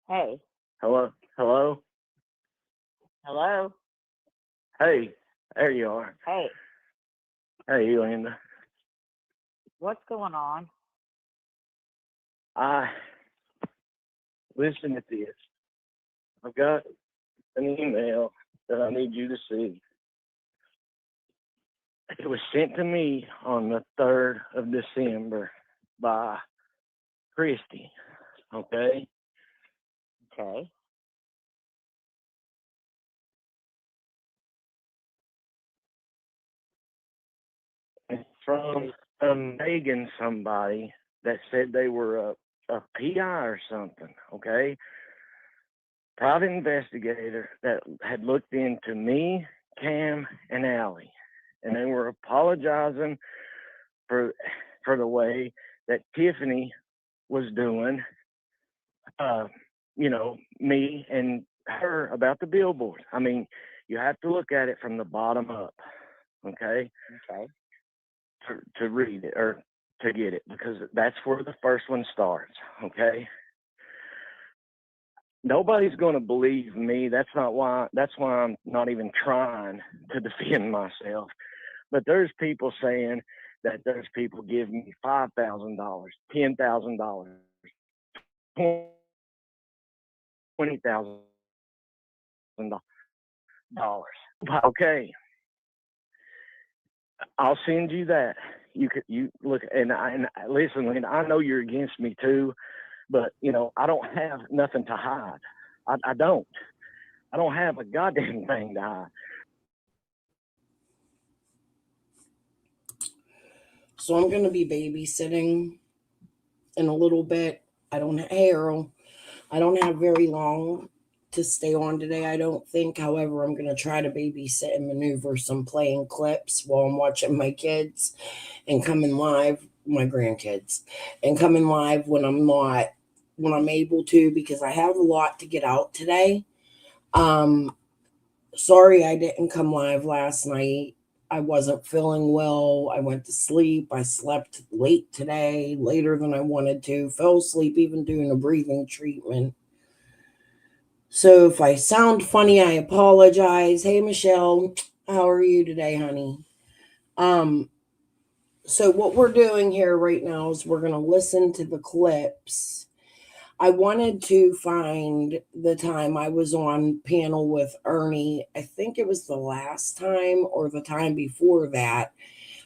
Hey, Hello? Hello? hello. Hey, there you are. Hey, Hey, Linda. what's going on? I listen to this. I've got an email that I need you to see. It was sent to me on the 3rd of December by Christy. Okay? Okay. It's from Megan somebody that said they were a PI or something. Okay? Private investigator that had looked into me, Cam, and Allie, and they were apologizing for the way that Tiffany was doing, uh, me and her about the billboard. I mean, you have to look at it from the bottom up, okay, Okay. to read it or to get it, because that's where the first one starts, okay. Nobody's going to believe me. That's why I'm not even trying to defend myself. But there's people saying that there's people giving me $5,000, $10,000, $20,000. Okay, I'll send you that. You look, and listen, Lynn, I know you're against me too, but I don't have nothing to hide. I don't. I don't have a goddamn thing to hide. So I'm going to be babysitting in a little bit. Hey, Earl, I don't have very long to stay on today, I don't think. However, I'm going to try to babysit and maneuver some playing clips while I'm watching my kids and coming live, my grandkids, and coming live when I'm able to, because I have a lot to get out today. Um, Sorry I didn't come live last night. I wasn't feeling well. I went to sleep. I slept late today, later than I wanted to. Fell asleep even doing a breathing treatment. So if I sound funny, I apologize. Hey Michelle, how are you today, honey? Um so what we're doing here right now is we're going to listen to the clips. I wanted to find the time I was on panel with Ernie. I think it was the last time or the time before that,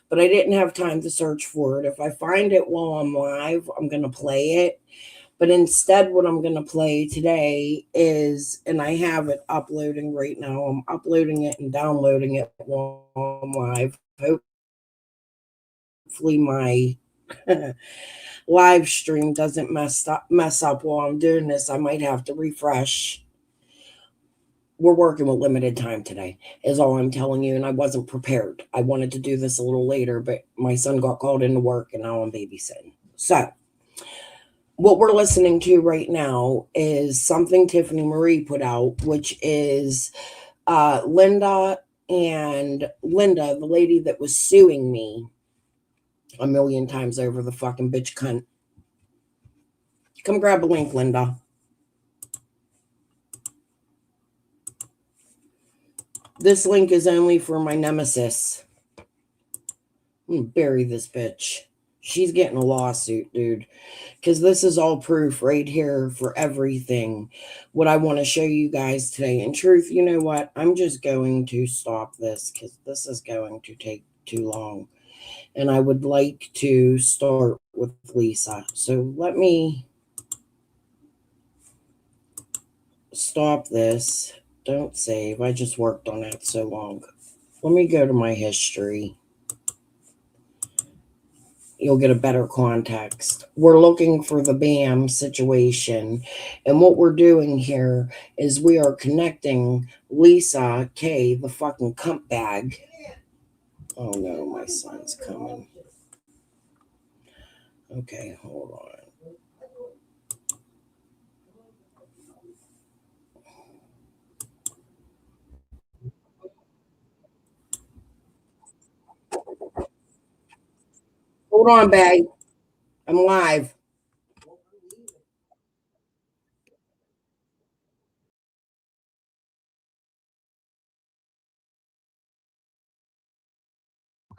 but I didn't have time to search for it. If I find it while I'm live, I'm going to play it. But instead, what I'm going to play today is, and I have it uploading right now, I'm uploading it and downloading it while I'm live. Hopefully, my live stream doesn't mess up while I'm doing this. I might have to refresh. We're working with limited time today, is all I'm telling you. And I wasn't prepared. I wanted to do this a little later, but my son got called into work and now I'm babysitting. So, what we're listening to right now is something Tiffany Marie put out, which is Linda, the lady that was suing me a million times over, the fucking bitch cunt. Come grab a link, Linda. This link is only for my nemesis. I'm gonna bury this bitch. She's getting a lawsuit, dude. Because this is all proof right here for everything. What I want to show you guys today. In truth, you know what? I'm just going to stop this because this is going to take too long. And I would like to start with Lisa. So let me stop this. Don't save. I just worked on that so long. Let me go to my history. You'll get a better context. We're looking for the BAM situation. And what we're doing here is we are connecting Lisa K, the fucking cunt bag. Oh no, my son's coming. Okay, hold on. Hold on, bag. I'm live.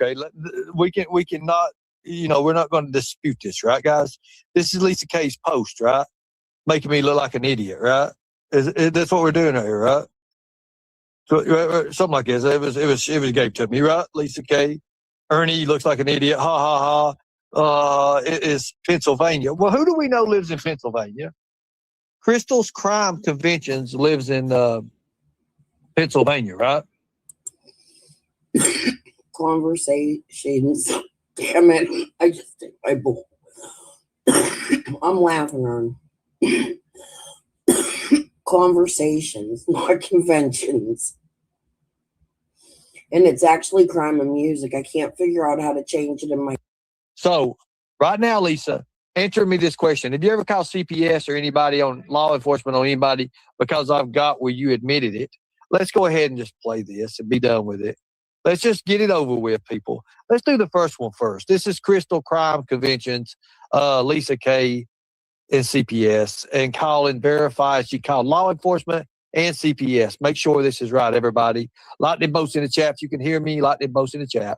Okay, we can not. We're not going to dispute this, right, guys? This is Lisa K's post, right? Making me look like an idiot, right? That's what we're doing here, right? So, something like this. It was gave to me, right? Lisa K. Ernie looks like an idiot. Ha ha ha. It is Pennsylvania. Well, who do we know lives in Pennsylvania? Crystal's Crime Conventions lives in Pennsylvania, right? Conversations. Damn it. I just think my bull. I'm laughing on conversations, not conventions. And it's actually Crime and Music. I can't figure out how to change it in my. So, right now, Lisa, answer me this question. Have you ever called CPS or anybody on law enforcement on anybody because I've got where you admitted it? Let's go ahead and just play this and be done with it. Let's just get it over with, people. Let's do the first one first. This is Crystal Crime Conventions, Lisa K. and CPS. And Colin verifies she called law enforcement and CPS. Make sure this is right, everybody. Lightning bolts in the chat. If you can hear me, lightning bolts in the chat.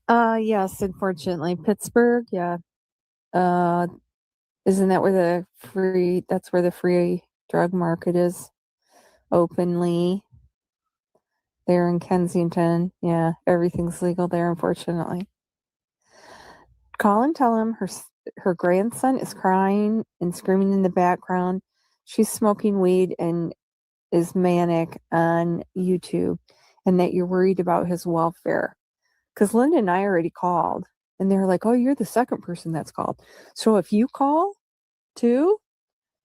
Yes, unfortunately. Pittsburgh, yeah. Isn't that where that's where the free drug market is openly? There in Kensington. Yeah, everything's legal there, unfortunately. Colin, tell him her grandson is crying and screaming in the background. She's smoking weed and is manic on YouTube, and that you're worried about his welfare. Because Linda and I already called, and they're like, oh, you're the second person that's called. So if you call, 2,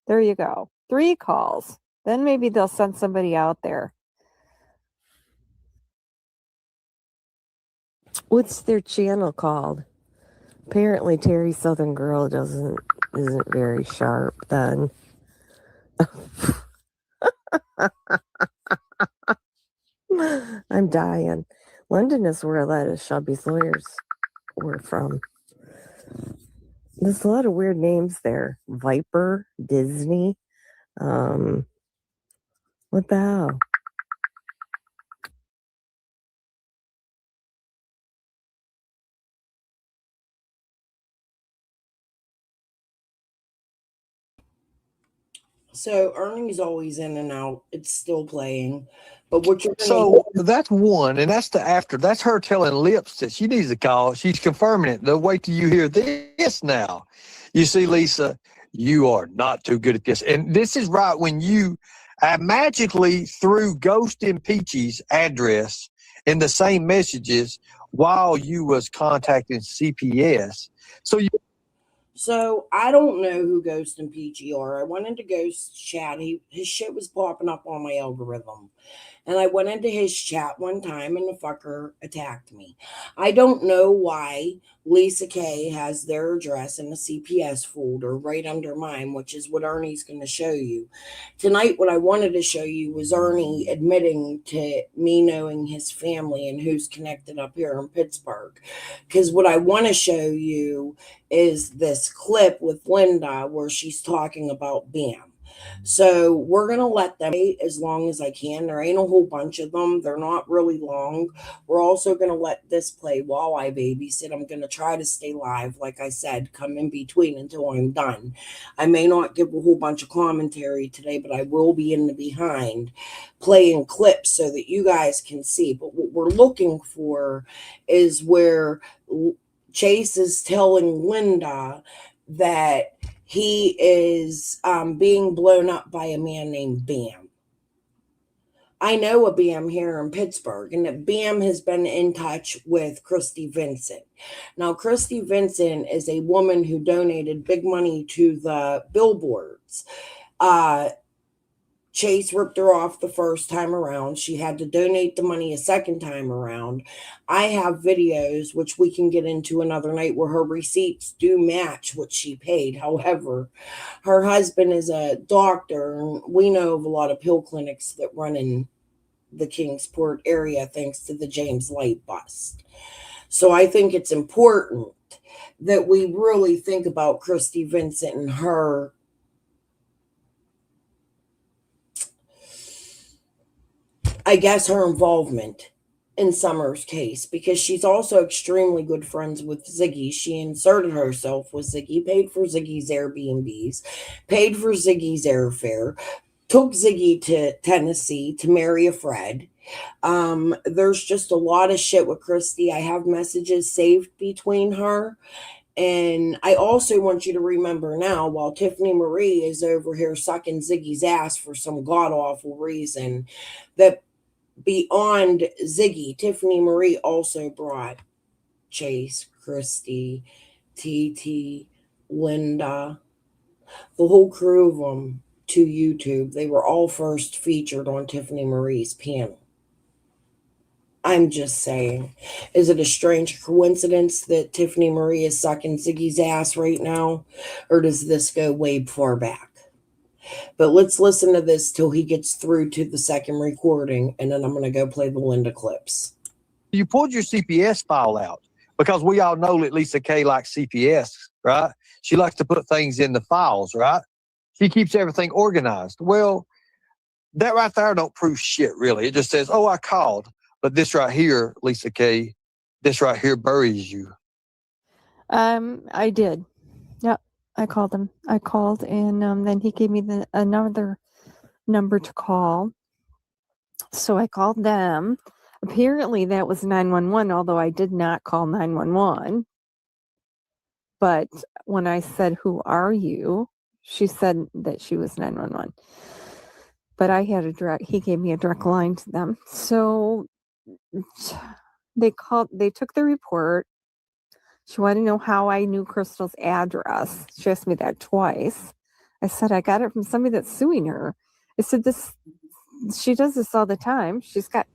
there you go. 3 calls. Then maybe they'll send somebody out there. What's their channel called? Apparently Terry Southern Girl isn't very sharp then. I'm dying. London is where a lot of Shelby's lawyers were from. There's a lot of weird names there. Viper, Disney. What the hell? So Ernie's always in and out. It's still playing. But what you're So that's one, and that's the after. That's her telling Lips that she needs to call. She's confirming it. They'll wait till you hear this now. You see, Lisa, you are not too good at this. And this is right when you magically threw Ghost and Peachy's address in the same messages while you was contacting CPS. So I don't know who Ghost and Peachy are. I went into Ghost's chat. His shit was popping up on my algorithm. And I went into his chat one time and the fucker attacked me. I don't know why Lisa K has their address in the CPS folder right under mine, which is what Ernie's going to show you. Tonight, what I wanted to show you was Ernie admitting to me knowing his family and who's connected up here in Pittsburgh. Because what I want to show you is this clip with Linda where she's talking about BAM. So we're going to let them wait as long as I can. There ain't a whole bunch of them. They're not really long. We're also going to let this play while I babysit. I'm going to try to stay live, like I said, come in between until I'm done. I may not give a whole bunch of commentary today, but I will be in the behind playing clips so that you guys can see. But what we're looking for is where Chase is telling Linda that he is being blown up by a man named Bam. I know a Bam here in Pittsburgh, and that Bam has been in touch with Christy Vincent. Now, Christy Vincent is a woman who donated big money to the billboards. Chase ripped her off the first time around. She had to donate the money a second time around. I have videos, which we can get into another night, where her receipts do match what she paid. However, her husband is a doctor, and we know of a lot of pill clinics that run in the Kingsport area thanks to the James Light bust. So I think it's important that we really think about Christy Vincent and her involvement in Summer's case because she's also extremely good friends with Ziggy. She inserted herself with Ziggy, paid for Ziggy's Airbnbs, paid for Ziggy's airfare, took Ziggy to Tennessee to marry a Fred. There's just a lot of shit with Christy. I have messages saved between her. And I also want you to remember now, while Tiffany Marie is over here sucking Ziggy's ass for some god awful reason, that beyond Ziggy, Tiffany Marie also brought Chase, Christy, TT, Linda, the whole crew of them to YouTube. They were all first featured on Tiffany Marie's panel. I'm just saying, is it a strange coincidence that Tiffany Marie is sucking Ziggy's ass right now? Or does this go way far back? But let's listen to this till he gets through to the second recording, and then I'm going to go play the Linda clips. You pulled your CPS file out because we all know that Lisa Kay likes CPS, right? She likes to put things in the files, right? She keeps everything organized. Well, that right there don't prove shit, really. It just says, oh, I called. But this right here, Lisa Kay, this right here buries you. I did. Yep, I called him. I called, and then he gave me another number to call. So I called them. Apparently, that was 911, although I did not call 911. But when I said, "Who are you?" she said that she was 911. But I had he gave me a direct line to them. So they took the report. She wanted to know how I knew Crystal's address. She asked me that twice. I said, I got it from somebody that's suing her. I said, she does this all the time. She's got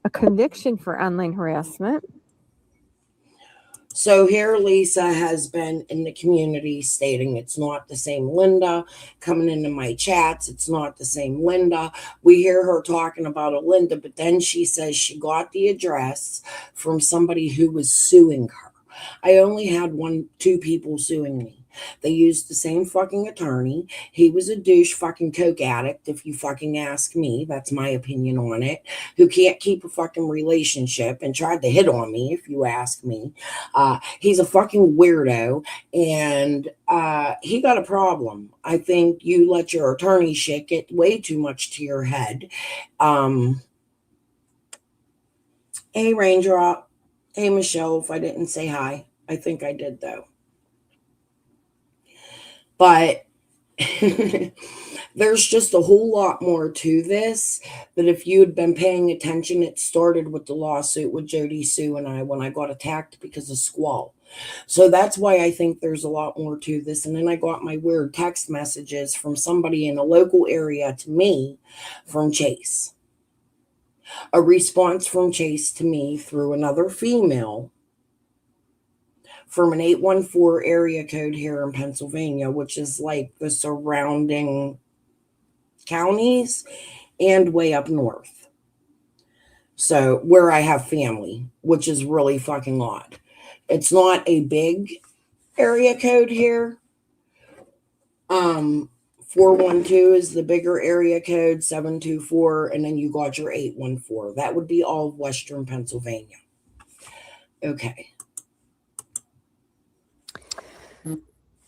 a conviction for online harassment. So here Lisa has been in the community stating it's not the same Linda. Coming into my chats, it's not the same Linda. We hear her talking about a Linda, but then she says she got the address from somebody who was suing her. I only had two people suing me. They used the same fucking attorney. He was a douche fucking coke addict, if you fucking ask me. That's my opinion on it. Who can't keep a fucking relationship and tried to hit on me, if you ask me. He's a fucking weirdo, and he got a problem. I think you let your attorney shit get way too much to your head. Hey, Raindrop. Hey, Michelle, if I didn't say hi. I think I did, though. But there's just a whole lot more to this. But if you had been paying attention, it started with the lawsuit with Jody Sue and I when I got attacked because of Squall. So that's why I think there's a lot more to this. And then I got my weird text messages from somebody in a local area to me from Chase. A response from Chase to me through another female from an 814 area code here in Pennsylvania, which is like the surrounding counties and way up north. So where I have family, which is really fucking odd. It's not a big area code here. 412 is the bigger area code, 724, and then you got your 814. That would be all of Western Pennsylvania. Okay.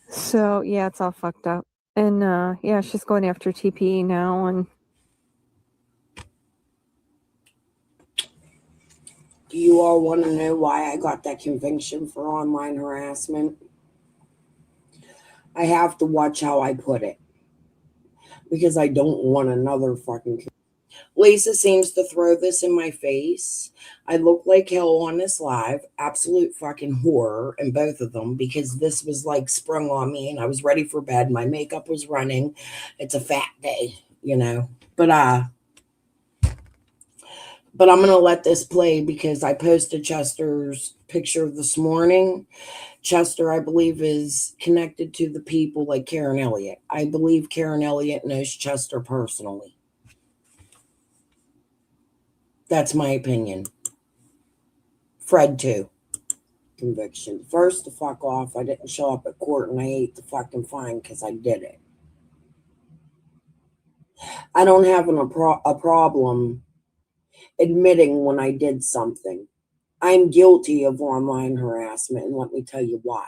So yeah, it's all fucked up. And yeah, she's going after TPE now. And do you all want to know why I got that conviction for online harassment? I have to watch how I put it because I don't want another fucking. Lisa seems to throw this in my face. I look like hell on this live. Absolute fucking horror in both of them because this was like sprung on me and I was ready for bed. My makeup was running. It's a fat day, you know. But I'm going to let this play because I posted Chester's picture this morning. Chester, I believe, is connected to the people like Karen Elliott. I believe Karen Elliott knows Chester personally. That's my opinion. Fred, too. Conviction. First, to fuck off, I didn't show up at court and I ate the fucking fine because I did it. I don't have a problem admitting when I did something. I'm guilty of online harassment, and let me tell you why.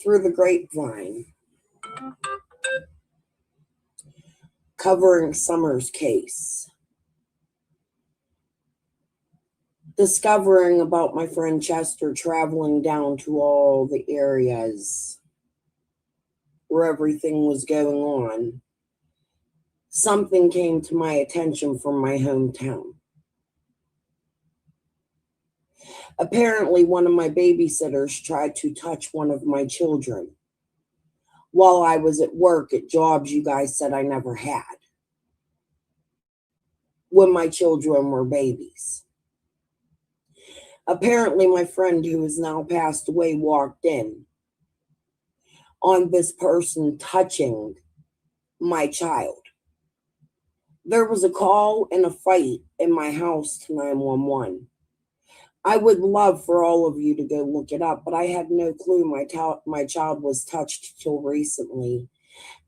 Through the grapevine, covering Summer's case, discovering about my friend Chester traveling down to all the areas where everything was going on, something came to my attention from my hometown. Apparently, one of my babysitters tried to touch one of my children while I was at work at jobs you guys said I never had, when my children were babies. Apparently, my friend who has now passed away walked in on this person touching my child. There was a call and a fight in my house to 911. I would love for all of you to go look it up, but I had no clue my child was touched till recently,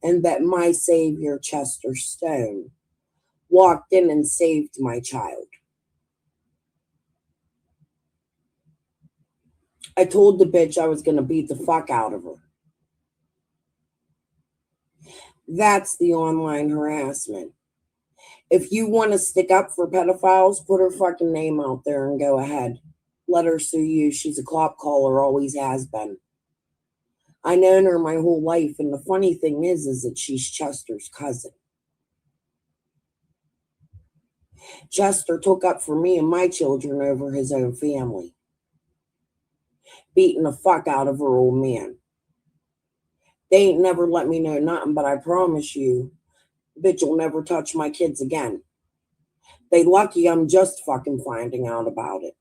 and that my savior, Chester Stone, walked in and saved my child. I told the bitch I was going to beat the fuck out of her. That's the online harassment. If you want to stick up for pedophiles, put her fucking name out there and go ahead. Let her sue you. She's a cop caller, always has been. I known her my whole life, and the funny thing is that she's Chester's cousin. Chester took up for me and my children over his own family, beating the fuck out of her old man. They ain't never let me know nothing, but I promise you, bitch will never touch my kids again. They lucky I'm just fucking finding out about it.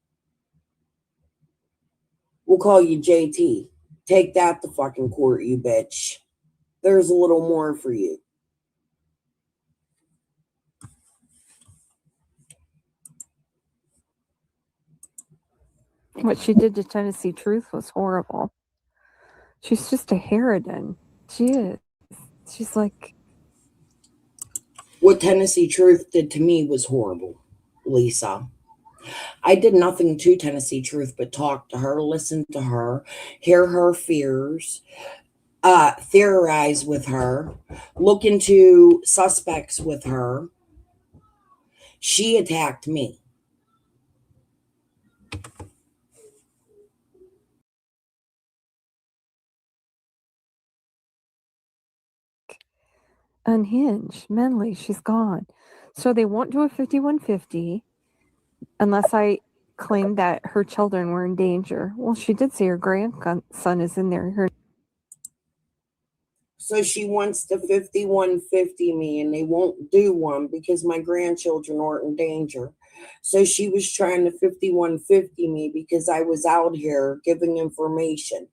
We'll call you JT. Take that to fucking court, you bitch. There's a little more for you. What she did to Tennessee Truth was horrible. She's just a harridan. She is. She's like... What Tennessee Truth did to me was horrible, Lisa. I did nothing to Tennessee Truth but talk to her, listen to her, hear her fears, theorize with her, look into suspects with her. She attacked me. unhinged mentally. She's gone. So they won't do a 5150 unless I claim that her children were in danger. Well, she did say her grandson is in there. So she wants to 5150 me, and they won't do one because my grandchildren aren't in danger. So she was trying to 5150 me because I was out here giving information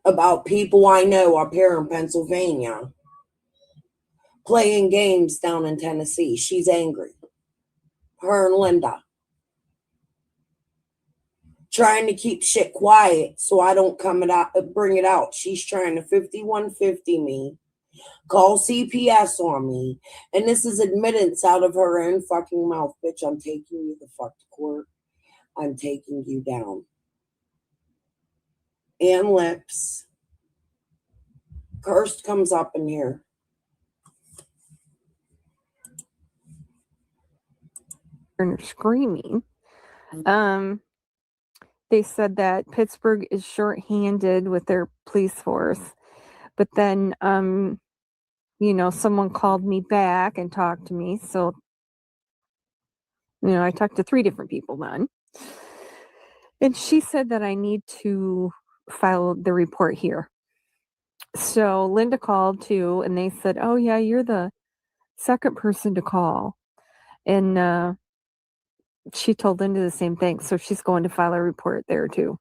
about people I know up here in Pennsylvania playing games down in Tennessee. She's angry. Her and Linda. Trying to keep shit quiet so I don't bring it out. She's trying to 5150 me, call CPS on me, and this is admittance out of her own fucking mouth. Bitch, I'm taking you the fuck to court. I'm taking you down. And lips. Cursed comes up in here. And screaming. They said that Pittsburgh is shorthanded with their police force. But then, someone called me back and talked to me. So, I talked to 3 different people then. And she said that I need to file the report here. So Linda called too, and they said, oh, yeah, you're the second person to call. And she told Linda the same thing. So she's going to file a report there too.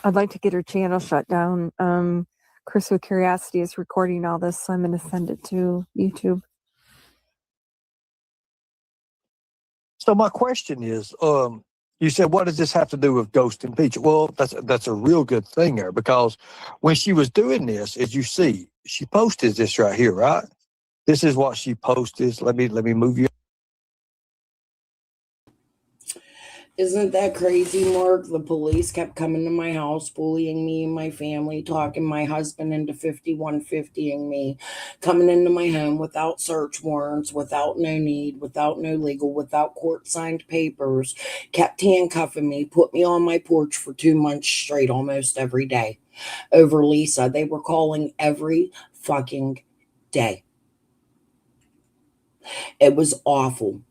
I'd like to get her channel shut down. Chris with Curiosity is recording all this, so I'm going to send it to YouTube. So my question is, You said, what does this have to do with Ghost and Peach? Well, that's a real good thing there, because when she was doing this, as you see, she posted this right here, right? This is what she posted. Let me move you. Isn't that crazy, Mark? The police kept coming to my house, bullying me and my family, talking my husband into 5150ing me, coming into my home without search warrants, without no need, without no legal, without court signed papers, kept handcuffing me, put me on my porch for 2 months straight almost every day over Lisa. They were calling every fucking day. It was awful.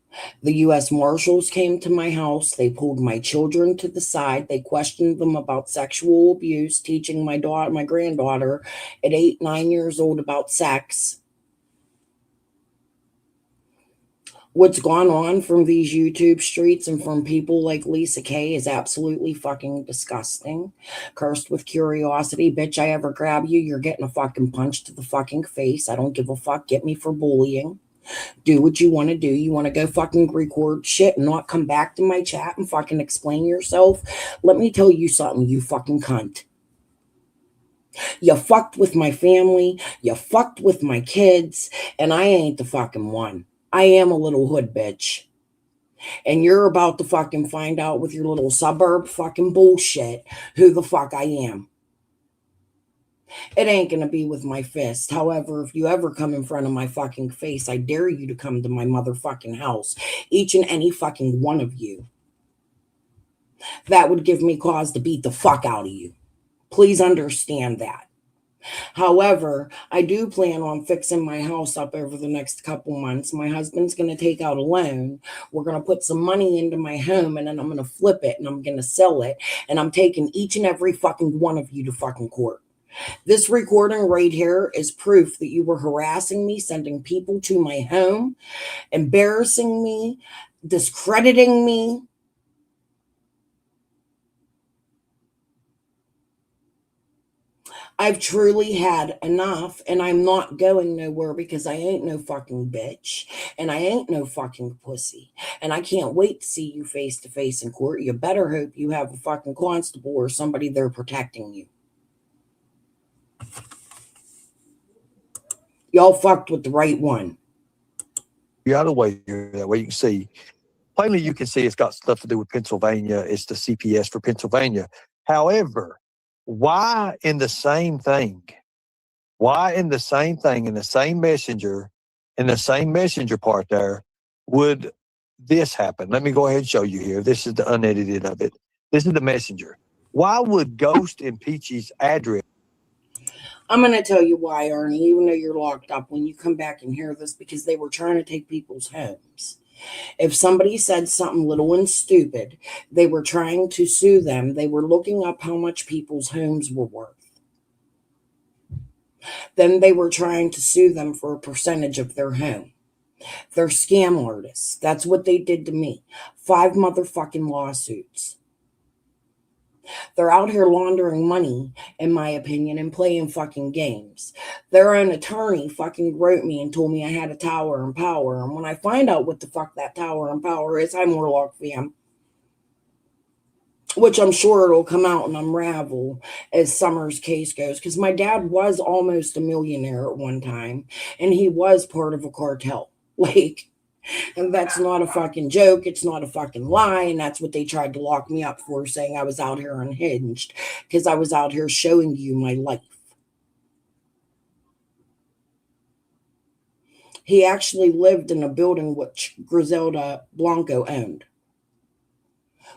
The U.S. Marshals came to my house. They pulled my children to the side. They questioned them about sexual abuse, teaching my granddaughter at 8, 9 years old about sex. What's gone on from these YouTube streets and from people like Lisa Kay is absolutely fucking disgusting. Cursed with curiosity. Bitch, I ever grab you, you're getting a fucking punch to the fucking face. I don't give a fuck. Get me for bullying. Do what you want to do. You want to go fucking record shit and not come back to my chat and fucking explain yourself? Let me tell you something, you fucking cunt. You fucked with my family. You fucked with my kids. And I ain't the fucking one. I am a little hood bitch. And you're about to fucking find out with your little suburb fucking bullshit who the fuck I am. It ain't gonna be with my fist. However, if you ever come in front of my fucking face, I dare you to come to my motherfucking house. Each and any fucking one of you. That would give me cause to beat the fuck out of you. Please understand that. However, I do plan on fixing my house up over the next couple months. My husband's going to take out a loan. We're going to put some money into my home, and then I'm going to flip it and I'm going to sell it. And I'm taking each and every fucking one of you to fucking court. This recording right here is proof that you were harassing me, sending people to my home, embarrassing me, discrediting me. I've truly had enough, and I'm not going nowhere because I ain't no fucking bitch, and I ain't no fucking pussy, and I can't wait to see you face to face in court. You better hope you have a fucking constable or somebody there protecting you. Y'all fucked with the right one. The other way here, that way you can see plainly. You can see it's got stuff to do with Pennsylvania. It's the CPS for Pennsylvania. However, why in the same thing? Why in the same thing, in the same messenger, in the same messenger part there, would this happen? Let me go ahead and show you here. This is the unedited of it. This is the messenger. Why would Ghost and Peachy's address? I'm going to tell you why, Ernie, even though you're locked up when you come back and hear this, because they were trying to take people's homes. If somebody said something little and stupid, they were trying to sue them. They were looking up how much people's homes were worth. Then they were trying to sue them for a percentage of their home. They're scam artists. That's what they did to me. 5 motherfucking lawsuits. They're out here laundering money, in my opinion, and playing fucking games. Their own attorney fucking wrote me and told me I had a tower and power. And when I find out what the fuck that tower and power is, I'm Warlock fam. Which I'm sure it'll come out and unravel as Summer's case goes. Because my dad was almost a millionaire at one time. And he was part of a cartel. And that's not a fucking joke. It's not a fucking lie. And that's what they tried to lock me up for, saying I was out here unhinged because I was out here showing you my life. He actually lived in a building which Griselda Blanco owned,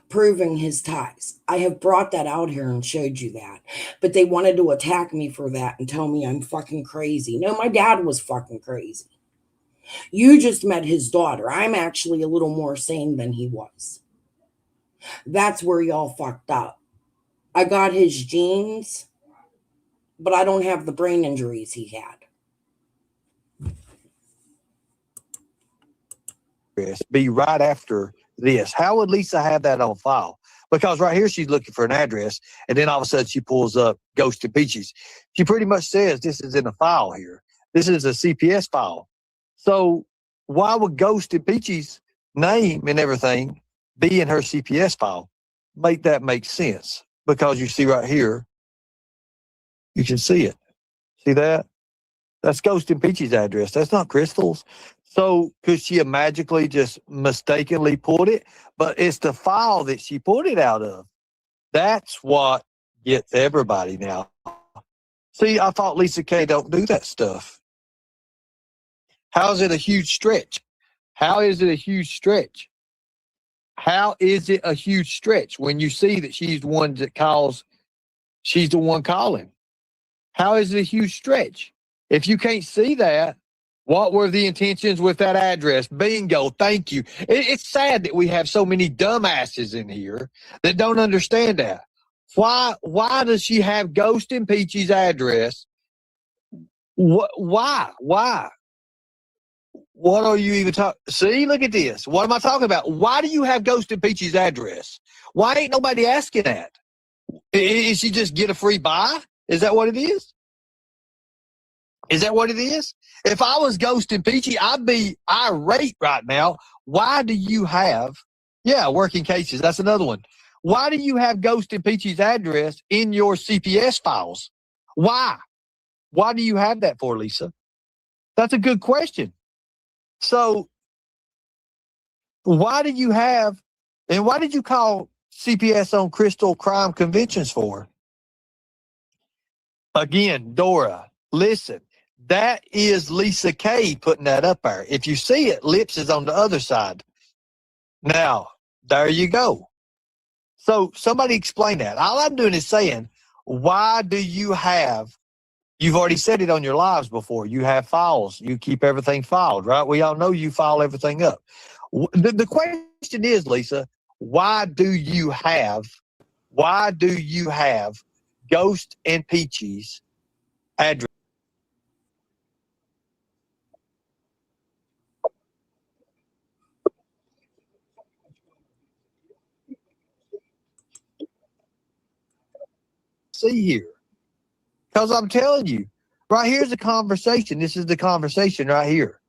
proving his ties. I have brought that out here and showed you that. But they wanted to attack me for that and tell me I'm fucking crazy. No, my dad was fucking crazy. You just met his daughter. I'm actually a little more sane than he was. That's where y'all fucked up. I got his genes, but I don't have the brain injuries he had. Be right after this. How would Lisa have that on file? Because right here she's looking for an address, and then all of a sudden she pulls up Ghost and Peaches. She pretty much says this is in a file here. This is a CPS file. So why would Ghost and Peaches' name and everything be in her CPS file. Make that make sense, because you see right here, you can see it. See that? That's Ghost and Peachy's address. That's not Crystal's. So could she have magically just mistakenly pulled it? But it's the file that she pulled it out of. That's what gets everybody now. See, I thought Lisa K don't do that stuff. How is it a huge stretch? How is it a huge stretch? How is it a huge stretch when you see that she's the one that calls, she's the one calling? How is it a huge stretch? If you can't see that, what were the intentions with that address? Bingo. Thank you. It's sad that we have so many dumbasses in here that don't understand that. Why does she have Ghost and Peachy's address? Why? What are you even talking? See, look at this. What am I talking about? Why do you have Ghost and Peachy's address? Why ain't nobody asking that? Is she just get a free buy? Is that what it is? Is that what it is? If I was Ghost and Peachy, I'd be irate right now. Why do you have, working cases? That's another one. Why do you have Ghost and Peachy's address in your CPS files? Why? Why do you have that for, Lisa? That's a good question. So why do you have, and why did you call CPS on Crystal crime conventions for? Again, Dora, listen, that is Lisa K putting that up there. If you see it, Lips is on the other side. Now, there you go. So somebody explain that. All I'm doing is saying, why do you have, you've already said it on your lives before, you have files. You keep everything filed, right? We all know you file everything up. The question is, Lisa, why do you have Ghost and Peachy's address? See here, because I'm telling you, right here's the conversation. This is the conversation right here.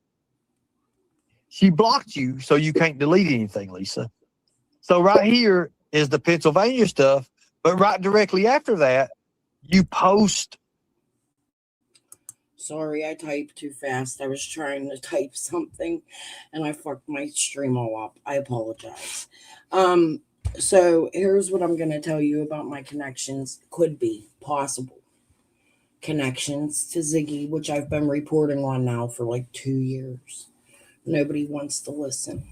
She blocked you so you can't delete anything, Lisa. So right here is the Pennsylvania stuff, but right directly after that, you post. Sorry, I typed too fast. I was trying to type something and I fucked my stream all up. I apologize. So here's what I'm going to tell you about my connections. Could be possible connections to Ziggy, which I've been reporting on now for like 2 years. Nobody wants to listen.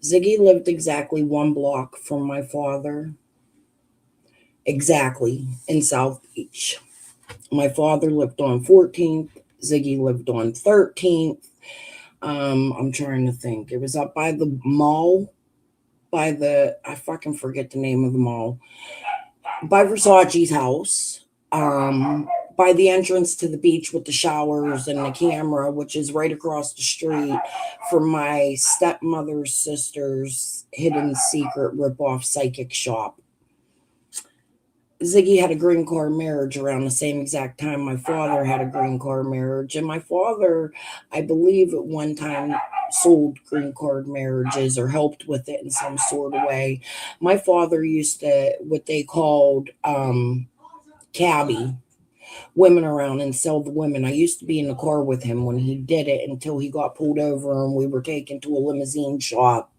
Ziggy lived exactly 1 block from my father, exactly in South Beach. My father lived on 14th. Ziggy lived on 13th. I'm trying to think. It was up by the mall, I fucking forget the name of the mall, by Versace's house, by the entrance to the beach with the showers and the camera, which is right across the street from my stepmother's sister's hidden secret ripoff psychic shop. Ziggy had a green card marriage around the same exact time my father had a green card marriage. And my father, I believe at one time, sold green card marriages or helped with it in some sort of way. My father used to, what they called cabbie women around and sell the women. I used to be in the car with him when he did it until he got pulled over and we were taken to a limousine shop.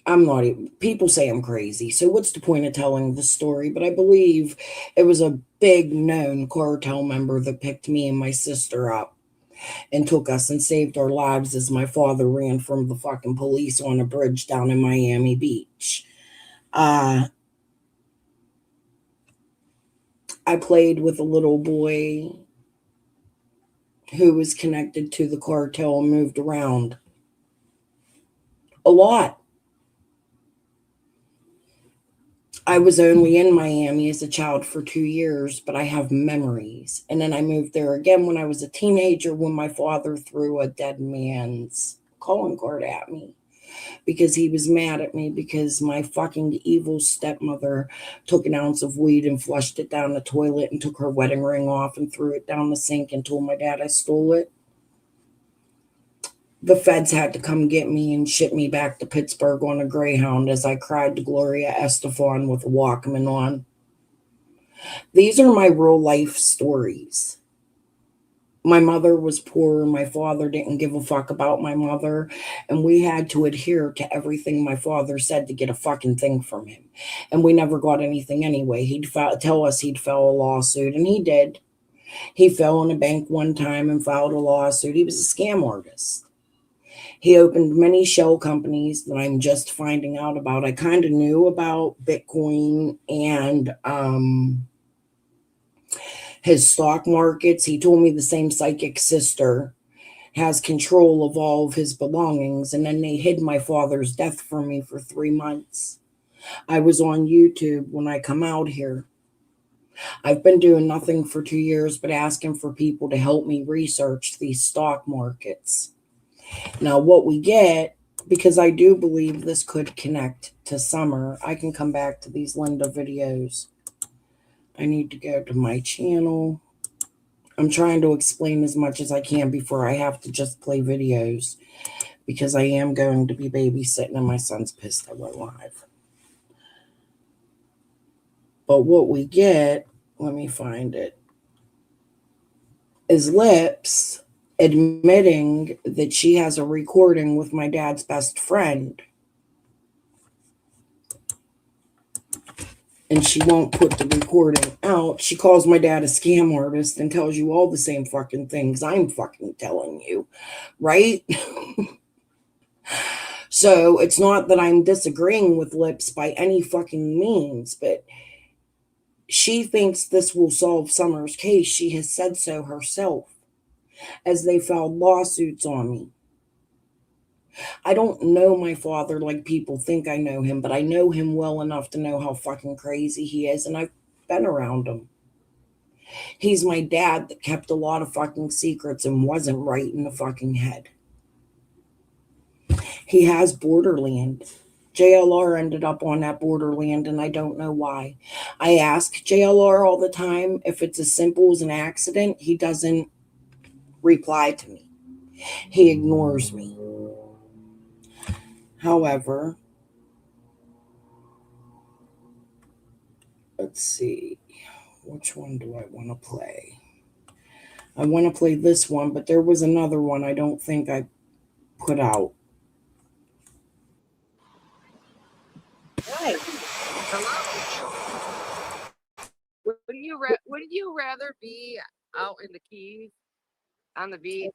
I'm not even, people say I'm crazy. So what's the point of telling the story? But I believe it was a big known cartel member that picked me and my sister up and took us and saved our lives as my father ran from the fucking police on a bridge down in Miami Beach. I played with a little boy who was connected to the cartel and moved around a lot. I was only in Miami as a child for 2 years, but I have memories. And then I moved there again when I was a teenager when my father threw a dead man's calling card at me because he was mad at me because my fucking evil stepmother took an ounce of weed and flushed it down the toilet and took her wedding ring off and threw it down the sink and told my dad I stole it. The feds had to come get me and ship me back to Pittsburgh on a Greyhound as I cried to Gloria Estefan with a Walkman on. These are my real life stories. My mother was poor. My father didn't give a fuck about my mother. And we had to adhere to everything my father said to get a fucking thing from him. And we never got anything anyway. He'd tell us he'd file a lawsuit, and he did. He fell in a bank one time and filed a lawsuit. He was a scam artist. He opened many shell companies that I'm just finding out about. I kind of knew about Bitcoin and his stock markets. He told me the same psychic sister has control of all of his belongings, and then they hid my father's death from me for 3 months. I was on YouTube when I come out here. I've been doing nothing for 2 years but asking for people to help me research these stock markets. Now, what we get, because I do believe this could connect to summer, I can come back to these Linda videos. I need to go to my channel. I'm trying to explain as much as I can before I have to just play videos, because I am going to be babysitting and my son's pissed I went live. But what we get, let me find it, is Lips admitting that she has a recording with my dad's best friend. And she won't put the recording out. She calls my dad a scam artist and tells you all the same fucking things I'm fucking telling you, right? So it's not that I'm disagreeing with Lips by any fucking means, but she thinks this will solve Summer's case. She has said so herself as they filed lawsuits on me. I don't know my father like people think I know him, but I know him well enough to know how fucking crazy he is, and I've been around him. He's my dad that kept a lot of fucking secrets and wasn't right in the fucking head. He has Borderland. JLR ended up on that Borderland, and I don't know why. I ask JLR all the time if it's as simple as an accident. He doesn't reply to me. He ignores me. However, let's see. Which one do I want to play? I want to play this one, but there was another one I don't think I put out. Hi. Hello. Wouldn't you rather be out in the Keys on the beach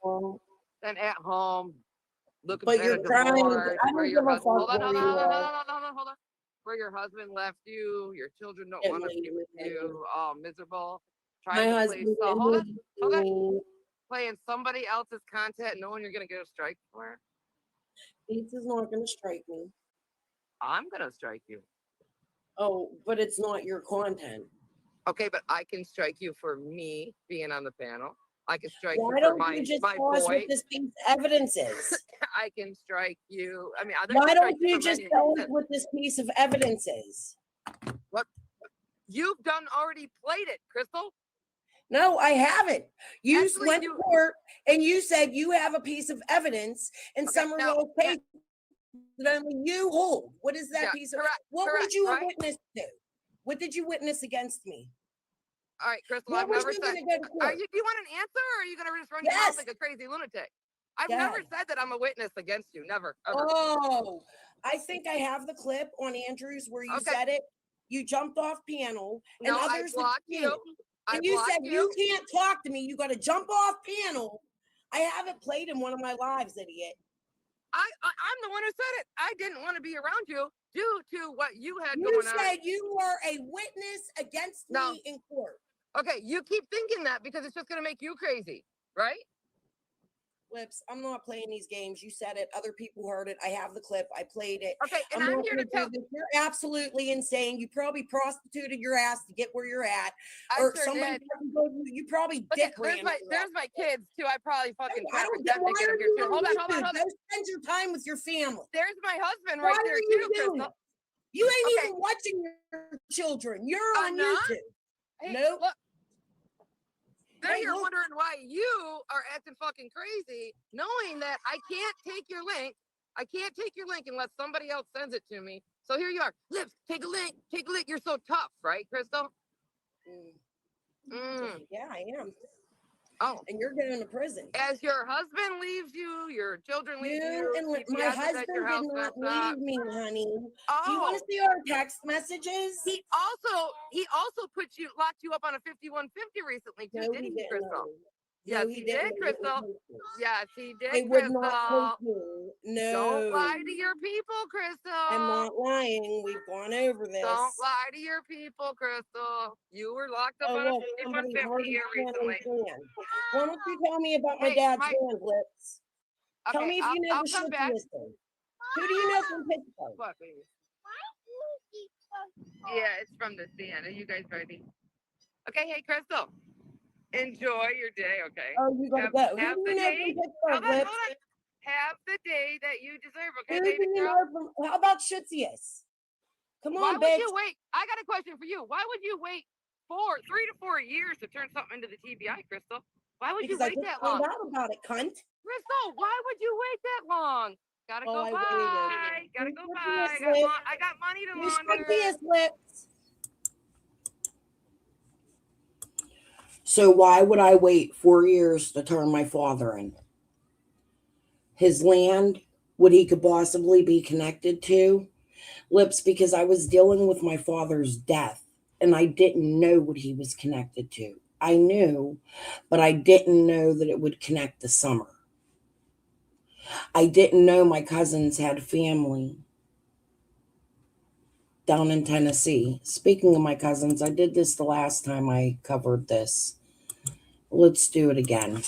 than at home looking But at you're a crying. divorce I where don't your give a husband fuck where you are. hold on, where your husband left you, your children don't Get want to laid be with with you, all miserable, My trying to play husband so hold on, and playing somebody else's content, knowing you're gonna get a strike for it. Pizza's not going to strike me. I'm gonna strike you. Oh, but it's not your content. Okay, but I can strike you for me being on the panel. I can strike Why you for don't you just my tell us boy. what this piece of evidence is? I can strike you. I mean, Why don't you just tell us what this piece of evidence is? What? You've done already played it, Crystal. No, I haven't. You Actually, went to court and you said you have a piece of evidence, and Okay, Summer now- will pay that only you hold. What is that Yeah, piece of? correct, What correct, would you have right? witnessed to? What did you witness against me? All right, Crystal, What I've was never you said. gonna go to Are court? you? Do you want an answer, or are you going to just run your Yes. mouth like a crazy lunatic? I've Go never ahead. said that I'm a witness against you. Never, ever. Oh, I think I have the clip on Andrews where you Okay. said it. You jumped off panel, and No, I others that blocked didn't. you. I And you blocked said you can't talk to me. You got to jump off panel. I haven't played in one of my lives, idiot. I'm the one who said it. I didn't want to be around you due to what you had You going on. said you were a witness against No. me in court. Okay, you keep thinking that because it's just going to make you crazy, right? Lips, I'm not playing these games. You said it. Other people heard it. I have the clip. I played it. Okay, and I'm here to tell. You're absolutely insane. You probably prostituted your ass to get where you're at. I Or sure somebody did. You probably Okay, dick ran. there's my kids too. I probably fucking I trafficked don't. them Why to get are them here you too. on Hold on. YouTube? Go spend your time with your family. There's my husband Why right there are you too, doing Crystal. it? You ain't Okay. even watching your children. You're on not? YouTube. Hey, Nope. look. Now Hey, you're look. wondering why you are acting fucking crazy, knowing that I can't take your link. I can't take your link unless somebody else sends it to me. So here you are. Lips, take a link. Take a link. You're so tough, right, Crystal? Yeah, I am. Oh. And you're going to prison. As your husband leaves you, your children leave you. And my CPS is husband at your did house not messed up. leave me, honey. Oh. Do you want to see our text messages? He also locked you up on a 5150 recently too, No, didn't he he, didn't. Crystal? No, Yes, he he didn't. did, Crystal. Yes, he did, I would not Crystal. take you. No. Don't lie to your people, Crystal. I'm not lying. We've gone over this. Don't lie to your people, Crystal. You were locked up on look, a somebody's 5150 already here recently. Why don't you tell me about my Hey, dad's my- band, Lips? Tell Okay, me if you know I'll the come back. shittiest thing. Who do you know from Pittsburgh? What, baby? Yeah, it's from the stand. Are you guys ready? Okay, hey, Crystal. Enjoy your day, okay? Oh, you gotta go. Who Have do the you know day. from Pittsburgh, Hold Lips? on. Have the day that you deserve, okay, Who do baby you girl? know from? How about Shittiest? Come Why on, would bitch. you wait? I got a question for you. Why would you wait 3 to 4 years to turn something into the TBI, Crystal? Why would Because you I wait just that found long? out about it, cunt. Crystal, why would you wait that long? Gotta go I buy. waited. Gotta You go shittiest buy. Lip. I got money to You launder. shittiest, Lips. So why would I wait 4 years to turn my father in? His land, what he could possibly be connected to? Lips, because I was dealing with my father's death and I didn't know what he was connected to. I knew, but I didn't know that it would connect the summer. I didn't know my cousins had family down in Tennessee. Speaking of my cousins, I did this the last time I covered this. Let's do it again.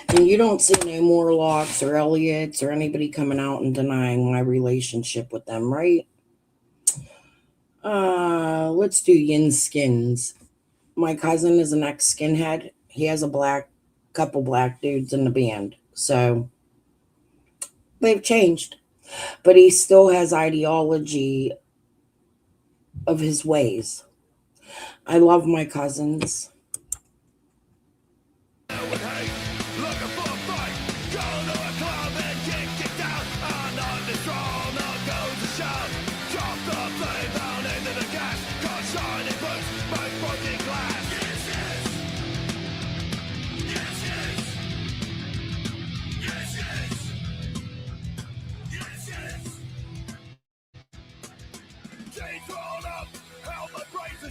And you don't see no Morlocks or Elliots or anybody coming out and denying my relationship with them, right? Let's do Yin Skins. My cousin is an ex-skinhead. He has a couple black dudes in the band. So they've changed. But he still has ideology of his ways. I love my cousins.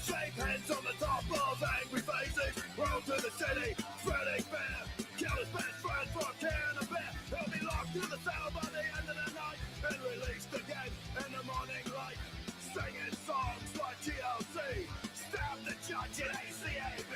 Shake hands on the top of angry faces. Roll to the city, spreading fear. Killer's best friend for can of beer. He'll be locked to the cell by the end of the night and released again in the morning light. Singing songs like TLC. Stab the judge at ACAB.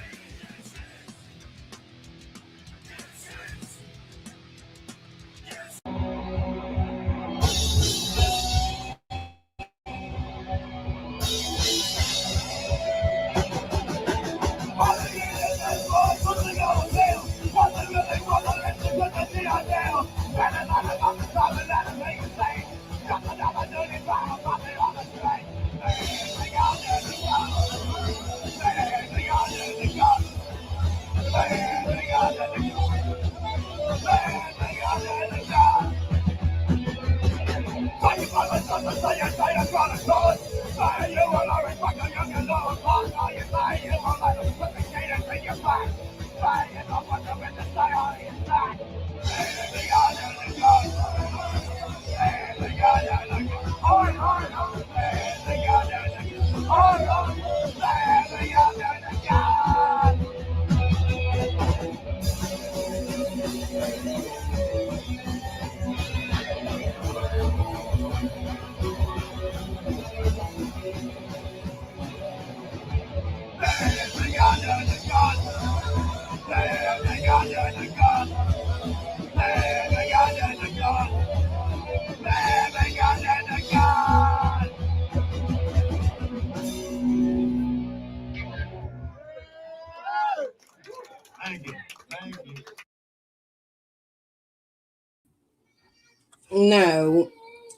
No,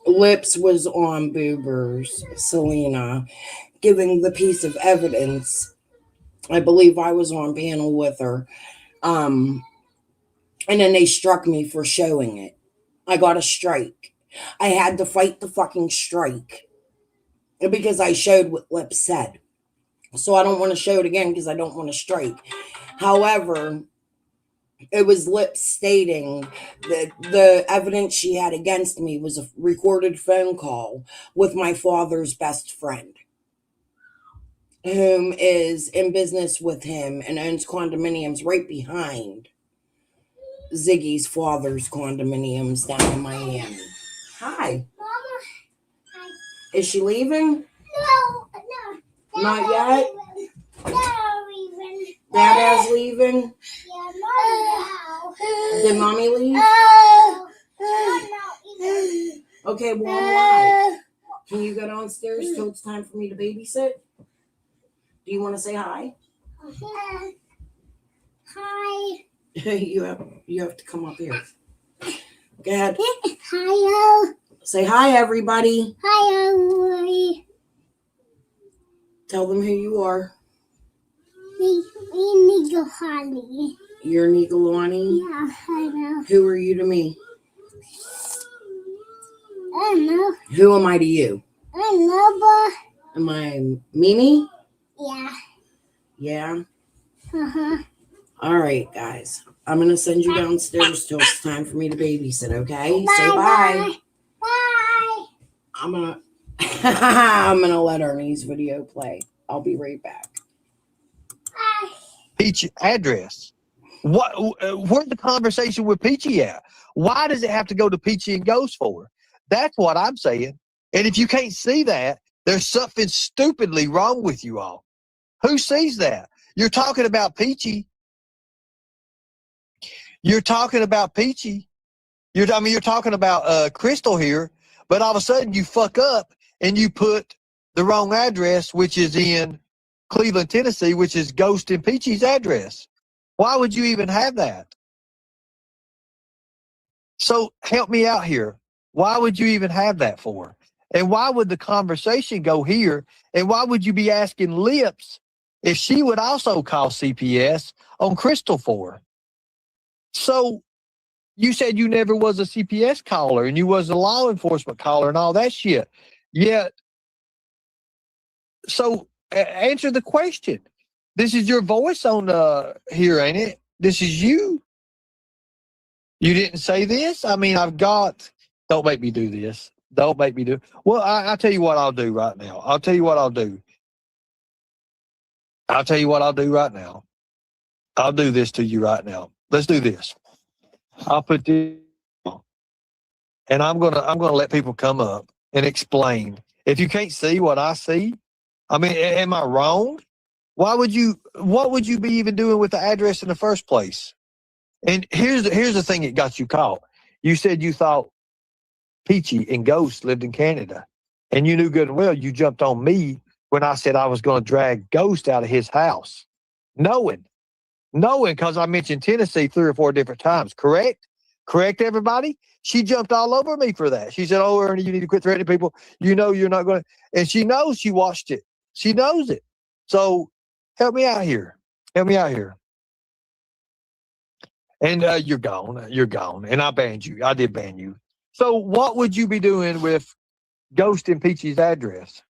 Lips was on Boobers, Selena, giving the piece of evidence. I believe I was on panel with her. And then they struck me for showing it. I got a strike. I had to fight the fucking strike because I showed what Lips said. So I don't want to show it again because I don't want to strike. However, it was Lips stating that the evidence she had against me was a recorded phone call with my father's best friend, whom is in business with him and owns condominiums right behind Ziggy's father's condominiums down in Miami. Hi. Mama. Is she leaving? No. Not yet? No, even. Dada's leaving? Yeah, Mom, no. Did Mommy leave? No, even. Okay, well, I'm live. Can you go downstairs till it's time for me to babysit? Do you want to say hi? Hi. you have to come up here. Go ahead. Hi, Say hi, everybody. hi, everybody. Tell them who you are. We need your honey. You're Nicolani. Yeah, I know. Who are you to me? I know. Who am I to you? I know, Am I Mimi? but yeah. Yeah. Uh-huh. All right, guys. I'm gonna send you downstairs till it's time for me to babysit. Okay? Bye, Say bye. Bye. I'm gonna I'm gonna let Ernie's video play. I'll be right back. Bye. Peach address. What? Where's the conversation with Peachy at? Why does it have to go to Peachy and Ghost for? That's what I'm saying. And if you can't see that, there's something stupidly wrong with you all. Who sees that? You're talking about Peachy. You're talking about Peachy. You're talking about Crystal here, but all of a sudden you fuck up and you put the wrong address, which is in Cleveland, Tennessee, which is Ghost and Peachy's address. Why would you even have that? So help me out here. Why would you even have that for? And why would the conversation go here? And why would you be asking Lips if she would also call CPS on Crystal for? So you said you never was a CPS caller and you was a law enforcement caller and all that shit. Yet, so answer the question. This is your voice on here, ain't it? This is you. You didn't say this? I mean, don't make me do this. Don't make me do. Well, I'll tell you what I'll do right now. I'll tell you what I'll do. I'll tell you what I'll do right now. I'll do this to you right now. Let's do this. I'll put this on, and I'm gonna let people come up and explain. If you can't see what I see, I mean, am I wrong? What would you be even doing with the address in the first place? And here's the thing that got you caught. You said you thought Peachy and Ghost lived in Canada, and you knew good and well you jumped on me when I said I was going to drag Ghost out of his house, knowing, because I mentioned Tennessee 3 or 4 different times. Correct, everybody. She jumped all over me for that. She said, "Oh, Ernie, you need to quit threatening people. You know you're not going to." And she knows she watched it. She knows it. So help me out here. Help me out here. And you're gone. You're gone. And I banned you. I did ban you. So what would you be doing with Ghost and Peachy's address?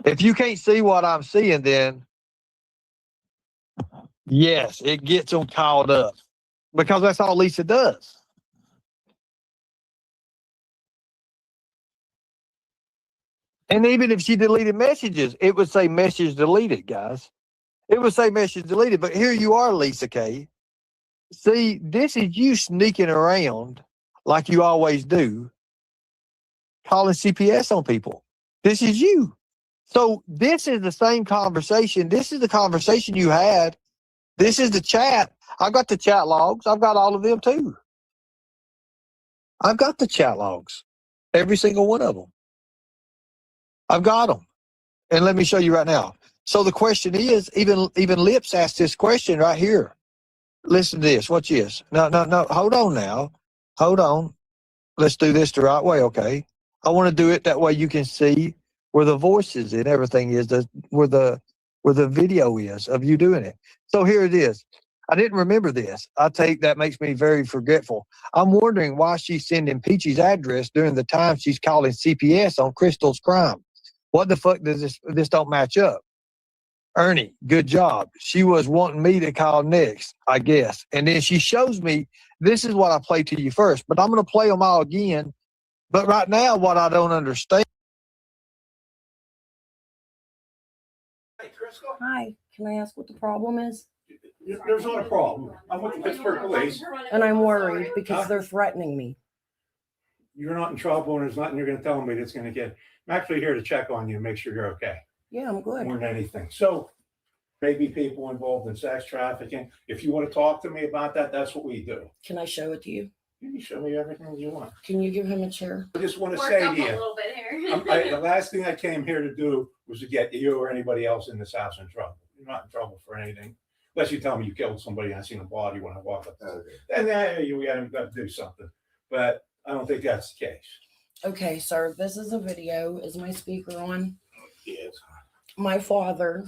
If you can't see what I'm seeing, then yes, it gets them caught up because that's all Lisa does. And even if she deleted messages, it would say message deleted, guys. It would say message deleted. But here you are, Lisa K. See, this is you sneaking around like you always do, calling CPS on people. This is you. So this is the same conversation. This is the conversation you had. This is the chat. I've got the chat logs. I've got all of them too. I've got the chat logs. Every single one of them. I've got them. And let me show you right now. So the question is, even Lips asked this question right here. Listen to this. Watch this. No. Hold on now. hold on. Let's do this the right way, okay? I want to do it that way you can see where the voices and everything is, where the video is of you doing it. So here it is. I didn't remember this. I take that makes me very forgetful. I'm wondering why she's sending Peachy's address during the time she's calling CPS on Crystal's crime. What the fuck does this don't match up? Ernie, good job. She was wanting me to call next, I guess. And then she shows me, this is what I played to you first, but I'm going to play them all again. But right now, what I don't understand. Hey, Crystal. Hi, can I ask what the problem is? There's not a problem. I'm with the Pittsburgh Police. And I'm worried because they're threatening me. You're not in trouble, and there's nothing you're going to tell me that's going to get. I'm actually here to check on you and make sure you're okay. Yeah, I'm good. More than anything. So, maybe people involved in sex trafficking. If you want to talk to me about that, that's what we do. Can I show it to you? You can show me everything you want. Can you give him a chair? I just want to say to you, the last thing I came here to do was to get you or anybody else in this house in trouble. You're not in trouble for anything. Unless you tell me you killed somebody and I seen a body when I walked up there. Then we got to do something. But I don't think that's the case. Okay, sir, this is a video. Is my speaker on? Yes. My father,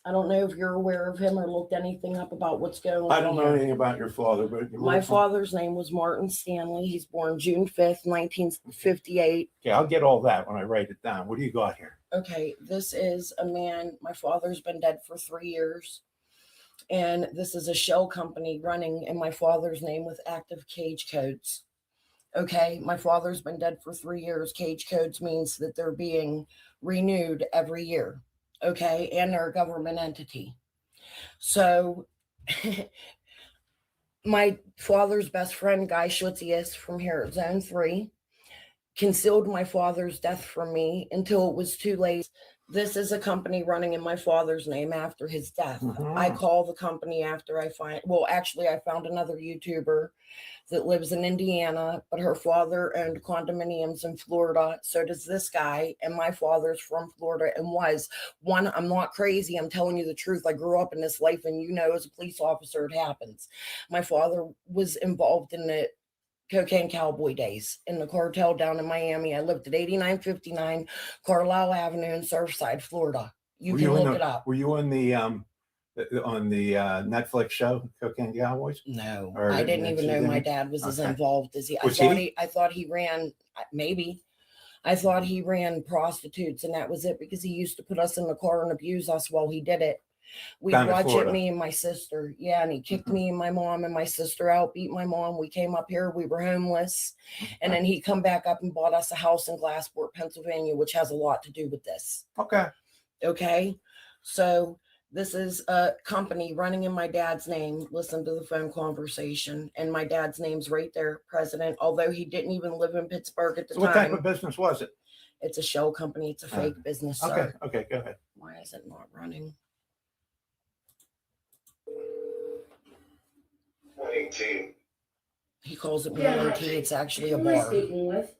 I don't know if you're aware of him or looked anything up about what's going on. I don't know anything about your father, but My father's name was Martin Stanley. He's born June 5th, 1958. Okay, I'll get all that when I write it down. What do you got here? Okay, this is a man. My father's been dead for 3 years. And this is a shell company running in my father's name with active cage codes. Okay, my father's been dead for 3 years. Cage codes means that they're being renewed every year. Okay, and they're a government entity. So my father's best friend, Guy Schutzius from here at Zone 3, concealed my father's death from me until it was too late. This is a company running in my father's name after his death. I call the company after I found another YouTuber that lives in Indiana, but her father owned condominiums in Florida. So does this guy, and my father's from Florida and was one. I'm not crazy. I'm telling you the truth. I grew up in this life, and as a police officer, it happens. My father was involved in the cocaine cowboy days in the cartel down in Miami. I lived at 8959 Carlisle Avenue in Surfside, Florida. You can look it up. Were you on the Netflix show Cocaine Cowboys? No, I didn't even know my dad was as involved as he. I thought he ran. Maybe I thought he ran prostitutes, and that was it, because he used to put us in the car and abuse us while he did it. We'd watch it, me and my sister. Yeah, and he kicked me and my mom and my sister out, beat my mom. We came up here, we were homeless. And then he come back up and bought us a house in Glassport, Pennsylvania, which has a lot to do with this. Okay. So this is a company running in my dad's name. Listen to the phone conversation. And my dad's name's right there, President, although he didn't even live in Pittsburgh at the time. What type of business was it? It's a shell company. It's a fake business, sir. Okay, go ahead. Why is it not running? 118. He calls it 118. It's actually a bar. Speaking with?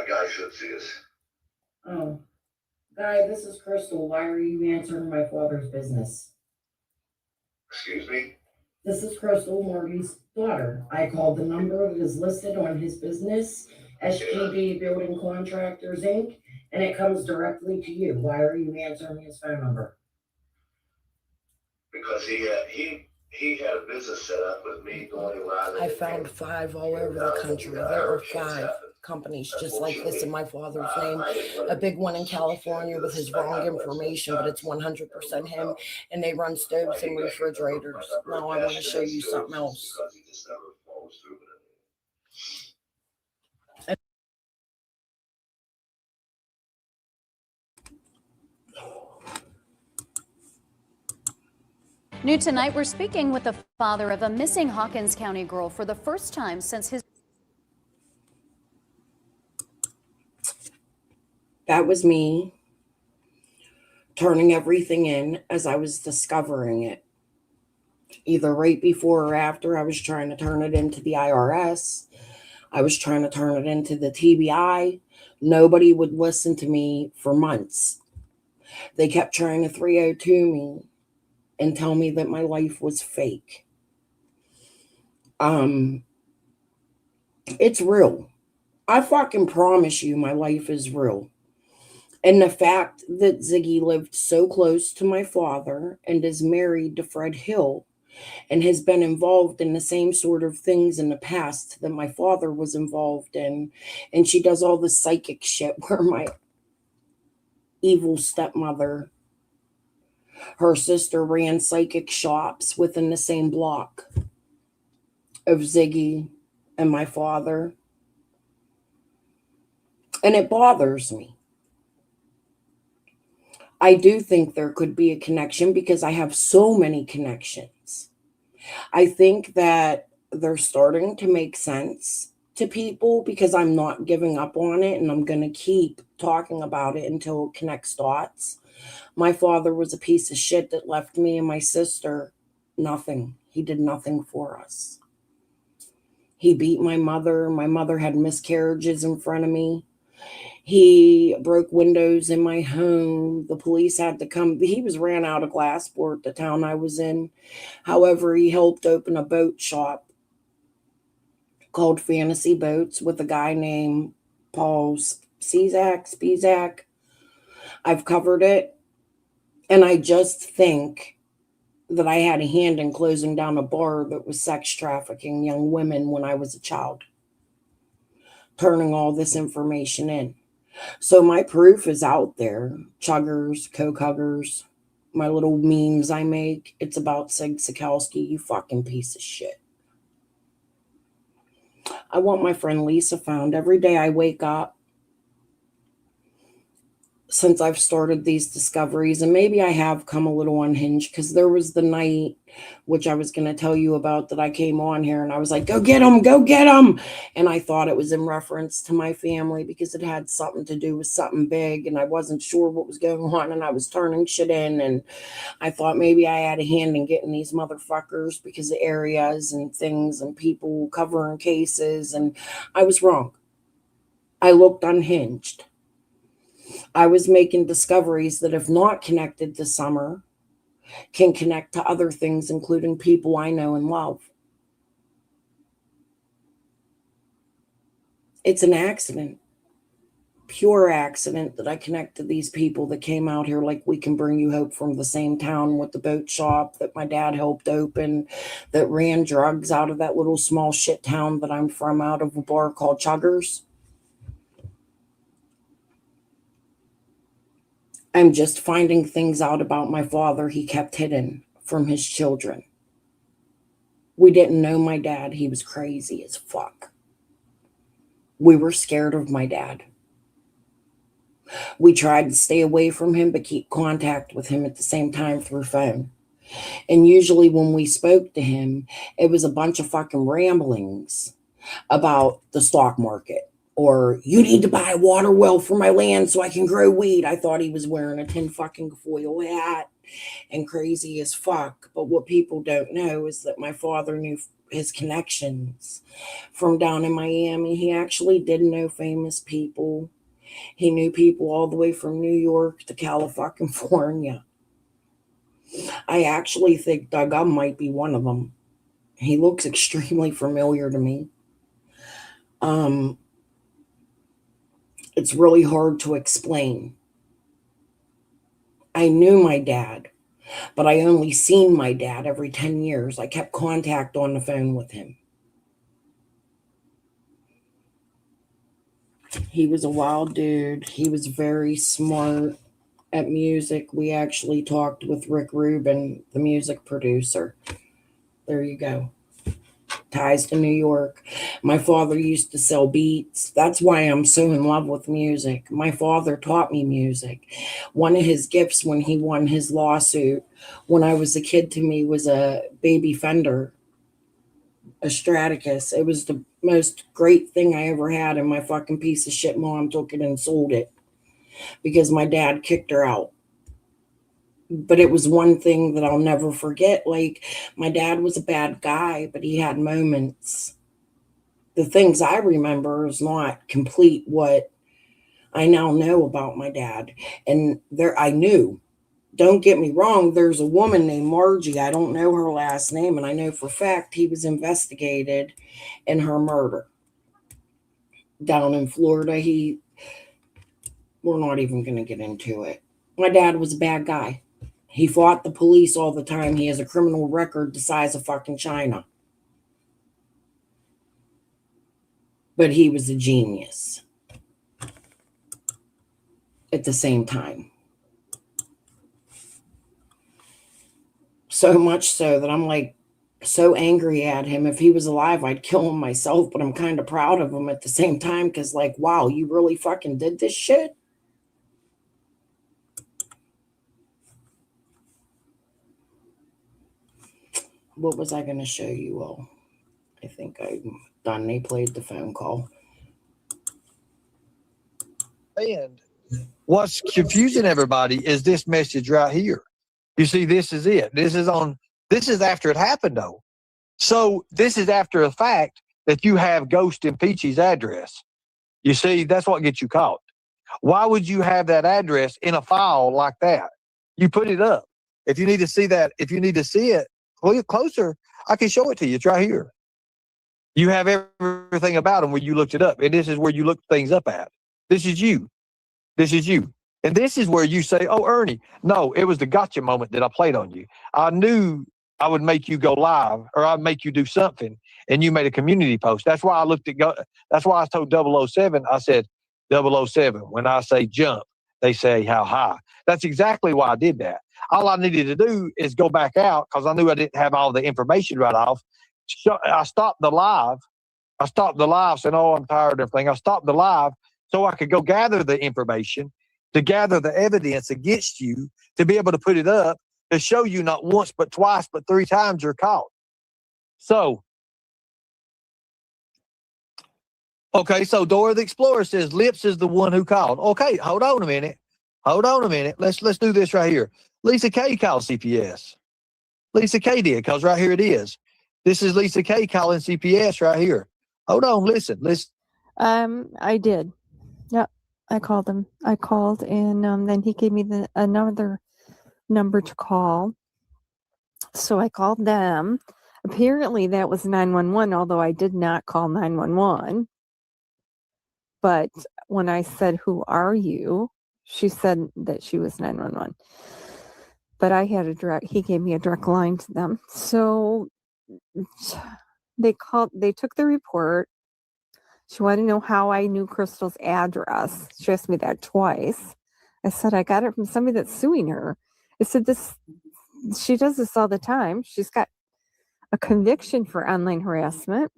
Guy should see us. Oh, Guy, this is Crystal. Why are you answering my father's business? Excuse me? This is Crystal, Marty's daughter. I called the number that is listed on his business, SGB Building Contractors, Inc., and it comes directly to you. Why are you answering his phone number? Because he had a business set up with me going around. I found 5 all over the country. There are 5 companies just like this in my father's name. A big one in California with his wrong information, but it's 100% him. And they run stoves and refrigerators. Now I want to show you something else. New tonight, we're speaking with the father of a missing Hawkins County girl for the first time since his... That was me turning everything in as I was discovering it. Either right before or after, I was trying to turn it into the IRS. I was trying to turn it into the TBI. Nobody would listen to me for months. They kept trying to 302 me and tell me that my life was fake. It's real. I fucking promise you my life is real. And the fact that Ziggy lived so close to my father and is married to Fred Hill and has been involved in the same sort of things in the past that my father was involved in. And she does all the psychic shit where my evil stepmother, her sister ran psychic shops within the same block of Ziggy and my father. And it bothers me. I do think there could be a connection because I have so many connections. I think that they're starting to make sense to people because I'm not giving up on it and I'm going to keep talking about it until it connects dots. My father was a piece of shit that left me and my sister nothing. He did nothing for us. He beat my mother. My mother had miscarriages in front of me. He broke windows in my home. The police had to come. He was ran out of Glassport, the town I was in. However, he helped open a boat shop called Fantasy Boats with a guy named Paul Spizak. I've covered it. And I just think that I had a hand in closing down a bar that was sex trafficking young women when I was a child, turning all this information in. So my proof is out there. Chuggers, coke huggers, my little memes I make. It's about Sig Sikowski, you fucking piece of shit. I want my friend Lisa found. Every day I wake up since I've started these discoveries, and maybe I have come a little unhinged because there was the night, which I was going to tell you about, that I came on here and I was like, go get him, go get him. And I thought it was in reference to my family because it had something to do with something big and I wasn't sure what was going on and I was turning shit in. And I thought maybe I had a hand in getting these motherfuckers because of areas and things and people covering cases. And I was wrong. I looked unhinged. I was making discoveries that, if not connected to Summer, can connect to other things, including people I know and love. It's an accident, pure accident, that I connect to these people that came out here like We Can Bring You Hope from the same town with the boat shop that my dad helped open, that ran drugs out of that little small shit town that I'm from, out of a bar called Chuggers. I'm just finding things out about my father he kept hidden from his children. We didn't know my dad. He was crazy as fuck. We were scared of my dad. We tried to stay away from him, but keep contact with him at the same time through phone. And usually when we spoke to him, it was a bunch of fucking ramblings about the stock market. Or, you need to buy a water well for my land so I can grow weed. I thought he was wearing a tin fucking foil hat and crazy as fuck. But what people don't know is that my father knew his connections from down in Miami. He actually did know famous people. He knew people all the way from New York to California. I actually think Doug might be one of them. He looks extremely familiar to me. It's really hard to explain. I knew my dad, but I only seen my dad every 10 years. I kept contact on the phone with him. He was a wild dude. He was very smart at music. We actually talked with Rick Rubin, the music producer. There you go. Ties to New York. My father used to sell beats. That's why I'm so in love with music. My father taught me music. One of his gifts when he won his lawsuit when I was a kid to me was a baby Fender, a Straticus. It was the most great thing I ever had, and my fucking piece of shit mom took it and sold it because my dad kicked her out. But it was one thing that I'll never forget. Like, my dad was a bad guy, but he had moments. The things I remember is not complete what I now know about my dad. And there, I knew. Don't get me wrong, there's a woman named Margie. I don't know her last name, and I know for a fact he was investigated in her murder. down in Florida. We're not even going to get into it. My dad was a bad guy. He fought the police all the time. He has a criminal record the size of fucking China. But he was a genius at the same time. So much so that I'm like so angry at him. If he was alive, I'd kill him myself, but I'm kind of proud of him at the same time because, like, wow, you really fucking did this shit? What was I going to show you all? I think I'm done. They played the phone call. And what's confusing everybody is this message right here. You see, this is it. This is after it happened, though. So this is after the fact that you have Ghost and Peachy's address. You see, that's what gets you caught. Why would you have that address in a file like that? You put it up. If you need to see that, if you need to see it closer, I can show it to you. It's right here. You have everything about them where you looked it up. And this is where you look things up at. This is you. This is you. And this is where you say, oh, Ernie, no, it was the gotcha moment that I played on you. I knew I would make you go live or I'd make you do something. And you made a community post. That's why that's why I told 007, I said, 007, when I say jump, they say how high. That's exactly why I did that. All I needed to do is go back out because I knew I didn't have all the information right off. So I stopped the live. Saying, oh, I'm tired of everything. I stopped the live so I could go gather the information, to gather the evidence against you, to be able to put it up, to show you not once, but twice, but 3 times you're caught. So, okay, so Dora the Explorer says Lips is the one who called. Okay, hold on a minute. Let's do this right here. Lisa K called CPS. Lisa K did, because right here it is. This is Lisa K calling CPS right here. Hold on, listen. I did. Yep, I called him. I called, and then he gave me another number to call. So I called them. Apparently that was 911, although I did not call 911. But when I said, "Who are you?" she said that she was 911. But he gave me a direct line to them. So they took the report. She wanted to know how I knew Crystal's address. She asked me that twice. I said, I got it from somebody that's suing her. I said, she does this all the time. She's got a conviction for online harassment.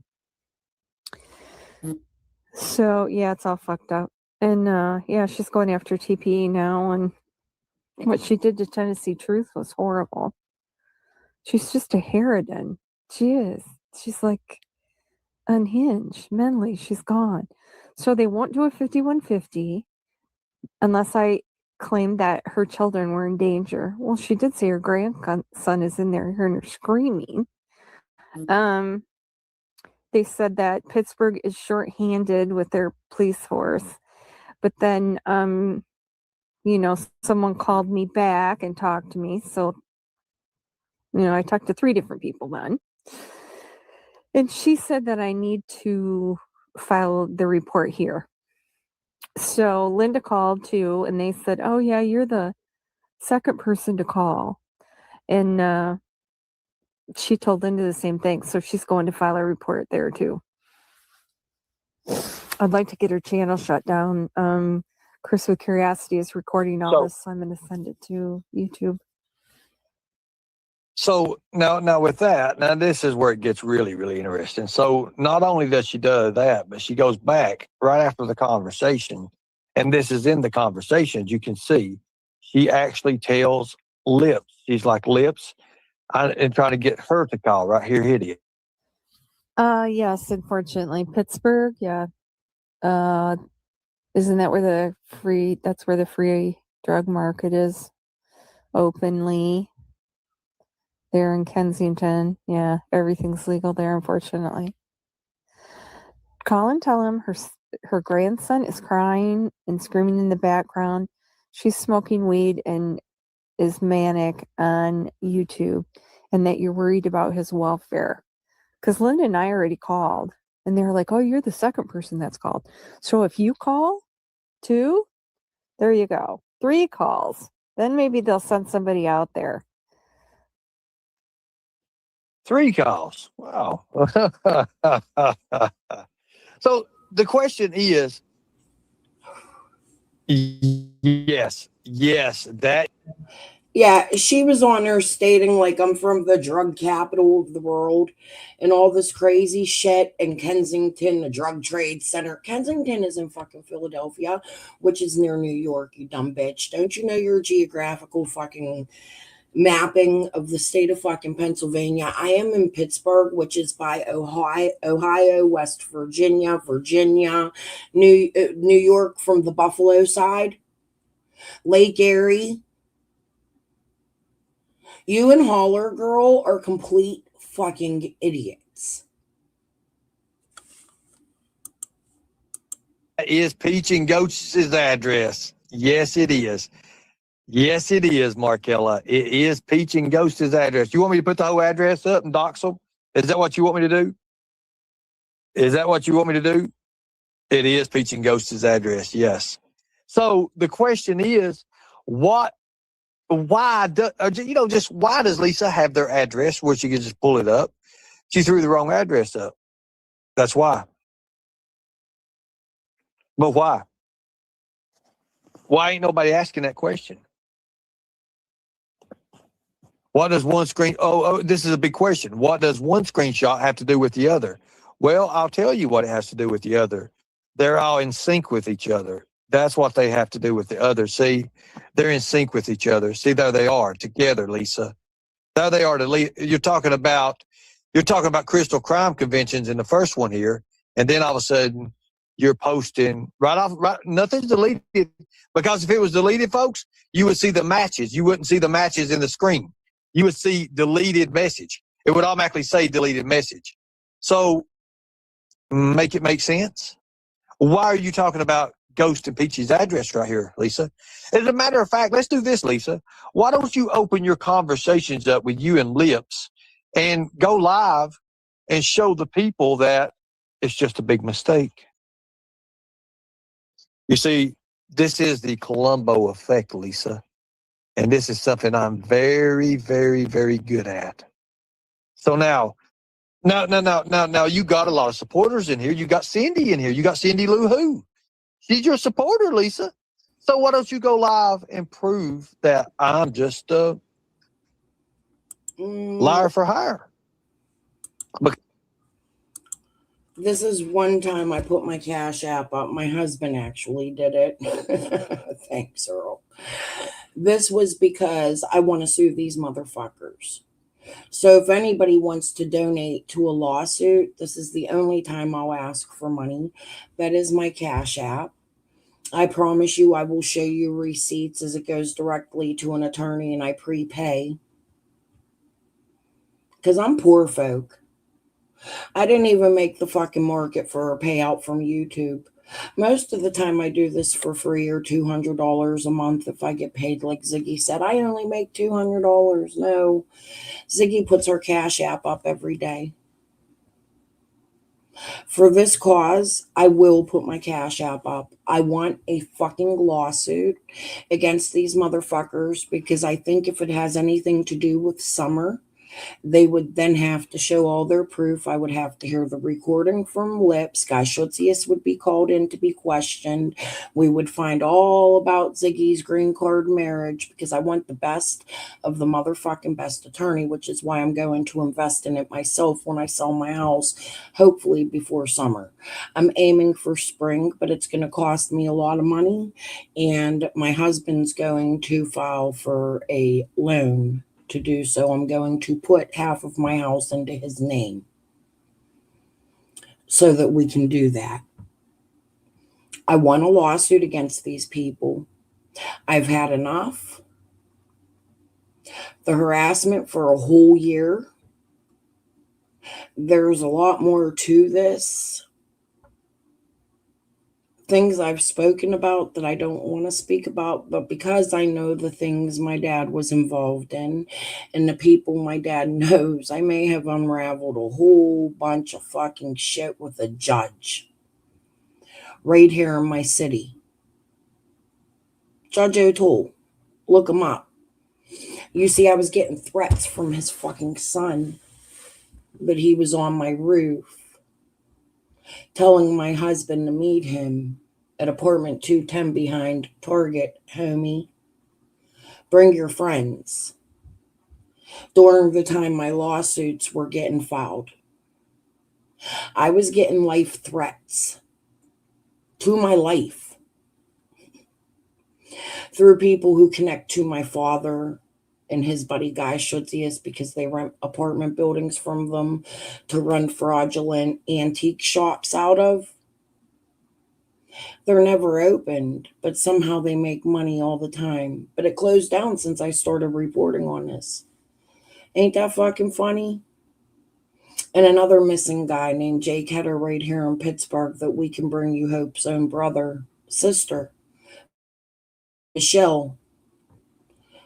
So, yeah, it's all fucked up. And, yeah, she's going after TPE now. And what she did to Tennessee Truth was horrible. She's just a harridan. She is. She's like unhinged mentally. She's gone. So they won't do a 5150 unless I claim that her children were in danger. Well, she did say her grandson is in there hearing her screaming. They said that Pittsburgh is shorthanded with their police force. But then, someone called me back and talked to me. So, I talked to 3 different people then. And she said that I need to file the report here. So Linda called too, and they said, oh, yeah, you're the second person to call. And she told Linda the same thing. So she's going to file a report there too. I'd like to get her channel shut down. Chris with Curiosity is recording all this, so I'm going to send it to YouTube. So now with that, now this is where it gets really, really interesting. So not only does she do that, but she goes back right after the conversation, and this is in the conversation, you can see, she actually tells Lips. She's like, Lips, and trying to get her to call right here, hit it. Yes, unfortunately. Pittsburgh, yeah. Isn't that where that's where the free drug market is openly? There in Kensington. Yeah, everything's legal there, unfortunately. Call and tell him her grandson is crying and screaming in the background. She's smoking weed and is manic on YouTube, and that you're worried about his welfare. Because Linda and I already called. And they're like, oh, you're the second person that's called. So if you call 2, there you go. 3 calls. Then maybe they'll send somebody out there. 3 calls. Wow. So the question is, yes, that. Yeah, she was on there stating like I'm from the drug capital of the world and all this crazy shit in Kensington, the drug trade center. Kensington is in fucking Philadelphia, which is near New York, you dumb bitch. Don't you know your geographical fucking mapping of the state of fucking Pennsylvania? I am in Pittsburgh, which is by Ohio, West Virginia, New York from the Buffalo side, Lake Erie. You and Holler Girl are complete fucking idiots. Is Peach and Goats' address? Yes, it is. Yes, it is, Markella. It is Peach and Ghost's address. You want me to put the whole address up and dox them? Is that what you want me to do? Is that what you want me to do? It is Peach and Ghost's address, yes. So the question is, why does Lisa have their address where she can just pull it up? She threw the wrong address up. That's why. But why? Why ain't nobody asking that question? What does one screen? Oh, this is a big question. What does one screenshot have to do with the other? Well, I'll tell you what it has to do with the other. They're all in sync with each other. That's what they have to do with the other. See, they're in sync with each other. See, there they are together, Lisa. There they are. You're talking about crystal crime conventions in the first one here, and then all of a sudden you're posting right. Nothing's deleted, because if it was deleted, folks, you would see the matches. You wouldn't see the matches in the screen. You would see deleted message. It would automatically say deleted message. So make it make sense. Why are you talking about Ghost and Peach's address right here, Lisa? As a matter of fact, let's do this, Lisa. Why don't you open your conversations up with you and Lips and go live and show the people that it's just a big mistake? You see, this is the Columbo effect, Lisa. And this is something I'm very, very, very good at. So now, you got a lot of supporters in here. You got Cindy in here. You got Cindy Lou Who. She's your supporter, Lisa. So why don't you go live and prove that I'm just a liar for hire? This is one time I put my Cash App up. My husband actually did it. Thanks, Earl. This was because I want to sue these motherfuckers. So if anybody wants to donate to a lawsuit, this is the only time I'll ask for money. That is my Cash App. I promise you I will show you receipts as it goes directly to an attorney, and I prepay. Because I'm poor folk. I didn't even make the fucking market for a payout from YouTube. Most of the time I do this for free, or $200 a month if I get paid. Like Ziggy said, I only make $200. No, Ziggy puts her Cash App up every day. For this cause, I will put my Cash App up. I want a fucking lawsuit against these motherfuckers, because I think if it has anything to do with Summer, they would then have to show all their proof. I would have to hear the recording from Lips. Guy Schutzius would be called in to be questioned. We would find all about Ziggy's green card marriage, because I want the best of the motherfucking best attorney, which is why I'm going to invest in it myself when I sell my house, hopefully before summer. I'm aiming for spring, but it's going to cost me a lot of money, and my husband's going to file for a loan. To do so, I'm going to put half of my house into his name so that we can do that. I won a lawsuit against these people. I've had enough. The harassment for a whole year. There's a lot more to this. things I've spoken about that I don't want to speak about, but because I know the things my dad was involved in and the people my dad knows, I may have unraveled a whole bunch of fucking shit with a judge right here in my city. Judge O'Toole, look him up. You see, I was getting threats from his fucking son, but he was on my roof telling my husband to meet him at apartment 210 behind Target, homie. Bring your friends. During the time my lawsuits were getting filed, I was getting life threats to my life through people who connect to my father and his buddy Guy Schutzius because they rent apartment buildings from them to run fraudulent antique shops out of. They're never opened, but somehow they make money all the time. But it closed down since I started reporting on this. Ain't that fucking funny? And another missing guy named Jake Header right here in Pittsburgh that we can bring you Hope's own sister, Michelle,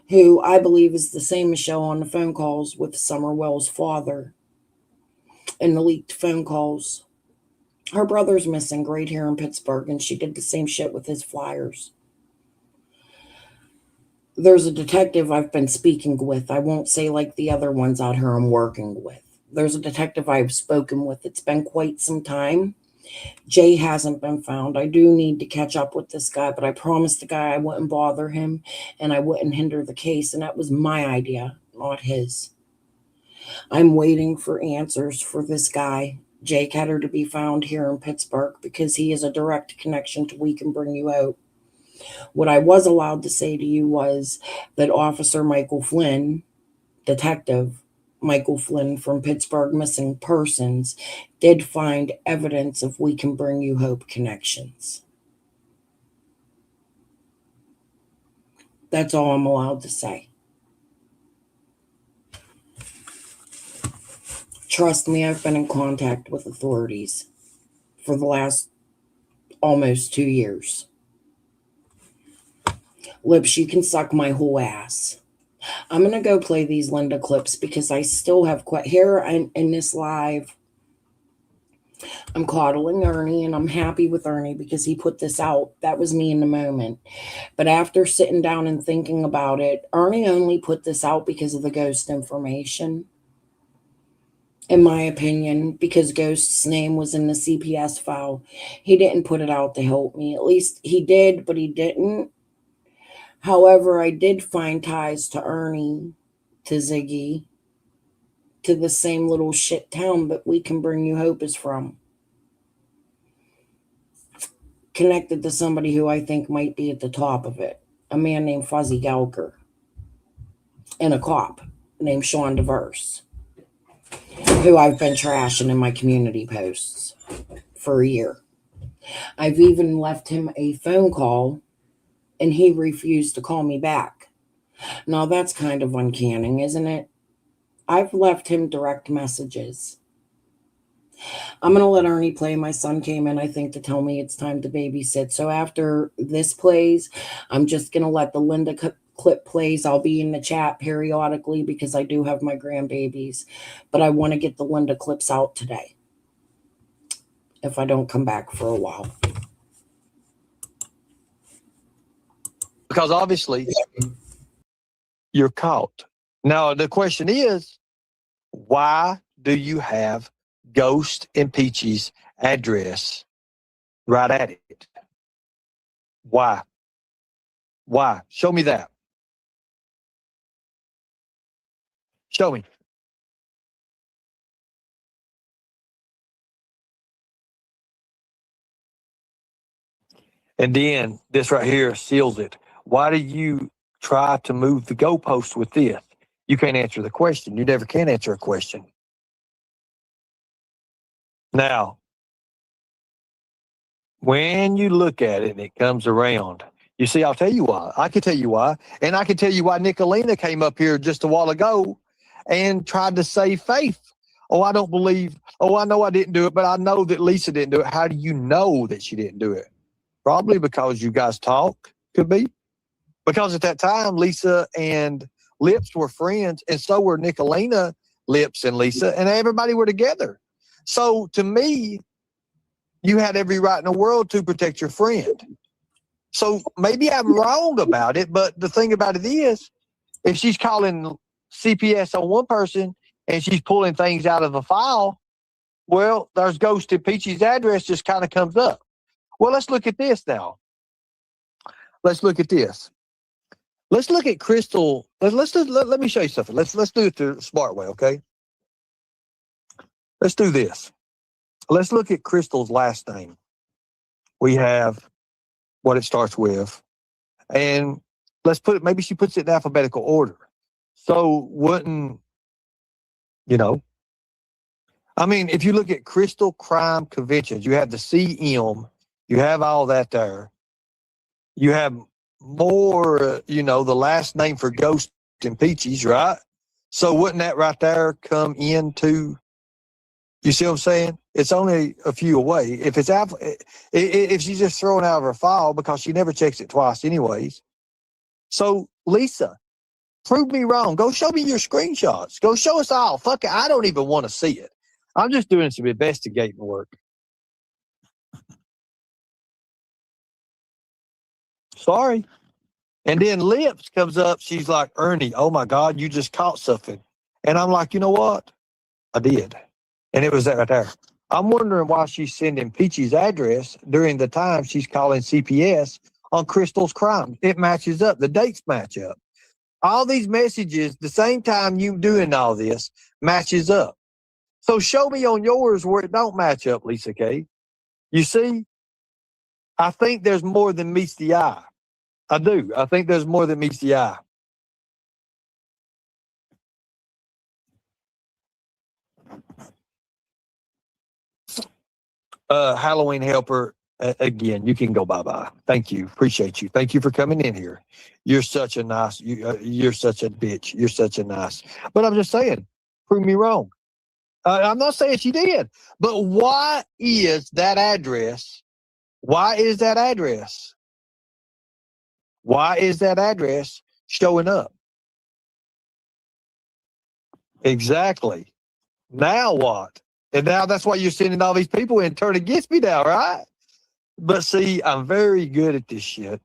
who I believe is the same Michelle on the phone calls with Summerwell's father and the leaked phone calls. Her brother's missing right here in Pittsburgh, and she did the same shit with his flyers. There's a detective I've been speaking with. I won't say like the other ones out here I'm working with. There's a detective I've spoken with. It's been quite some time. Jay hasn't been found. I do need to catch up with this guy, but I promised the guy I wouldn't bother him and I wouldn't hinder the case, and that was my idea, not his. I'm waiting for answers for this guy, Jay Ketter, to be found here in Pittsburgh because he is a direct connection to We Can Bring You Out. What I was allowed to say to you was that Officer Michael Flynn, Detective Michael Flynn from Pittsburgh Missing Persons, did find evidence of We Can Bring You Hope connections. That's all I'm allowed to say. Trust me, I've been in contact with authorities for the last almost 2 years. Lips, you can suck my whole ass. I'm going to go play these Linda clips because I still have here in this live. I'm coddling Ernie and I'm happy with Ernie because he put this out. That was me in the moment. But after sitting down and thinking about it, Ernie only put this out because of the ghost information. In my opinion, because Ghost's name was in the CPS file. He didn't put it out to help me. At least he did, but he didn't. However, I did find ties to Ernie, to Ziggy, to the same little shit town that We Can Bring You Hope is from. Connected to somebody who I think might be at the top of it. A man named Fuzzy Gelker. And a cop named Sean DeVerse, who I've been trashing in my community posts for a year. I've even left him a phone call and he refused to call me back. Now that's kind of uncanny, isn't it? I've left him direct messages. I'm going to let Ernie play. My son came in, I think, to tell me it's time to babysit. So after this plays, I'm just going to let the Linda clip plays. I'll be in the chat periodically because I do have my grandbabies. But I want to get the Linda clips out today if I don't come back for a while. Because obviously you're caught. Now, the question is, why do you have Ghost and Peachy's address right at it? Why? Why? Show me that. Show me. And then this right here seals it. Why do you try to move the goalpost with this? You can't answer the question. You never can answer a question. Now, when you look at it and it comes around, you see, I'll tell you why. I can tell you why. And I can tell you why Nicolina came up here just a while ago and tried to save Faith. Oh, I don't believe. Oh, I know I didn't do it, but I know that Lisa didn't do it. How do you know that she didn't do it? Probably because you guys talk. Could be. Because at that time, Lisa and Lips were friends, and so were Nicolina, Lips, and Lisa, and everybody were together. So to me, you had every right in the world to protect your friend. So maybe I'm wrong about it, but the thing about it is, if she's calling CPS on one person and she's pulling things out of a file, well, there's Ghosted Peachy's address just kind of comes up. Well, let's look at this now. Let's look at this. Let's look at Crystal. Let me show you something. Let's do it the smart way, okay? Let's do this. Let's look at Crystal's last name. We have what it starts with, and let's put it. Maybe she puts it in alphabetical order. So wouldn't I mean, if you look at Crystal Crime Conventions, you have the CM, you have all that there. You have more, the last name for Ghost and Peaches, right? So wouldn't that right there come into, you see what I'm saying? It's only a few away. If it's if she's just throwing out of her file because she never checks it twice anyways. So Lisa, prove me wrong. Go show me your screenshots. Go show us all. Fuck it. I don't even want to see it. I'm just doing some investigating work. Sorry. And then Lips comes up. She's like, Ernie, oh my God, you just caught something. And I'm like, you know what? I did. And it was that right there. I'm wondering why she's sending Peachy's address during the time she's calling CPS on Crystal's crime. It matches up. The dates match up. All these messages, the same time you doing all this, matches up. So show me on yours where it don't match up, Lisa K. You see, I think there's more than meets the eye. I do. I think there's more than meets the eye. Halloween helper, again, you can go bye-bye. Thank you. Appreciate you. Thank you for coming in here. You're such a nice, you're such a bitch. You're such a nice. But I'm just saying, prove me wrong. I'm not saying she did, but why is that address? Why is that address? Why is that address showing up? Exactly. Now what? And now that's why you're sending all these people in turn against me now, right? But see, I'm very good at this shit.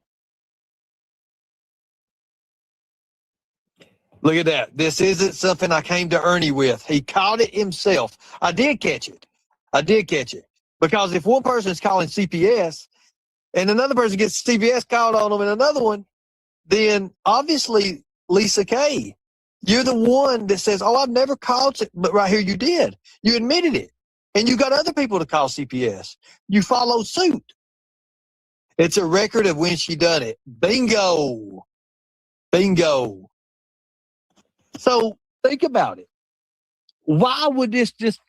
Look at that. This isn't something I came to Ernie with. He caught it himself. I did catch it. Because if one person's calling CPS and another person gets CPS called on them and another one, then obviously, Lisa K., you're the one that says, oh, I've never called, but right here you did. You admitted it. And you got other people to call CPS. You followed suit. It's a record of when she done it. Bingo. Bingo. So think about it. Why would this just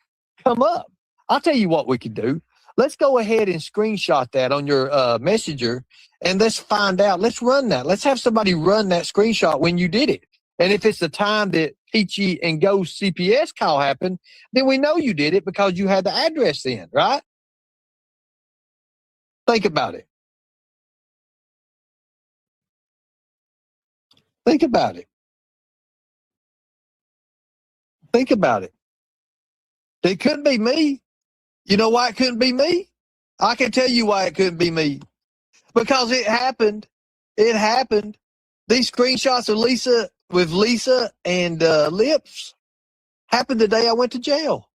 come up? I'll tell you what we could do. Let's go ahead and screenshot that on your messenger, and let's find out. Let's run that. Let's have somebody run that screenshot when you did it. And if it's the time that Peachy and Ghost CPS call happened, then we know you did it because you had the address in, right? Think about it. Think about it. Think about it. It couldn't be me. You know why it couldn't be me? I can tell you why it couldn't be me. Because it happened. It happened. These screenshots of Lisa and Lips happened the day I went to jail.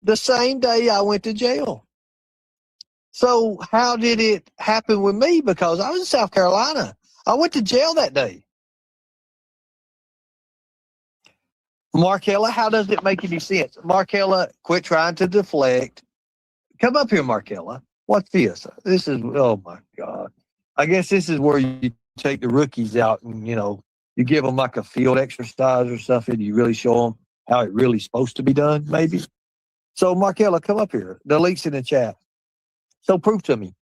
The same day I went to jail. So how did it happen with me? Because I was in South Carolina. I went to jail that day. Markella, how does it make any sense? Markella, quit trying to deflect. Come up here, Markella. What's this? This is, oh my God. I guess this is where you take the rookies out and, you give them like a field exercise or something. You really show them how it really supposed to be done, maybe. So, Markella, come up here. The link's in the chat. So prove to me.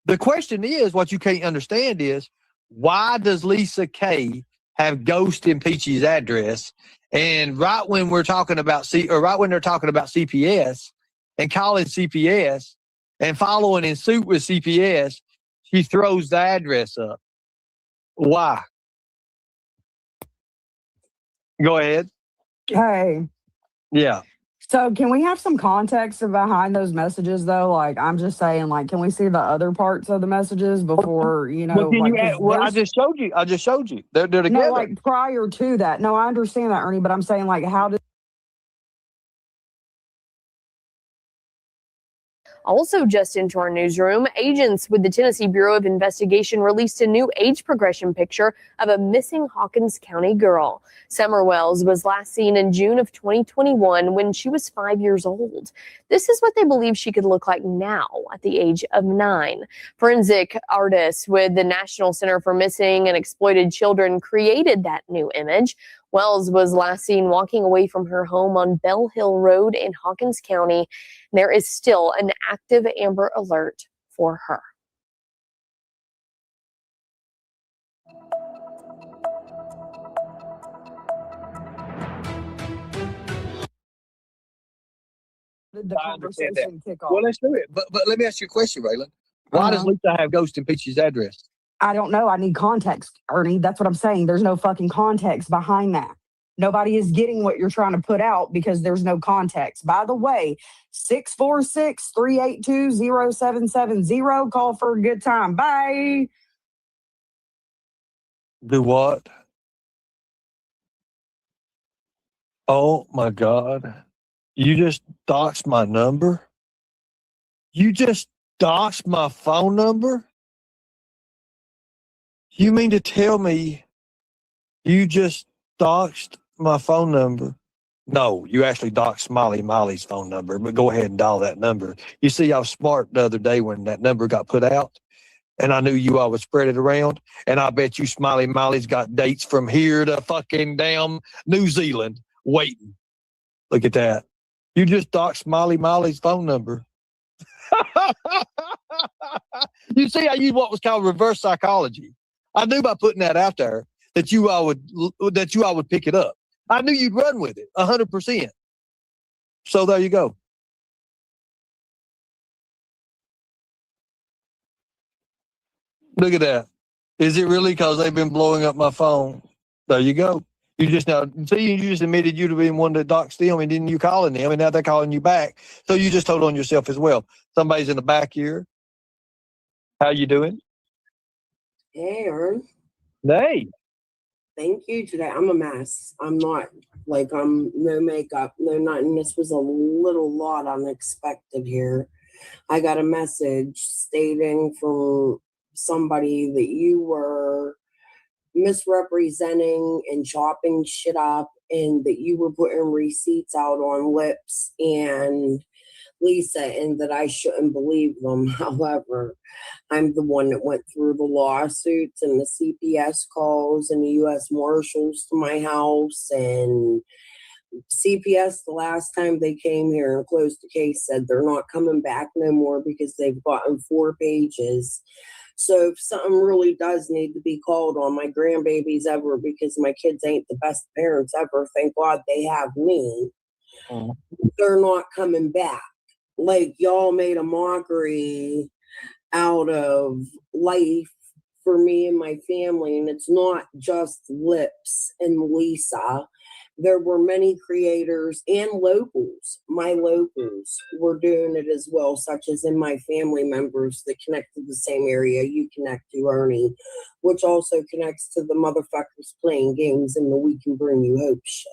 The question is, what you can't understand is, why does Lisa K have Ghost and Peachy's address? And right when we're talking about right when they're talking about CPS and calling CPS and following in suit with CPS, She throws the address up. Why? Go ahead. Hey, Yeah. so can we have some context behind those messages though? Like, I'm just saying, like, can we see the other parts of the messages before, Well, can like, you? 'cause Well, I there's just showed you. I just showed you. They're no, together. like, prior to that. No, I understand that, Ernie, but I'm saying, like, how did Also, just into our newsroom, agents with the Tennessee Bureau of Investigation released a new age progression picture of a missing Hawkins County girl. Summer Wells was last seen in June of 2021 when she was 5 years old. This is what they believe she could look like now at the age of 9. Forensic artists with the National Center for Missing and Exploited Children created that new image. Wells was last seen walking away from her home on Bell Hill Road in Hawkins County. There is still an active Amber Alert for her. the I understand that. conversation kick off? Well, let's do it. But let me ask you a question, Raylan. Why does Lisa have Ghost and Peach's address? I don't know. I need context, Ernie. That's what I'm saying. There's no fucking context behind that. Nobody is getting what you're trying to put out because there's no context. By the way, 646-382-0770. Call for a good time. Bye. Do what? Oh my God. You just doxed my number? You just doxed my phone number? You mean to tell me you just doxed my phone number? No, you actually doxed Molly's phone number, but go ahead and dial that number. You see, I was smart the other day when that number got put out, and I knew you all would spread it around, and I bet you Molly's got dates from here to fucking damn New Zealand waiting. Look at that. You just doxed Molly's phone number. You see, I used what was called reverse psychology. I knew by putting that out there that you all would pick it up. I knew you'd run with it 100%. So there you go. Look at that. Is it really because they've been blowing up my phone? There you go. You just admitted you'd have been one that doxed them, and then you calling them, and now they're calling you back. So you just told on yourself as well. Somebody's in the back here. How you doing? Hey, Ern. Hey. Thank you today. I'm a mess. I'm not I'm no makeup, no nothing. This was a lot unexpected here. I got a message stating from somebody that you were misrepresenting and chopping shit up, and that you were putting receipts out on Lips and Lisa, and that I shouldn't believe them. However, I'm the one that went through the lawsuits and the CPS calls and the U.S. Marshals to my house. And CPS, the last time they came here and closed the case, said they're not coming back no more because they've gotten 4 pages. So if something really does need to be called on my grandbabies ever, because my kids ain't the best parents ever, thank God they have me, they're not coming back. Like, y'all made a mockery out of life for me and my family, and it's not just Lips and Lisa. There were many creators and locals. My locals were doing it as well, such as in my family members that connect to the same area you connect to, Ernie, which also connects to the motherfuckers playing games in the We Can Bring You Hope shit.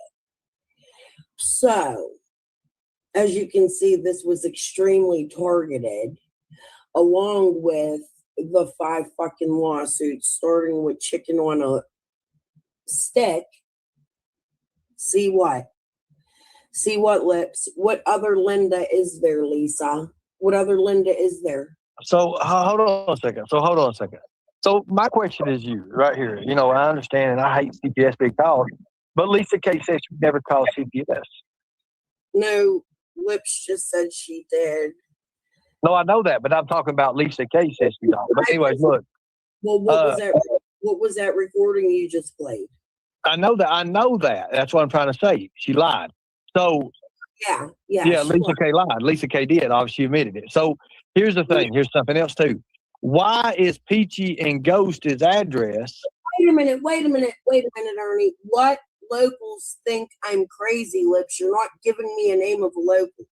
So, as you can see, this was extremely targeted, along with the 5 fucking lawsuits, starting with Chicken on a Stick. See what? See what, Lips? What other Linda is there, Lisa? What other Linda is there? So hold on a second. So my question is you right here. You know, I understand and I hate CPS big calls, but Lisa K says she never called CPS. No, Lips just said she did. No, I know that, but I'm talking about Lisa K says she don't. But anyways, look. Well, what was that recording you just played? I know that. That's what I'm trying to say. She lied. So yeah, Lisa K lied. Lisa K did. Obviously, she admitted it. So here's the thing. Here's something else too. Why is Peachy and Ghost's address? Wait a minute, Ernie. What locals think I'm crazy, Lips? You're not giving me a name of a local.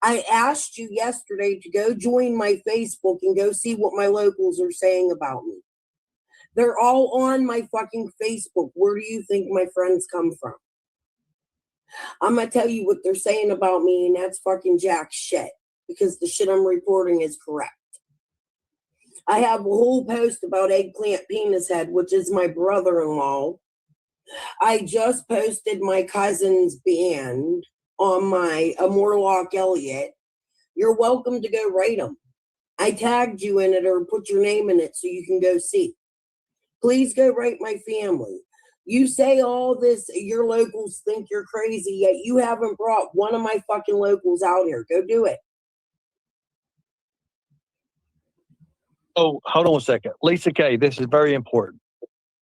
I asked you yesterday to go join my Facebook and go see what my locals are saying about me. They're all on my fucking Facebook. Where do you think my friends come from? I'm going to tell you what they're saying about me, and that's fucking jack shit, because the shit I'm reporting is correct. I have a whole post about Eggplant Penis Head, which is my brother-in-law. I just posted my cousin's band on my Morlock Elliott. You're welcome to go rate them. I tagged you in it or put your name in it so you can go see. Please go rate my family. You say all this, your locals think you're crazy, yet you haven't brought one of my fucking locals out here. Go do it. Oh, hold on a second. Lisa K., this is very important.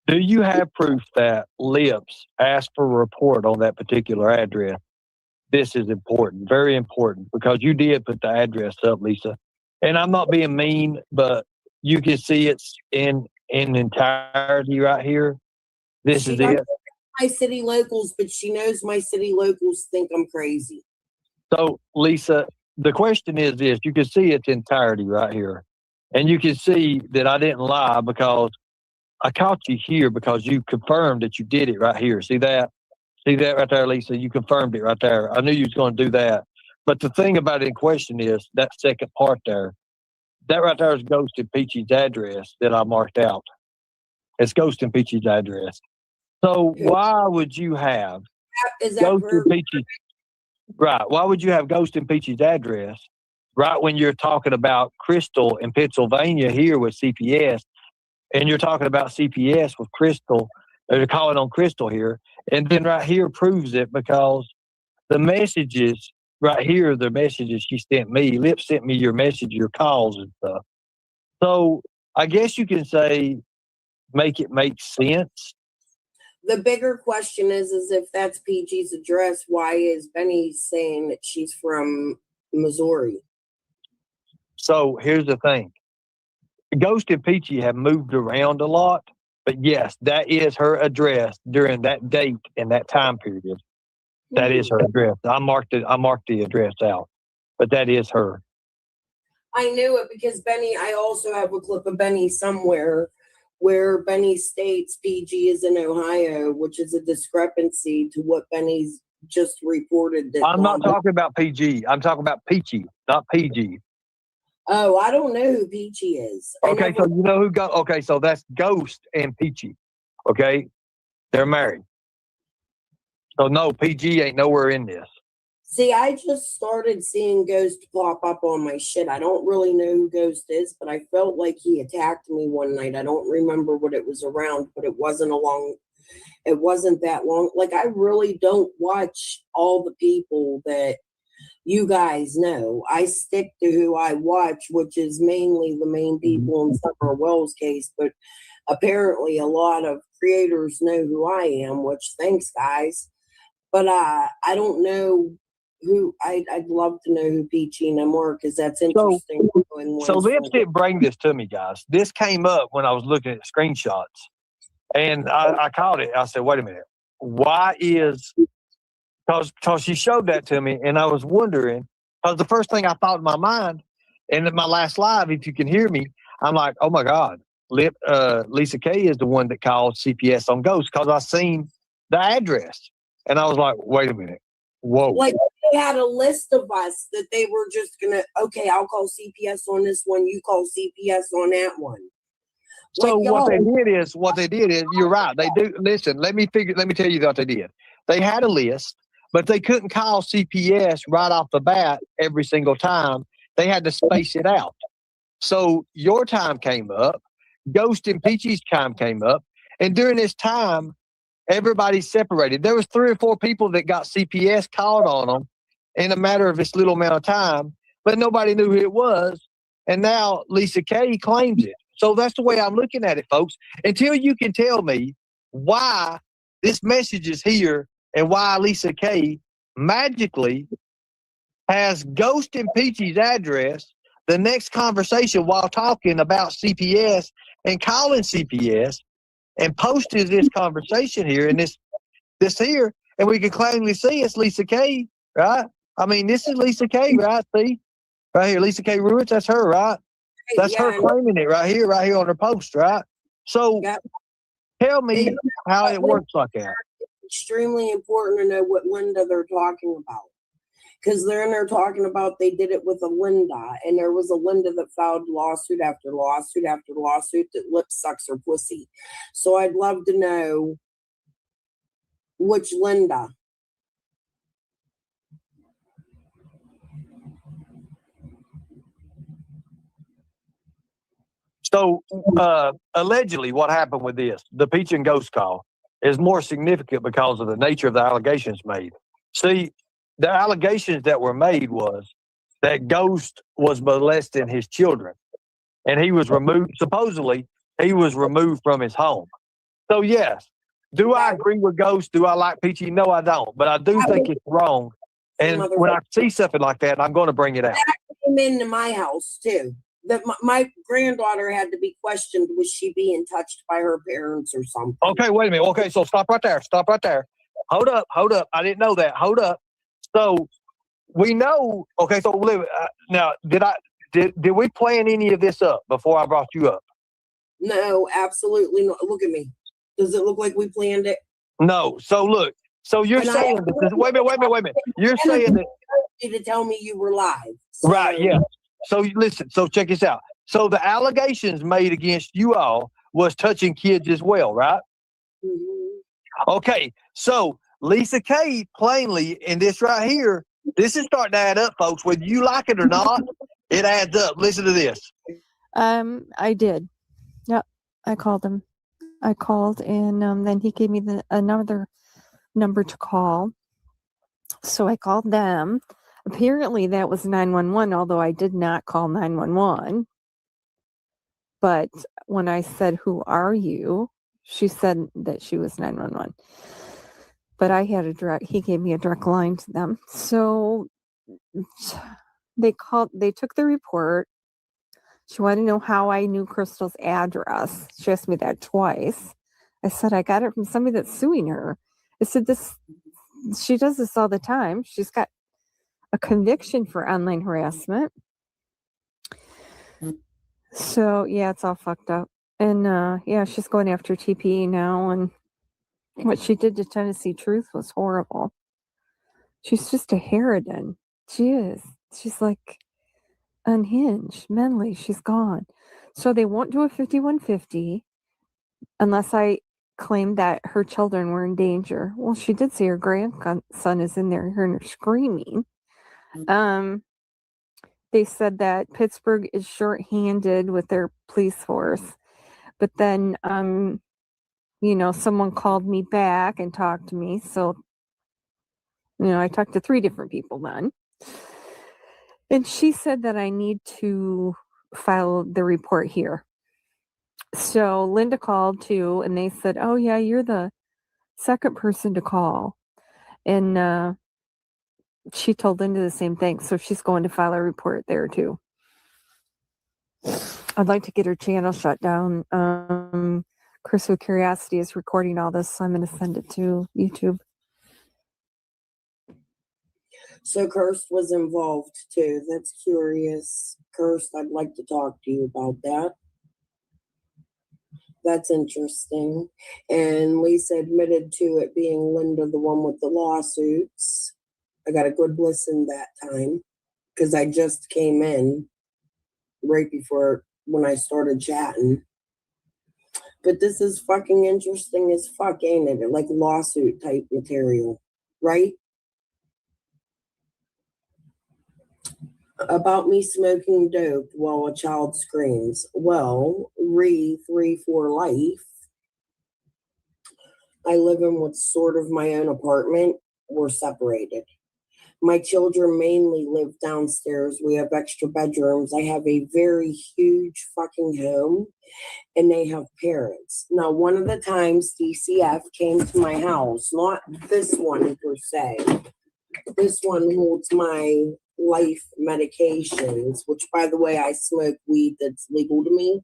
Do you have proof that Lips asked for a report on that particular address? This is important, very important, because you did put the address up, Lisa. And I'm not being mean, but you can see it's in entirety right here. This is it. My city locals, but she knows my city locals think I'm crazy. So, Lisa, the question is this. You can see its entirety right here. And you can see that I didn't lie because I caught you here because you confirmed that you did it right here. See that? See that right there, Lisa? You confirmed it right there. I knew you was going to do that. But the thing about it in question is that second part there. That right there is Ghost and Peachy's address that I marked out. It's Ghost and Peachy's address. So why would you have Ghost and Peachy's? Right. Why would you have Ghost and Peachy's address right when you're talking about Crystal in Pennsylvania here with CPS, and you're talking about CPS with Crystal, they're calling on Crystal here, and then right here proves it because the messages right here, the messages she sent me, Lips sent me your message, your calls and stuff. So I guess you can say make it make sense. The bigger question is if that's PG's address, why is Benny saying that she's from Missouri? So here's the thing. Ghost and Peachy have moved around a lot, but yes, that is her address during that date and that time period. That is her address. I marked the address out, but that is her. I knew it because Benny, I also have a clip of Benny somewhere where Benny states PG is in Ohio, which is a discrepancy to what Benny's just reported. That I'm not talking about PG. I'm talking about Peachy, not PG. Oh, I don't know who Peachy is. Okay, so you know who okay, so that's Ghost and Peachy. Okay? They're married. So no, PG ain't nowhere in this. See, I just started seeing Ghost pop up on my shit. I don't really know who Ghost is, but I felt like he attacked me one night. I don't remember what it was around, but it wasn't that long. Like, I really don't watch all the people that you guys know. I stick to who I watch, which is mainly the main people in Summer Wells' case, but apparently a lot of creators know who I am, which thanks, guys. But I don't know who. I'd love to know who Peachy and them were, because that's interesting. So Lips didn't bring this to me, guys. This came up when I was looking at screenshots. And I caught it. I said, wait a minute. Why is... Because she showed that to me, and I was wondering, because the first thing I thought in my mind, and in my last live, if you can hear me, I'm like, oh my God, Lisa K is the one that called CPS on Ghost, because I seen the address. And I was like, wait a minute. Whoa. Like, they had a list of us that they were just going to, okay, I'll call CPS on this one, you call CPS on that one. So what they did is, you're right. They do. Listen, let me tell you what they did. They had a list, but they couldn't call CPS right off the bat every single time. They had to space it out. So your time came up, Ghost and Peachy's time came up, and during this time, everybody separated. There was 3 or 4 people that got CPS called on them in a matter of this little amount of time, but nobody knew who it was. And now Lisa K claims it. So that's the way I'm looking at it, folks. Until you can tell me why this message is here and why Lisa K magically has Ghost and Peachy's address, the next conversation while talking about CPS and calling CPS and posted this conversation here and this here, and we can plainly see it's Lisa K, right? I mean, this is Lisa K, right? See? Right here, Lisa K. Ruiz, that's her, right? That's her claiming it right here on her post, right? So tell me how it works like that. Extremely important to know what Linda they're talking about. Because they're talking about they did it with a Linda, and there was a Linda that filed lawsuit after lawsuit after lawsuit that lip sucks her pussy. So I'd love to know which Linda. So allegedly what happened with this, the Peach and Ghost call, is more significant because of the nature of the allegations made. See, the allegations that were made was that Ghost was molesting his children, and he was removed, supposedly, he was removed from his home. So yes, do I agree with Ghost? Do I like Peachy? No, I don't. But I do think it's wrong. And when I see something like that, I'm going to bring it out. That came into my house too. That my granddaughter had to be questioned. Was she being touched by her parents or something? Okay, wait a minute. Okay, so stop right there. Stop right there. Hold up. I didn't know that. Hold up. So we know. Okay, so now did we plan any of this up before I brought you up? No, absolutely not. Look at me. Does it look like we planned it? No. So look. So you're saying that. Wait a minute. You're saying that. You to tell me you were live. So. Right. Yeah. So listen. So check this out. So the allegations made against you all was touching kids as well, right? Mm-hmm. Okay. So Lisa K plainly in this right here, this is starting to add up, folks. Whether you like it or not, it adds up. Listen to this. I did. Yep. I called him. I called, and then he gave me another number to call. So I called them. Apparently that was 911, although I did not call 911. But when I said, "Who are you?" she said that she was 911. But I had he gave me a direct line to them. So they took the report. She wanted to know how I knew Crystal's address. She asked me that twice. I said, I got it from somebody that's suing her. I said, she does this all the time. She's got a conviction for online harassment. So, yeah, it's all fucked up. And, yeah, she's going after TPE now. And what she did to Tennessee Truth was horrible. She's just a harridan. She is. She's like unhinged mentally. She's gone. So they won't do a 5150 unless I claim that her children were in danger. Well, she did say her grandson is in there hearing her screaming. They said that Pittsburgh is shorthanded with their police force. But then, someone called me back and talked to me. So, I talked to 3 different people then. And she said that I need to file the report here. So Linda called too, and they said, "Oh yeah, you're the second person to call." And she told Linda the same thing. So she's going to file a report there too. I'd like to get her channel shut down. Chris with Curiosity is recording all this, so I'm going to send it to YouTube. So Kirst was involved too. That's curious. Kirst, I'd like to talk to you about that. That's interesting. And Lisa admitted to it being Linda, the one with the lawsuits. I got a good listen that time because I just came in right before when I started chatting. But this is fucking interesting as fuck, ain't it? Like lawsuit type material, right? About me smoking dope while a child screams. Well, 3-4 life. I live in what's sort of my own apartment. We're separated. My children mainly live downstairs. We have extra bedrooms. I have a very huge fucking home, and they have parents. Now, one of the times DCF came to my house, not this one per se. This one holds my life medications, which, by the way, I smoke weed that's legal to me.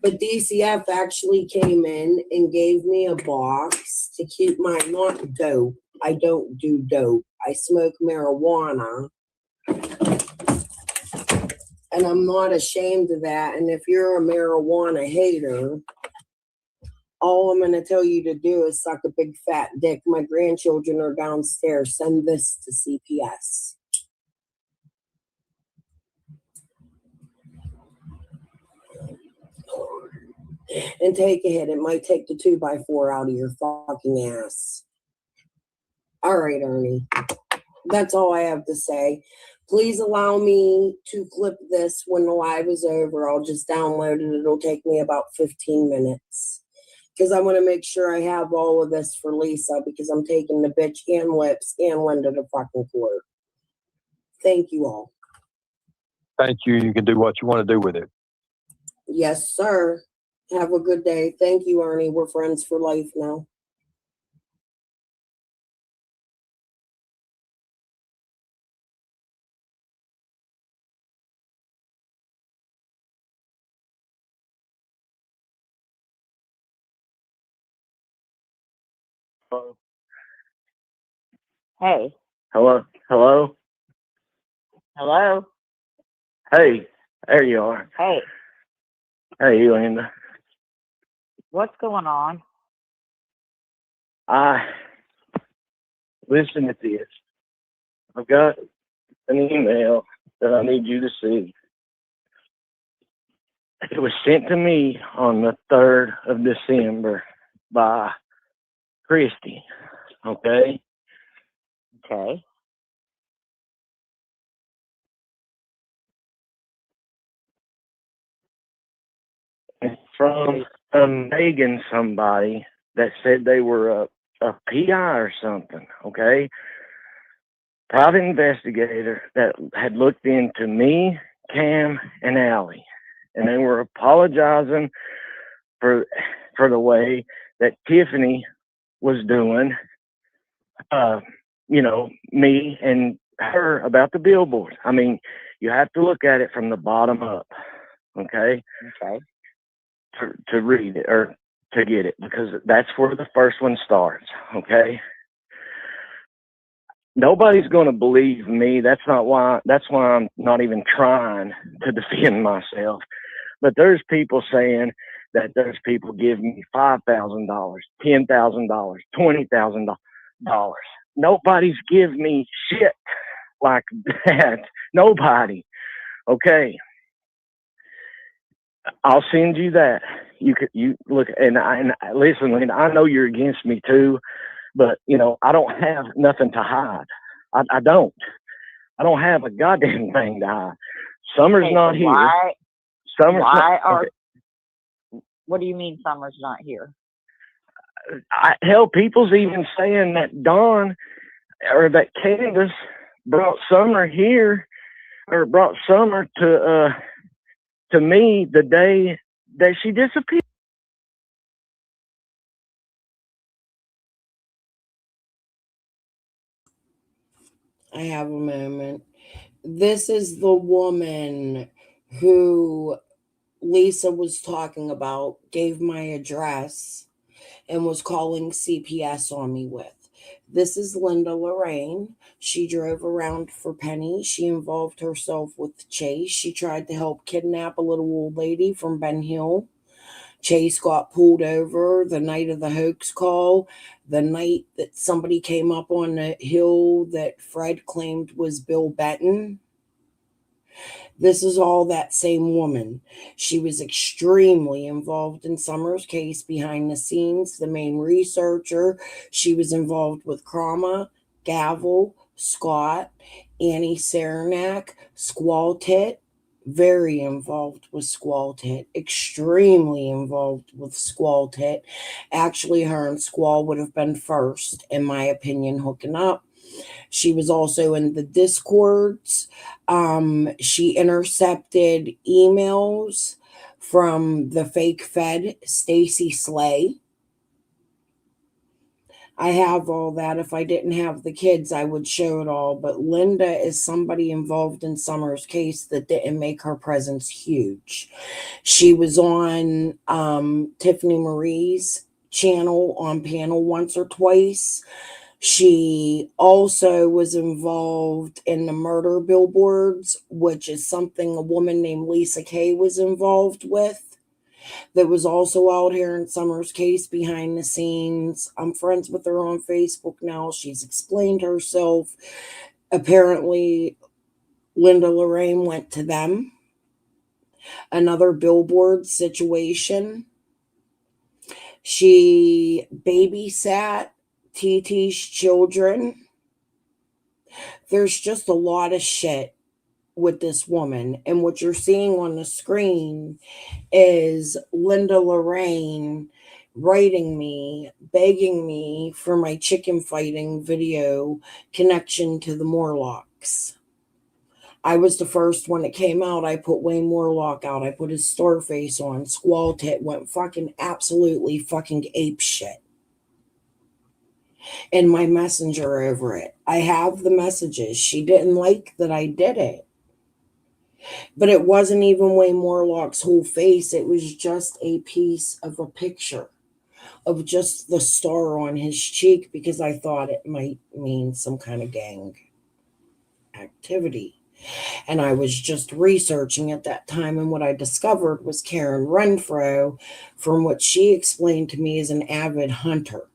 But DCF actually came in and gave me a box to keep my, not dope. I don't do dope. I smoke marijuana. And I'm not ashamed of that. And if you're a marijuana hater, all I'm going to tell you to do is suck a big fat dick. My grandchildren are downstairs. Send this to CPS. And take a hit. It might take the 2x4 out of your fucking ass. All right, Ernie. That's all I have to say. Please allow me to clip this when the live is over. I'll just download it. It'll take me about 15 minutes. Because I want to make sure I have all of this for Lisa, because I'm taking the bitch and Lips and Linda to fucking court. Thank you all. Thank you. You can do what you want to do with it. Yes, sir. Have a good day. Thank you, Ernie. We're friends for life now. Hey. Hello? Hello? Hello? Hey, there you are. Hey. Hey, Linda. What's going on? Listen to this. I've got an email that I need you to see. It was sent to me on the 3rd of December by Christy. Okay? Okay. It's from Megan somebody that said they were a PI or something, okay? Private investigator that had looked into me, Cam, and Allie. And they were apologizing for the way that Tiffany was doing, me and her about the billboard. I mean, you have to look at it from the bottom up, okay? Okay. To read it or to get it, because that's where the first one starts, okay? Nobody's going to believe me. That's why I'm not even trying to defend myself. But there's people saying that there's people giving me $5,000, $10,000, $20,000. Nobody's giving me shit like that. Nobody. Okay. I'll send you that. You look and listen, Linda, I know you're against me too, but I don't have nothing to hide. I don't have a goddamn thing to hide. Summer's not here. What do you mean Summer's not here? Hell, people's even saying that Dawn or that Candace brought Summer here, or brought Summer to me the day that she disappeared. I have a moment. This is the woman who Lisa was talking about, gave my address, and was calling CPS on me with. This is Linda Lorraine. She drove around for Penny. She involved herself with Chase. She tried to help kidnap a little old lady from Ben Hill. Chase got pulled over the night of the hoax call, the night that somebody came up on the hill that Fred claimed was Bill Benton. This is all that same woman. She was extremely involved in Summer's case behind the scenes, the main researcher. She was involved with Krama, Gavel, Scott, Annie Saranac, Squall Tit. Very involved with Squall Tit. Extremely involved with Squall Tit. Actually, her and Squall would have been first, in my opinion, hooking up. She was also in the Discords. She intercepted emails from the fake Fed, Stacy Slay. I have all that. If I didn't have the kids, I would show it all. But Linda is somebody involved in Summer's case that didn't make her presence huge. She was on Tiffany Marie's channel on panel once or twice. She also was involved in the murder billboards, which is something a woman named Lisa Kay was involved with. That was also out here in Summer's case behind the scenes. I'm friends with her on Facebook now. She's explained herself. Apparently, Linda Lorraine went to them. Another billboard situation. She babysat TT's children. There's just a lot of shit with this woman. And what you're seeing on the screen is Linda Lorraine writing me, begging me for my chicken fighting video connection to the Morlocks. I was the first one that came out. I put Wayne Morlock out. I put his star face on. Squall Tit went fucking absolutely fucking ape shit in my messenger over it. I have the messages. She didn't like that I did it. But it wasn't even Wayne Morlock's whole face. It was just a piece of a picture of just the star on his cheek because I thought it might mean some kind of gang activity. And I was just researching at that time, and what I discovered was Karen Renfro, from what she explained to me, is an avid hunter.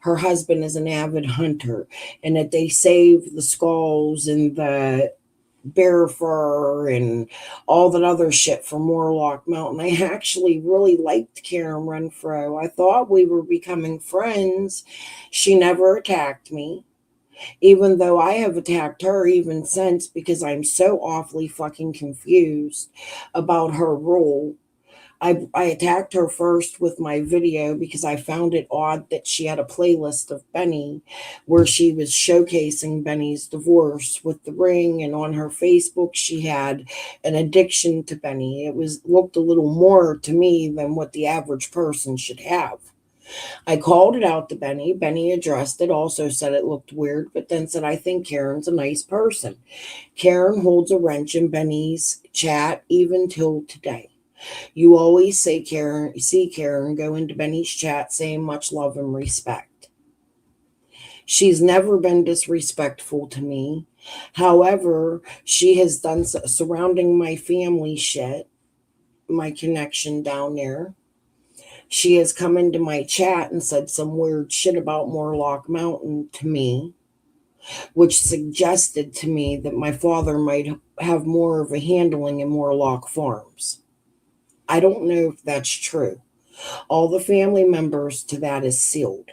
Her husband is an avid hunter, and that they save the skulls and the bear fur and all that other shit from Morlock Mountain. I actually really liked Karen Renfro. I thought we were becoming friends. She never attacked me, even though I have attacked her even since because I'm so awfully fucking confused about her role. I attacked her first with my video because I found it odd that she had a playlist of Benny where she was showcasing Benny's divorce with the ring, and on her Facebook she had an addiction to Benny. It looked a little more to me than what the average person should have. I called it out to Benny. Benny addressed it, also said it looked weird, but then said, I think Karen's a nice person. Karen holds a wrench in Benny's chat even till today. You always see Karen go into Benny's chat saying much love and respect. She's never been disrespectful to me. However, she has done surrounding my family shit, my connection down there. She has come into my chat and said some weird shit about Morlock Mountain to me, which suggested to me that my father might have more of a handling in Morlock Farms. I don't know if that's true. All the family members to that is sealed.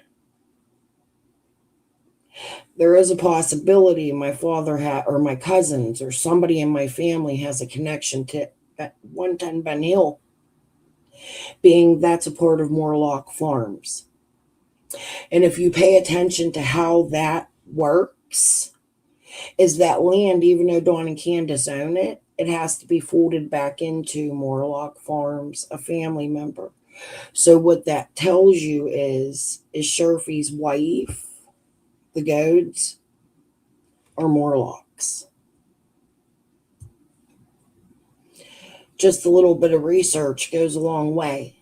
There is a possibility my father or my cousins or somebody in my family has a connection to 110 Ben Hill, being that's a part of Morlock Farms. And if you pay attention to how that works, is that land, even though Dawn and Candace own it, it has to be folded back into Morlock Farms, a family member. So what that tells you is Sherfy's wife, the Goads, are Morlocks. Just a little bit of research goes a long way.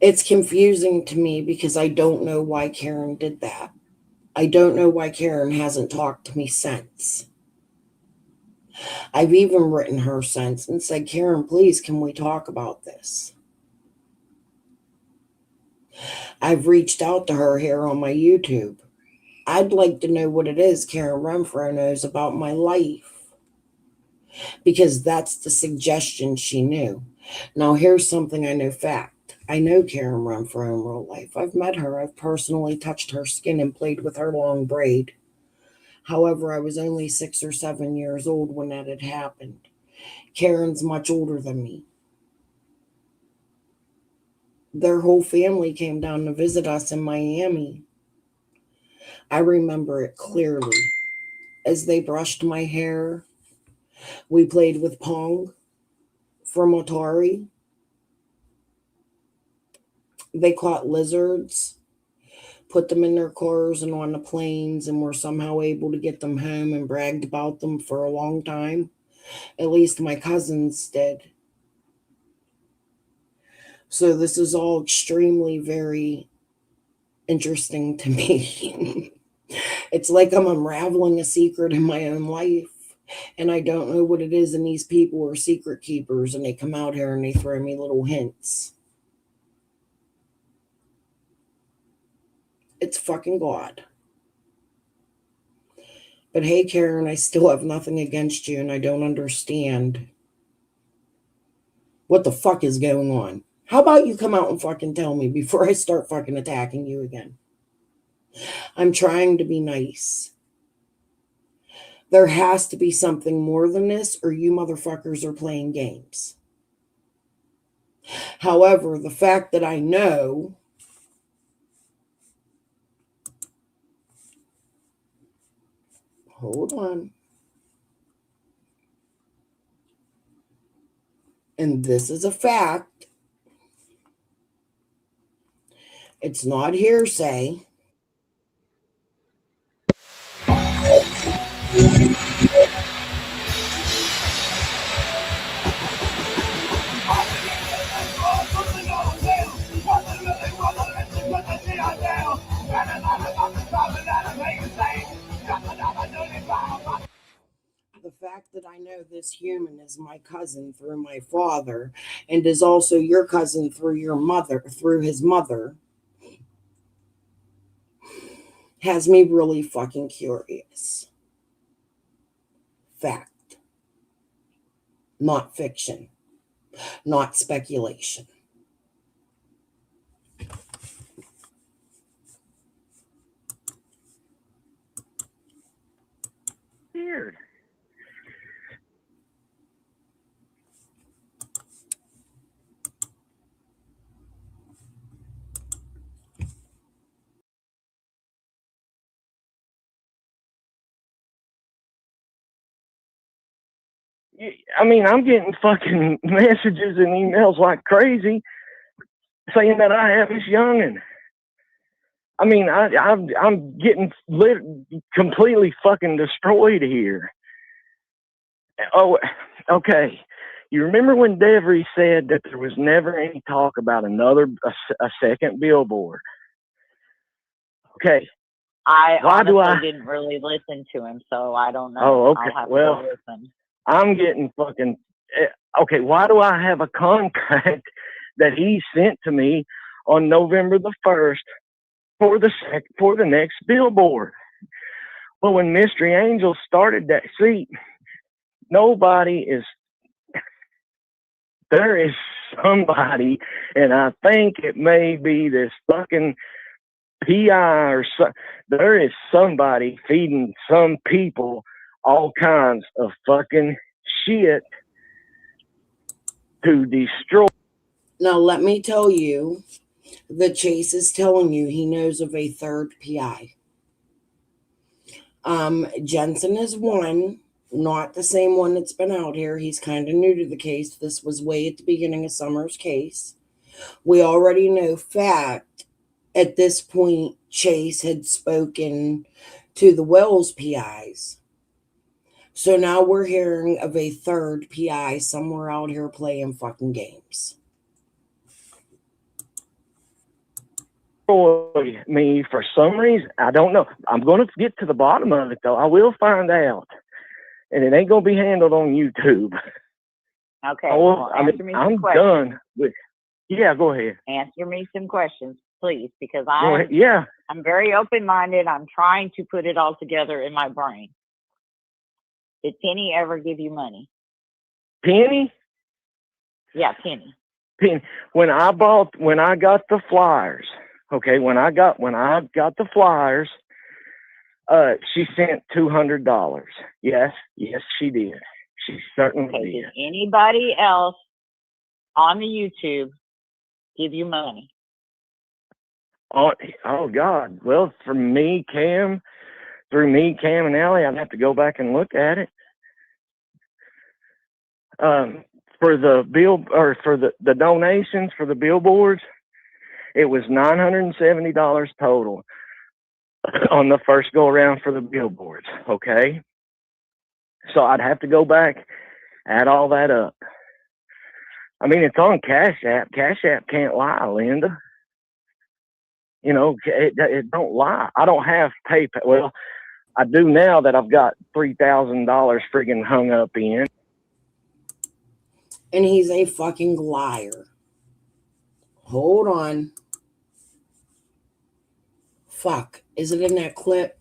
It's confusing to me because I don't know why Karen did that. I don't know why Karen hasn't talked to me since. I've even written her since and said, Karen, please, can we talk about this? I've reached out to her here on my YouTube. I'd like to know what it is Karen Renfro knows about my life, because that's the suggestion she knew. Now, here's something I know fact. I know Karen Renfro in real life. I've met her. I've personally touched her skin and played with her long braid. However, I was only 6 or 7 years old when that had happened. Karen's much older than me. Their whole family came down to visit us in Miami. I remember it clearly. As they brushed my hair, we played with Pong from Atari. They caught lizards, put them in their cars and on the planes, and were somehow able to get them home and bragged about them for a long time. At least my cousins did. So this is all extremely very interesting to me. It's like I'm unraveling a secret in my own life, and I don't know what it is, and these people are secret keepers, and they come out here and they throw me little hints. It's fucking God. But hey, Karen, I still have nothing against you, and I don't understand what the fuck is going on. How about you come out and fucking tell me before I start fucking attacking you again? I'm trying to be nice. There has to be something more than this, or you motherfuckers are playing games. However, the fact that I know hold on. And this is a fact. It's not hearsay. The fact that I know this human is my cousin through my father and is also your cousin through your mother, through his mother, has me really fucking curious. Fact. Not fiction. Not speculation. Weird. I mean, I'm getting fucking messages and emails like crazy saying that I have this youngin'. I mean, I'm getting completely fucking destroyed here. Oh, okay. You remember when Devery said that there was never any talk about a second billboard? Okay. I Why do honestly didn't really listen to him, so I don't know. Oh, okay. I'll have Well, to go listen. I'm getting fucking. Okay, why do I have a contract that he sent to me on November the 1st for the next billboard? Well, when Mystery Angel started that seat, there is somebody, and I think it may be this fucking PI or so. There is somebody feeding some people all kinds of fucking shit to destroy. Now, let me tell you that Chase is telling you he knows of a third PI. Jensen is one, not the same one that's been out here. He's kind of new to the case. This was way at the beginning of Summer's case. We already know fact at this point Chase had spoken to the Wells PIs. So now we're hearing of a third PI somewhere out here playing fucking games. Me for some reason. I don't know. I'm going to get to the bottom of it, though. I will find out. And it ain't going to be handled on YouTube. Okay. Well, answer me some I'm questions. done with. Yeah, go ahead. Answer me some questions, please, because Yeah. I'm very open-minded. I'm trying to put it all together in my brain. Did Penny ever give you money? Penny? Yeah, Penny. Penny. When I got the flyers, okay, when I got the flyers, she sent $200. Yes, she did. She certainly did. Did anybody else on the YouTube give you money? Oh God. Well, through me, Cam, and Allie, I'd have to go back and look at it. For the bill or for the donations for the billboards, It was $970 total on the first go around for the billboards. Okay. So I'd have to go back, add all that up. I mean, it's on Cash App. Cash App can't lie, Linda. You know, it don't lie. I don't have PayPal. Well, I do now that I've got $3,000 friggin' hung up in. And he's a fucking liar. Hold on. Fuck. Is it in that clip?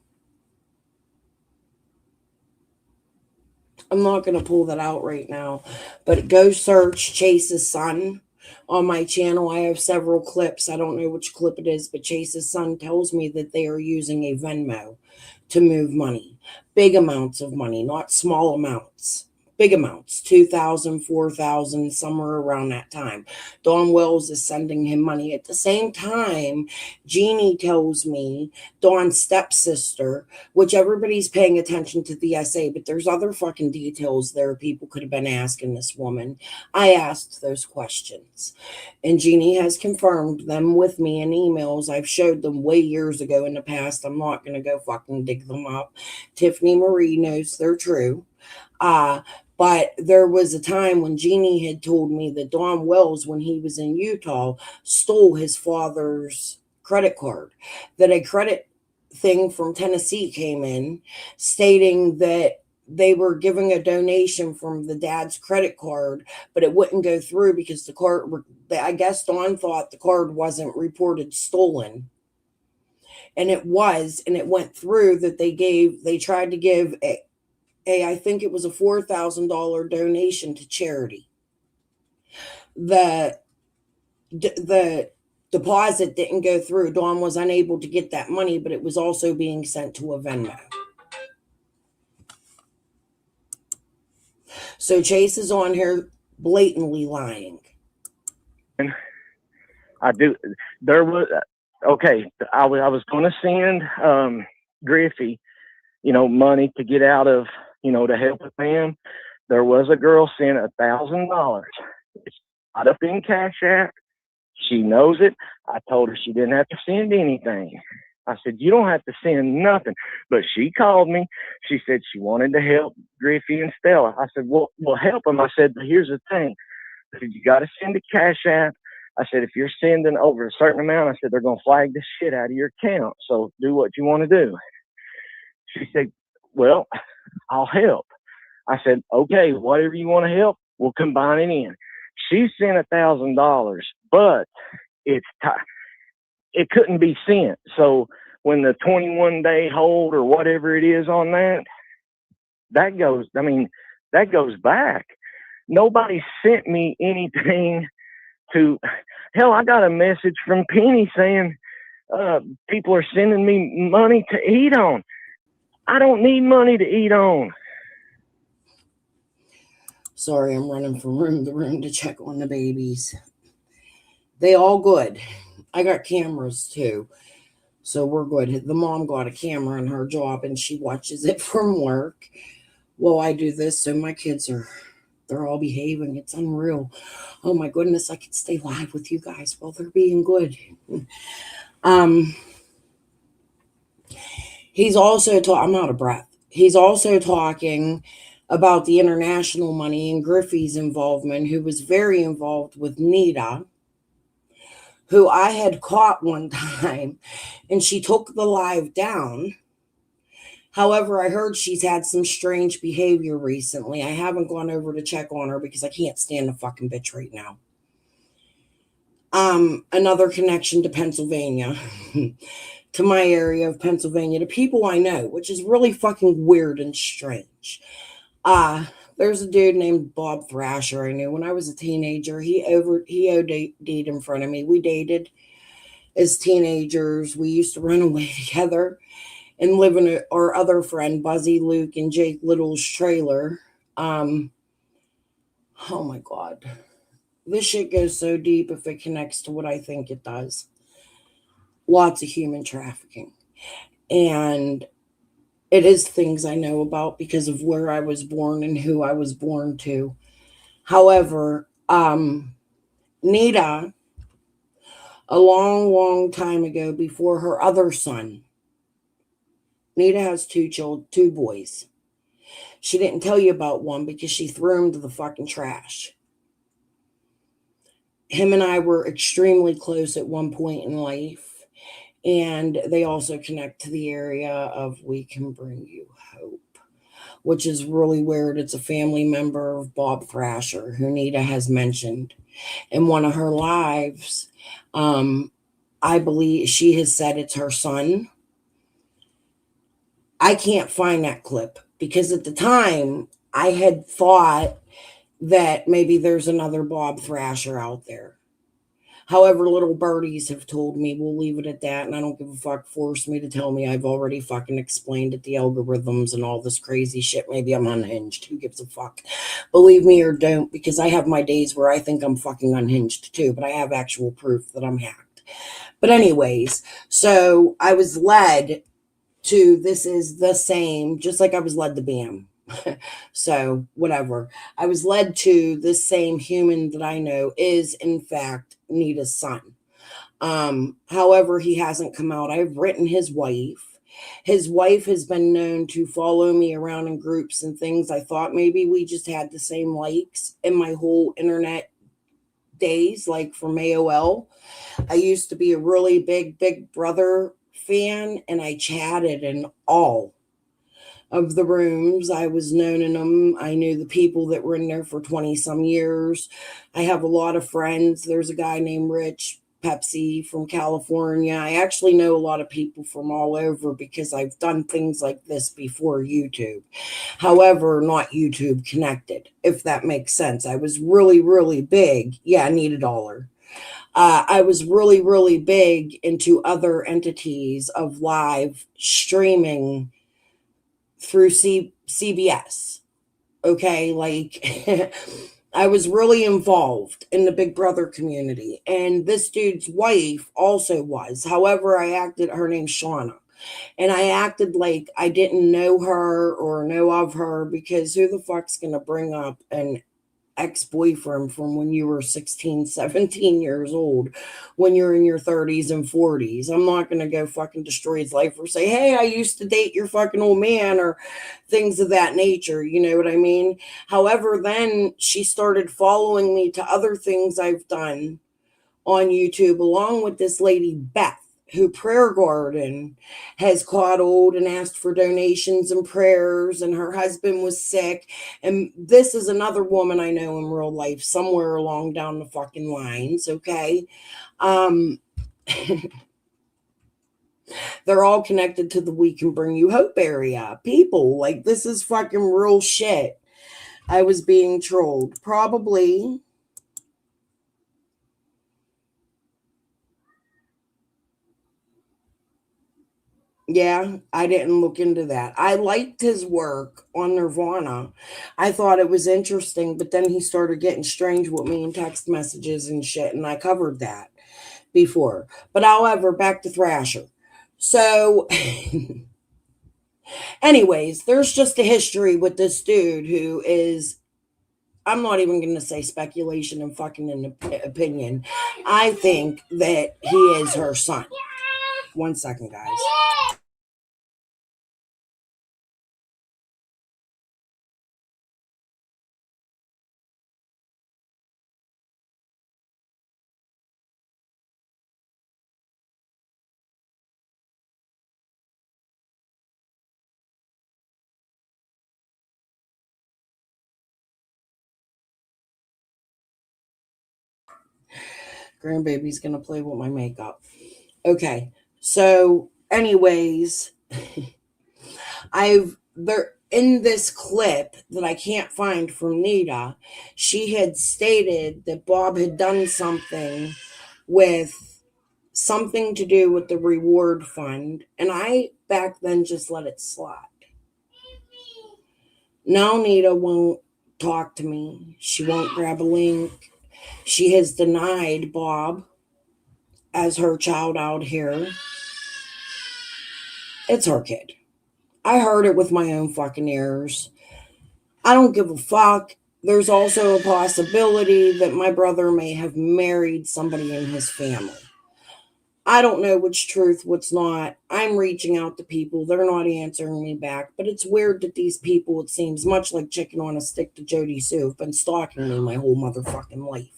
I'm not going to pull that out right now. But go search Chase's son on my channel. I have several clips. I don't know which clip it is, but Chase's son tells me that they are using a Venmo to move money. Big amounts of money, not small amounts. Big amounts, 2,000, 4,000, somewhere around that time. Dawn Wells is sending him money. At the same time, Jeannie tells me, Dawn's stepsister, which everybody's paying attention to the SA, but there's other fucking details there people could have been asking this woman. I asked those questions. And Jeannie has confirmed them with me in emails. I've showed them way years ago in the past. I'm not going to go fucking dig them up. Tiffany Marie knows they're true. But there was a time when Jeannie had told me that Don Wells, when he was in Utah, stole his father's credit card. That a credit thing from Tennessee came in stating that they were giving a donation from the dad's credit card, but it wouldn't go through because the card, I guess Don thought the card wasn't reported stolen. And it was, and it went through that they tried to give I think it was a $4,000 donation to charity. The deposit didn't go through. Dawn was unable to get that money, but it was also being sent to a Venmo. So Chase is on here blatantly lying. I do. There was, okay, I was going to send Griffey, money to get out of, to help with them. There was a girl sent $1,000. It's not up in Cash App. She knows it. I told her she didn't have to send anything. I said, you don't have to send nothing. But she called me. She said she wanted to help Griffey and Stella. I said, well, help them. I said, but here's the thing. I said, you got to send a Cash App. I said, if you're sending over a certain amount, I said, they're going to flag the shit out of your account. So do what you want to do. She said, well, I'll help. I said, okay, whatever you want to help, we'll combine it in. She sent $1,000, but it couldn't be sent. So when the 21-day hold or whatever it is on that goes back. Nobody sent me anything hell, I got a message from Penny saying people are sending me money to eat on. I don't need money to eat on. Sorry, I'm running from room to room to check on the babies. They all good. I got cameras too, so we're good. The mom got a camera in her job and she watches it from work. Well, I do this, so my kids they're all behaving. It's unreal. Oh my goodness, I could stay live with you guys while they're being good. He's also I'm out of breath. He's also talking about the international money and Griffey's involvement, who was very involved with Nita, who I had caught one time, and she took the live down. However, I heard she's had some strange behavior recently. I haven't gone over to check on her because I can't stand the fucking bitch right now. Another connection to Pennsylvania, to my area of Pennsylvania, to people I know, which is really fucking weird and strange. There's a dude named Bob Thrasher I knew when I was a teenager. He OD'd in front of me. We dated as teenagers. We used to run away together and live in our other friend, Buzzy, Luke, and Jake Little's trailer. Oh my God. This shit goes so deep if it connects to what I think it does. Lots of human trafficking. And it is things I know about because of where I was born and who I was born to. However, Nita a long, long time ago before her other son. Nita has two boys. She didn't tell you about one because she threw him to the fucking trash. Him and I were extremely close at one point in life, and they also connect to the area of We Can Bring You Hope, which is really weird. It's a family member of Bob Thrasher, who Nita has mentioned in one of her lives. I believe she has said it's her son. I can't find that clip because at the time I had thought that maybe there's another Bob Thrasher out there. However, little birdies have told me we'll leave it at that, and I don't give a fuck. Force me to tell me I've already fucking explained it, the algorithms and all this crazy shit. Maybe I'm unhinged. Who gives a fuck? Believe me or don't, because I have my days where I think I'm fucking unhinged too, but I have actual proof that I'm hacked. But anyways, so I was led to this is the same, just like I was led to BAM. So whatever. I was led to this same human that I know is in fact Nita's son. However, he hasn't come out. I've written his wife. His wife has been known to follow me around in groups and things. I thought maybe we just had the same likes in my whole internet days, like from AOL. I used to be a really big Brother fan, and I chatted in all of the rooms. I was known in them. I knew the people that were in there for 20 some years. I have a lot of friends. There's a guy named Rich Pepsi from California. I actually know a lot of people from all over because I've done things like this before YouTube. However, not YouTube connected, if that makes sense. I was really big. Yeah, I need $1. I was really big into other entities of live streaming through CBS. Okay, like I was really involved in the Big Brother community, and this dude's wife also was. However, her name's Shauna, and I acted like I didn't know her or know of her, because who the fuck's gonna bring up an ex-boyfriend from when you were 16, 17 years old, when you're in your 30s and 40s. I'm not going to go fucking destroy his life or say, hey, I used to date your fucking old man, or things of that nature. You know what I mean? However, then she started following me to other things I've done on YouTube, along with this lady, Beth, who Prayer Garden has coddled and asked for donations and prayers, and her husband was sick. And this is another woman I know in real life, somewhere along down the fucking lines, okay? They're all connected to the We Can Bring You Hope area. People, like, this is fucking real shit. I was being trolled. Probably. Yeah, I didn't look into that. I liked his work on Nirvana. I thought it was interesting, but then he started getting strange with me in text messages and shit, and I covered that before. But however, back to Thrasher. So, anyways, there's just a history with this dude who is, I'm not even going to say speculation and fucking an opinion. I think that he is her son. 1 second, guys. Grandbaby's gonna play with my makeup. Okay, so anyways, there in this clip that I can't find from Nita, she had stated that Bob had done something with something to do with the reward fund, and I back then just let it slide. Now Nita won't talk to me. She won't grab a link. She has denied Bob as her child out here. It's her kid. I heard it with my own fucking ears. I don't give a fuck. There's also a possibility that my brother may have married somebody in his family. I don't know what's truth, what's not. I'm reaching out to people. They're not answering me back. But it's weird that these people, it seems much like chicken on a stick to Jody Sue, have been stalking me my whole motherfucking life.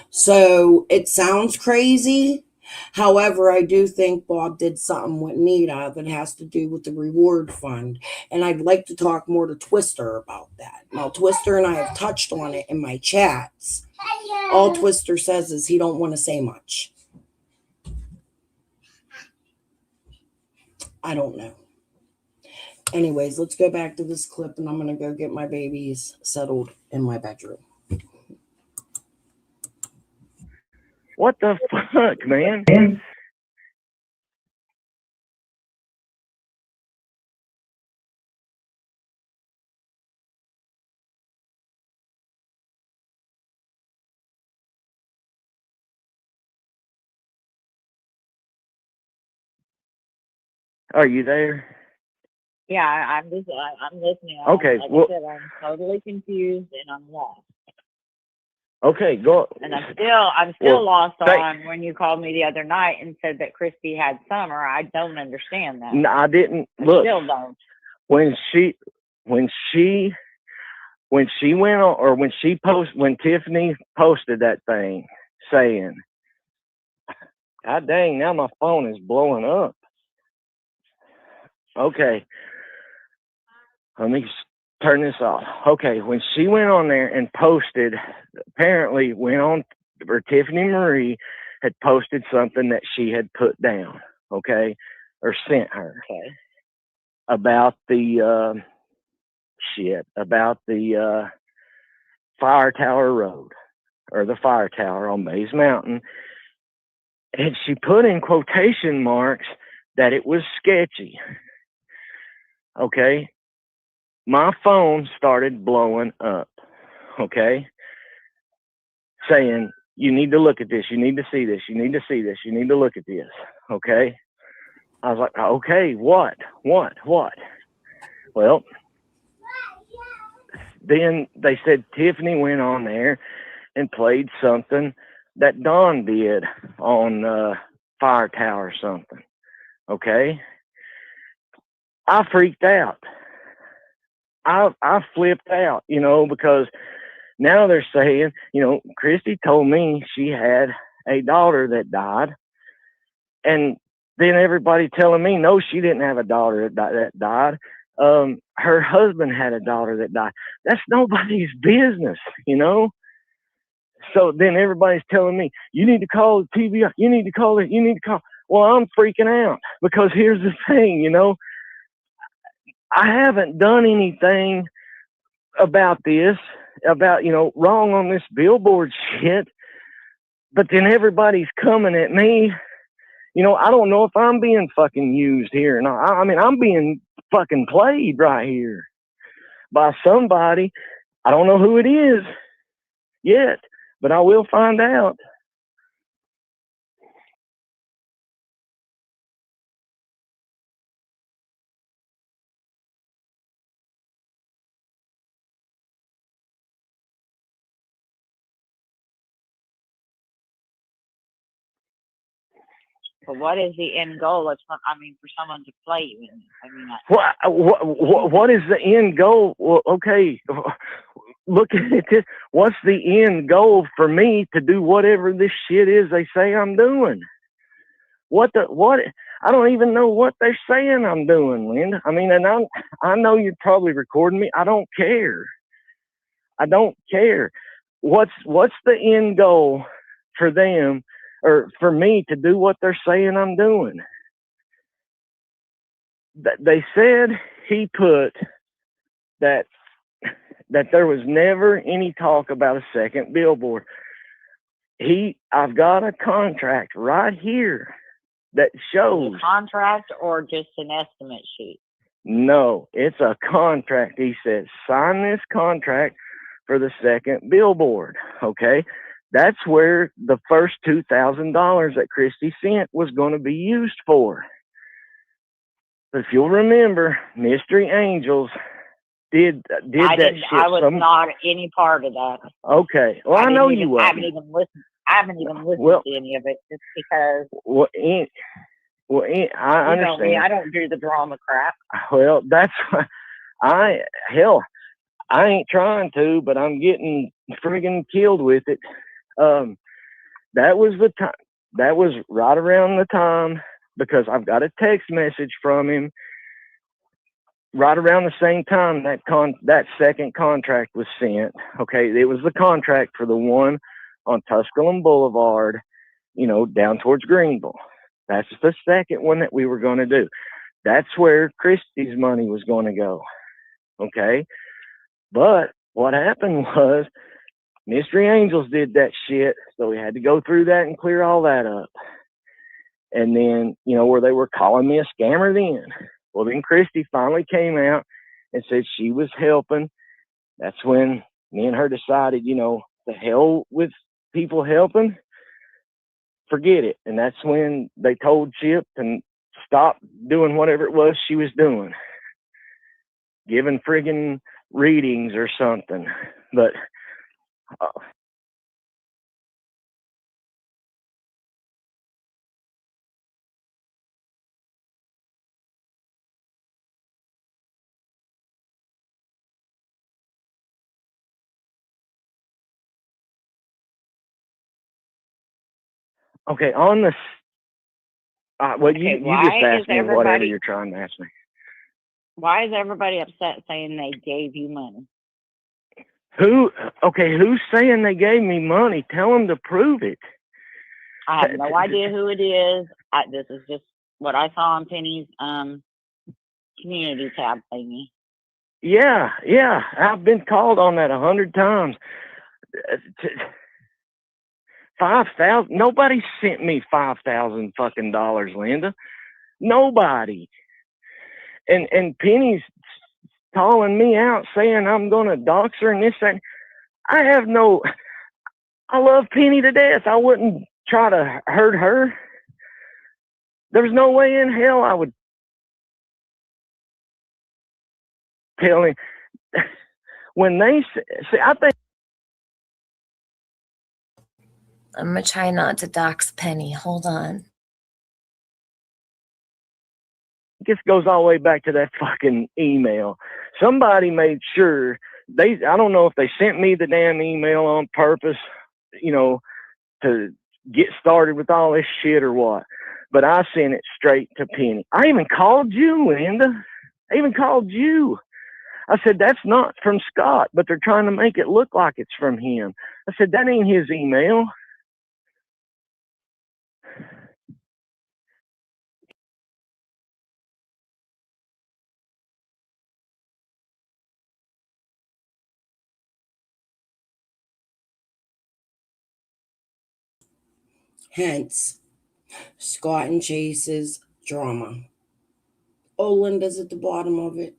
So it sounds crazy. However, I do think Bob did something with Nita that has to do with the reward fund. And I'd like to talk more to Twister about that. Now, Twister and I have touched on it in my chats. All Twister says is he don't want to say much. I don't know. Anyways, let's go back to this clip and I'm going to go get my babies settled in my bedroom. What the fuck, man? Are you there? Yeah, I'm just, I'm listening. Okay, Like well, I said, I'm totally confused and I'm lost. Okay, go. And I'm still Well, lost on when you called me the other night and said that Christy had Summer. I don't understand that. No, I didn't. I Look, still don't. when she went on, or when Tiffany posted that thing saying, God dang, now my phone is blowing up. Okay, let me turn this off. Okay, when she went on there and posted, apparently went on, or Tiffany Marie had posted something that she had put down, okay, or sent her, okay, about the Fire Tower Road, or the Fire Tower on Mays Mountain. And she put in quotation marks that it was sketchy. Okay. My phone started blowing up. Okay. Saying, you need to look at this. You need to see this. You need to see this. You need to look at this. Okay. I was like, okay, what? Well, then they said Tiffany went on there and played something that Dawn did on Fire Tower or something. Okay. I freaked out. I flipped out, because now they're saying, Christy told me she had a daughter that died. And then everybody telling me, no, she didn't have a daughter that died. Her husband had a daughter that died. That's nobody's business, So then everybody's telling me, you need to call the TV. You need to call it. You need to call. Well, I'm freaking out because here's the thing, I haven't done anything about this, wrong on this billboard shit. But then everybody's coming at me. I don't know if I'm being fucking used here. No, I mean, I'm being fucking played right here by somebody. I don't know who it is yet, but I will find out. But what is the end goal? For someone to play you. What is the end goal? Well, okay, look at this. What's the end goal for me to do whatever this shit is they say I'm doing? What? I don't even know what they're saying I'm doing, Linda. And I know you're probably recording me. I don't care. What's the end goal for them, or for me to do what they're saying I'm doing? They said he put that there was never any talk about a second billboard. I've got a contract right here that shows. A contract or just an estimate sheet? No, it's a contract. He said, sign this contract for the second billboard. Okay. That's where the first $2,000 that Christy sent was going to be used for. But if you'll remember, Mystery Angels did I that didn't. shit. I was not any part of that. Okay. Well, I know you I wasn't. haven't even listened. I haven't even listened Well- to any of it just because I you know me. understand. I don't do the drama crap. Well, that's why I ain't trying to, but I'm getting friggin' killed with it. That was the time. That was right around the time, because I've got a text message from him right around the same time that second contract was sent. Okay, it was the contract for the one on Tusculum Boulevard, down towards Greenville. That's the second one that we were going to do. That's where Christie's money was going to go. Okay, but what happened was Mystery Angels did that shit, so we had to go through that and clear all that up. And then, where they were calling me a scammer then. Well, then Christy finally came out and said she was helping. That's when me and her decided, the hell with people helping, forget it. And that's when they told Chip and stop doing whatever it was she was doing, giving friggin' readings or something. But okay, on the well, Okay, you why just is asked me whatever everybody? you're trying to ask me. Why is everybody upset saying they gave you money? Who's saying they gave me money? Tell them to prove it. I have no idea who it is. This is just what I saw on Penny's community tab thingy. Yeah, I've been called on that 100 times. 5,000. Nobody sent me $5,000 fucking dollars, Linda. Nobody. And Penny's calling me out saying I'm gonna dox her and this and I love Penny to death. I wouldn't try to hurt her. There's no way in hell I would tell him. When they say, I think I'm gonna try not to dox Penny. Hold on. this goes all the way back to that fucking email. Somebody made sure I don't know if they sent me the damn email on purpose, to get started with all this shit or what. But I sent it straight to Penny. I even called you, Linda. I even called you. I said, that's not from Scott, but they're trying to make it look like it's from him. I said, that ain't his email. Hence, Scott and Chase's drama. Oh, Linda's at the bottom of it.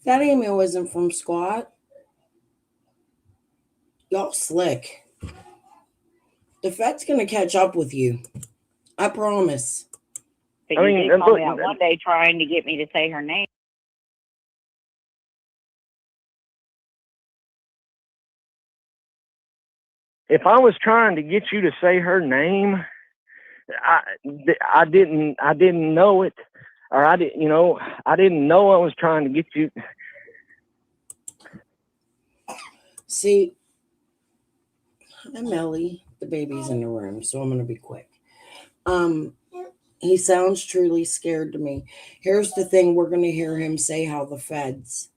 That email isn't from Scott. Y'all slick. The Fed's gonna catch up with you. I promise. But you did call me out one day trying to get me to say her name. If I was trying to get you to say her name, I didn't know it, or I didn't know I was trying to get you. See, I'm Ellie. The baby's in the room, so I'm gonna be quick. He sounds truly scared to me. Here's the thing: we're gonna hear him say how the Feds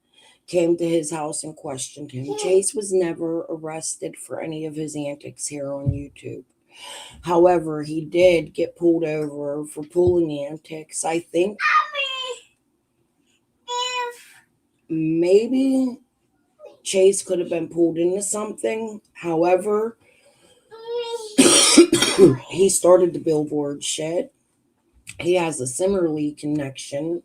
came to his house and questioned him. Chase was never arrested for any of his antics here on YouTube. However, he did get pulled over for pulling antics. I think maybe Chase could have been pulled into something. However, he started the billboard shit. He has a Simmerly connection.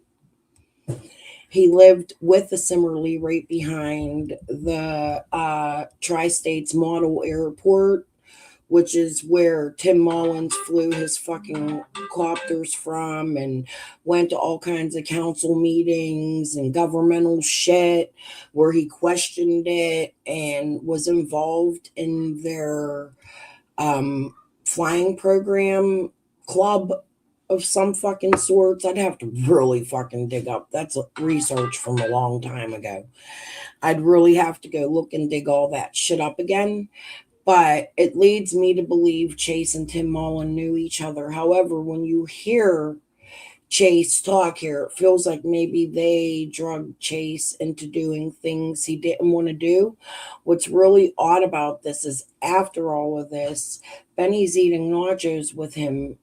He lived with the Simmerly right behind the Tri-States Model Airport, which is where Tim Mullins flew his fucking copters from and went to all kinds of council meetings and governmental shit where he questioned it and was involved in their flying program club of some fucking sorts. I'd have to really fucking dig up. That's research from a long time ago. I'd really have to go look and dig all that shit up again. But it leads me to believe Chase and Tim Mullen knew each other. However, when you hear Chase talk here, it feels like maybe they drugged Chase into doing things he didn't want to do. What's really odd about this is after all of this, Benny's eating nachos with him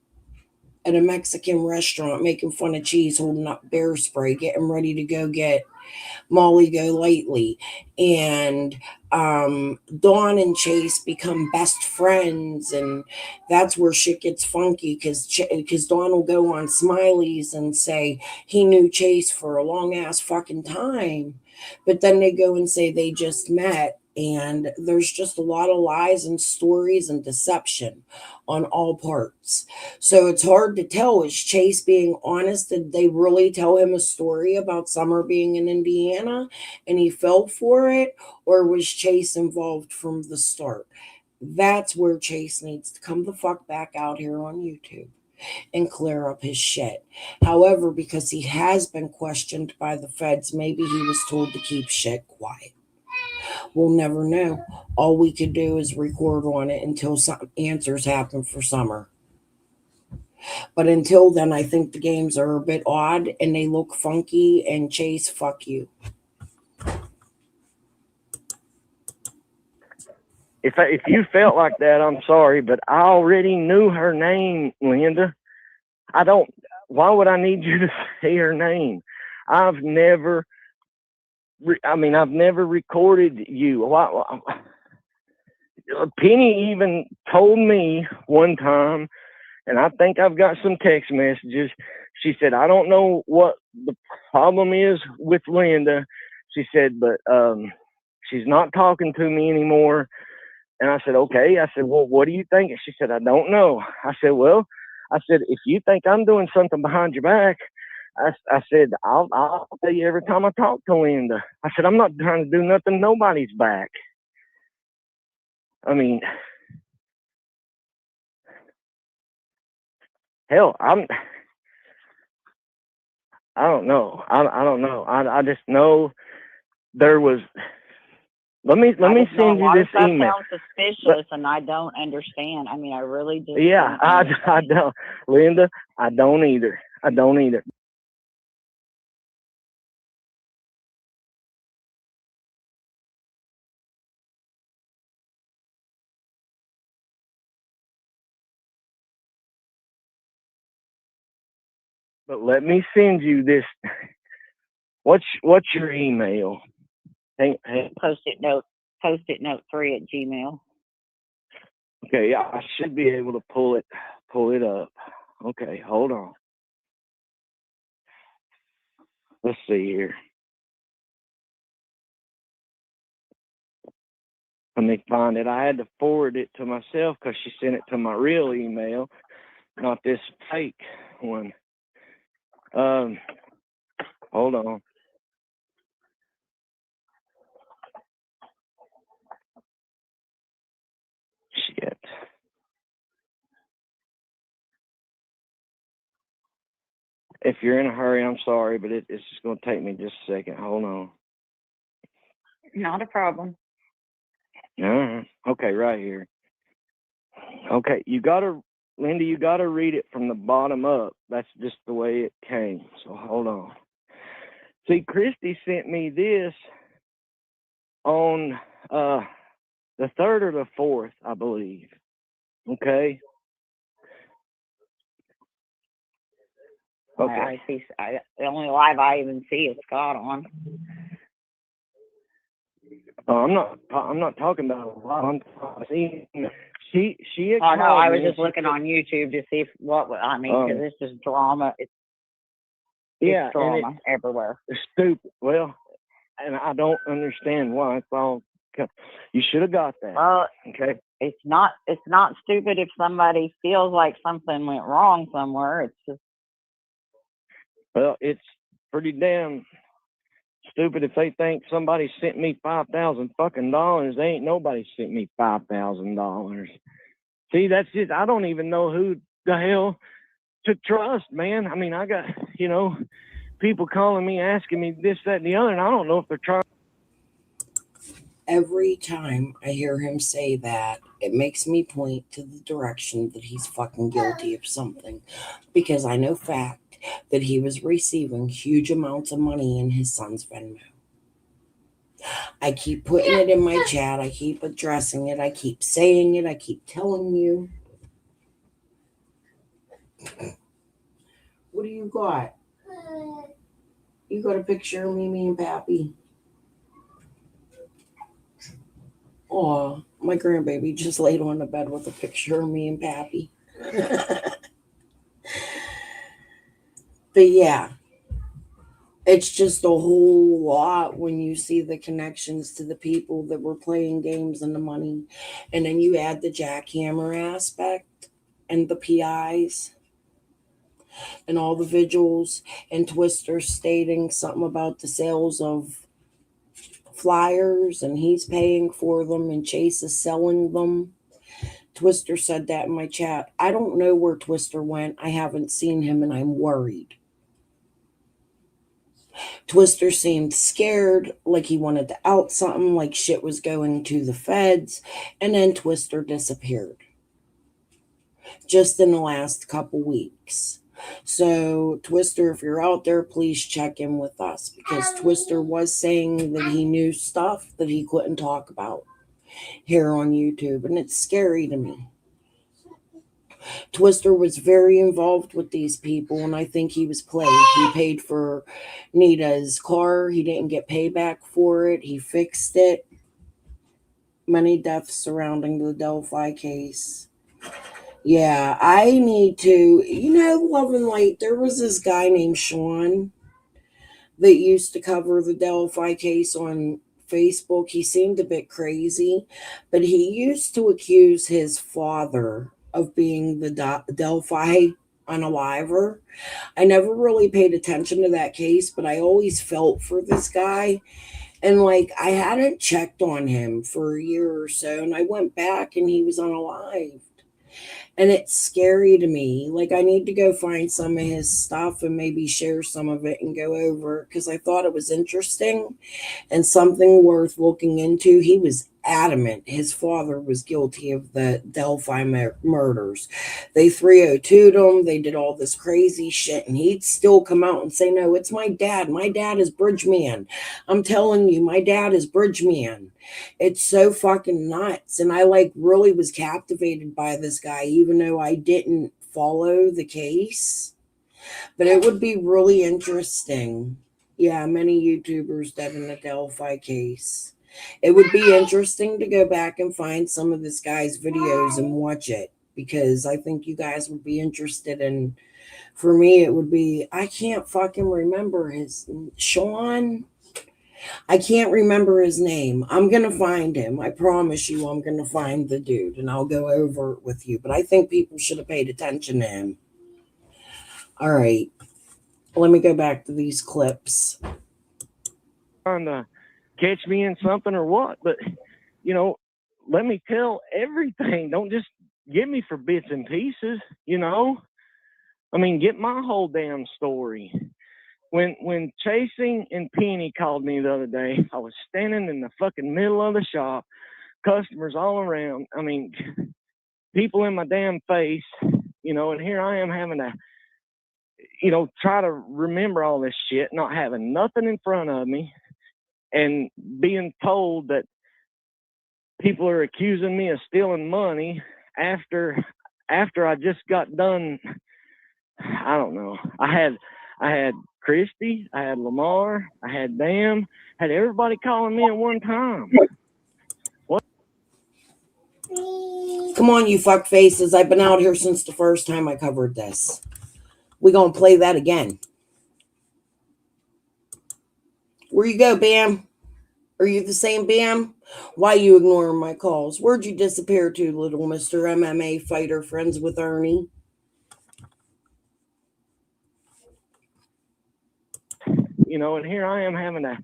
at a Mexican restaurant, making fun of Cheese, holding up bear spray, getting ready to go get Molly Golightly. And Dawn and Chase become best friends, and that's where shit gets funky because Dawn will go on Smiley's and say he knew Chase for a long ass fucking time, but then they go and say they just met. And there's just a lot of lies and stories and deception on all parts. So it's hard to tell. Is Chase being honest? Did they really tell him a story about Summer being in Indiana and he fell for it? Or was Chase involved from the start? That's where Chase needs to come the fuck back out here on YouTube and clear up his shit. However, because he has been questioned by the feds, maybe he was told to keep shit quiet. We'll never know. All we could do is record on it until some answers happen for Summer. But until then, I think the games are a bit odd and they look funky. And Chase, fuck you. If you felt like that, I'm sorry, but I already knew her name, Linda. Why would I need you to say her name? I've never recorded you. Penny even told me one time, and I think I've got some text messages. She said, I don't know what the problem is with Linda. She said, but she's not talking to me anymore. And I said, okay. I said, well, what do you think? And she said, I don't know. I said, well, if you think I'm doing something behind your back, I said, I'll tell you every time I talk to Linda. I said, I'm not trying to do nothing nobody's back. I mean, hell, I don't know. I don't know. I just know there was. Let me send you this email. Sounds suspicious, and I don't understand. I mean, I really do. Yeah, I don't, Linda. I don't either. But let me send you this. What's your email? Post-it note 3 @gmail. Okay, yeah, I should be able to pull it up. Okay, hold on. Let's see here. Let me find it. I had to forward it to myself because she sent it to my real email, not this fake one. Hold on. Shit. If you're in a hurry, I'm sorry, but it's just going to take me just a second. Hold on. Not a problem. All right. Okay, right here. Okay, Linda, you got to read it from the bottom up. That's just the way it came. So hold on. See, Christy sent me this on the 3rd or the 4th, I believe. Okay. Okay. I see. The only live I even see is Scott on. I'm not talking about a lot. I'm talking. She. Oh no, I was just looking on YouTube to see because it's just drama. It's drama everywhere. It's stupid. Well, and I don't understand why. It's all. You should have got that. Well, okay. it's not stupid if somebody feels like something went wrong somewhere. It's just, well, it's pretty damn stupid if they think somebody sent me $5,000 fucking dollars. They ain't nobody sent me $5,000. See, that's it. I don't even know who the hell to trust, man. I mean, I got, people calling me, asking me this, that, and the other, and I don't know if they're trying. Every time I hear him say that, it makes me point to the direction that he's fucking guilty of something. Because I know fact that he was receiving huge amounts of money in his son's Venmo. I keep putting it in my chat. I keep addressing it. I keep saying it. I keep telling you. What do you got? You got a picture of Mimi and Pappy? Oh, my grandbaby just laid on the bed with a picture of me and Pappy. But yeah, it's just a whole lot when you see the connections to the people that were playing games and the money. And then you add the jackhammer aspect and the PIs and all the vigils and Twister stating something about the sales of flyers and he's paying for them and Chase is selling them. Twister said that in my chat. I don't know where Twister went. I haven't seen him and I'm worried. Twister seemed scared, like he wanted to out something, like shit was going to the feds, and then Twister disappeared. Just in the last couple weeks. So, Twister, if you're out there, please check in with us because Twister was saying that he knew stuff that he couldn't talk about here on YouTube, and it's scary to me. Twister was very involved with these people, and I think he was played. He paid for Nita's car. He didn't get payback for it. He fixed it. Many deaths surrounding the Delphi case. Yeah, I need to, Love and Light, there was this guy named Sean that used to cover the Delphi case on Facebook. He seemed a bit crazy, but he used to accuse his father of being the Delphi unaliver. I never really paid attention to that case, but I always felt for this guy. And I hadn't checked on him for a year or so, and I went back and he was unalived. And it's scary to me. I need to go find some of his stuff and maybe share some of it and go over it because I thought it was interesting and something worth looking into. He was adamant his father was guilty of the Delphi murders. They 302'd him. They did all this crazy shit, and he'd still come out and say, no, it's my dad. My dad is Bridgeman. I'm telling you, my dad is Bridgeman. It's so fucking nuts. And I really was captivated by this guy, even though I didn't follow the case. But it would be really interesting. Yeah, many YouTubers dead in the Delphi case. It would be interesting to go back and find some of this guy's videos and watch it because I think you guys would be interested in. For me, it would be, I can't fucking remember his, Sean. I can't remember his name. I'm going to find him. I promise you I'm going to find the dude and I'll go over it with you. But I think people should have paid attention to him. All right. Let me go back to these clips. Trying to catch me in something or what? But, let me tell everything. Don't just get me for bits and pieces, I mean, get my whole damn story. When Chasing and Penny called me the other day, I was standing in the fucking middle of the shop, customers all around. I mean, people in my damn face, and here I am having to, try to remember all this shit, not having nothing in front of me, and being told that people are accusing me of stealing money after I just got done. I don't know. I had Christy, I had Lamar, I had them, had everybody calling me at one time. What? Come on, you fuck faces. I've been out here since the first time I covered this. We're going to play that again. Where you go, Bam? Are you the same Bam? Why you ignoring my calls? Where'd you disappear to, little Mr. MMA fighter friends with Ernie? You know, and here I am having to,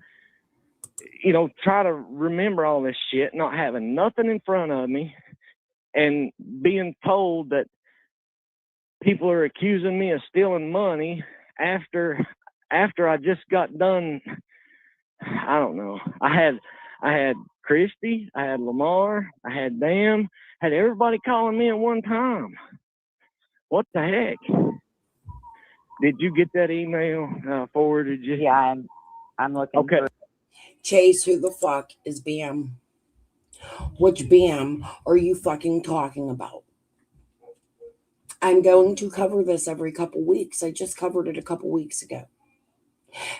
try to remember all this shit, not having nothing in front of me, and being told that people are accusing me of stealing money after I just got done. I don't know. I had Christy, I had Lamar, I had them, had everybody calling me at one time. What the heck? Did you get that email forwarded? Yeah, I'm looking. Okay. Chase, who the fuck is Bam? Which Bam are you fucking talking about? I'm going to cover this every couple weeks. I just covered it a couple weeks ago.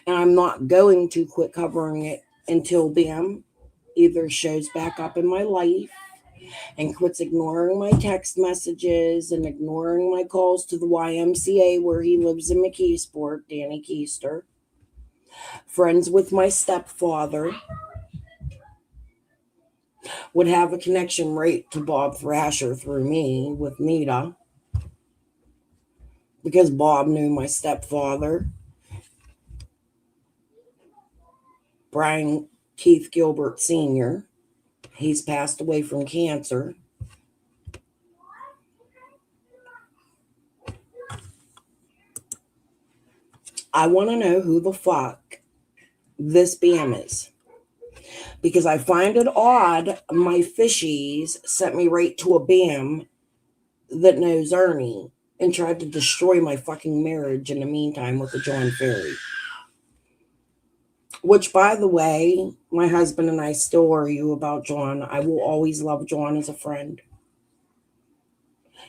And I'm not going to quit covering it until Bam either shows back up in my life and quits ignoring my text messages and ignoring my calls to the YMCA where he lives in McKeesport, Danny Keister. Friends with my stepfather. Would have a connection right to Bob Thrasher through me with Nita. Because Bob knew my stepfather. Brian Keith Gilbert Sr. He's passed away from cancer. I want to know who the fuck this Bam is. Because I find it odd my fishies sent me right to a Bam that knows Ernie and tried to destroy my fucking marriage in the meantime with the John Ferry. Which, by the way, my husband and I still argue about John. I will always love John as a friend.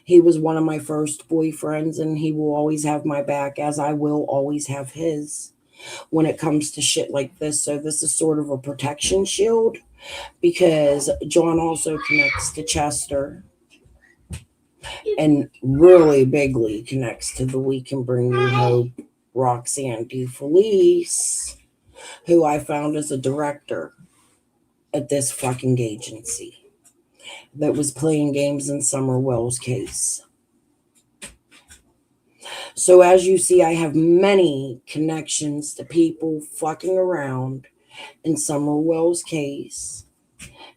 He was one of my first boyfriends, and he will always have my back, as I will always have his when it comes to shit like this. So this is sort of a protection shield, because John also connects to Chester and really bigly connects to the We Can Bring You Hope, Roxanne DeFelice, who I found as a director at this fucking agency that was playing games in Summer Wells' case. So as you see, I have many connections to people fucking around in Summer Wells' case.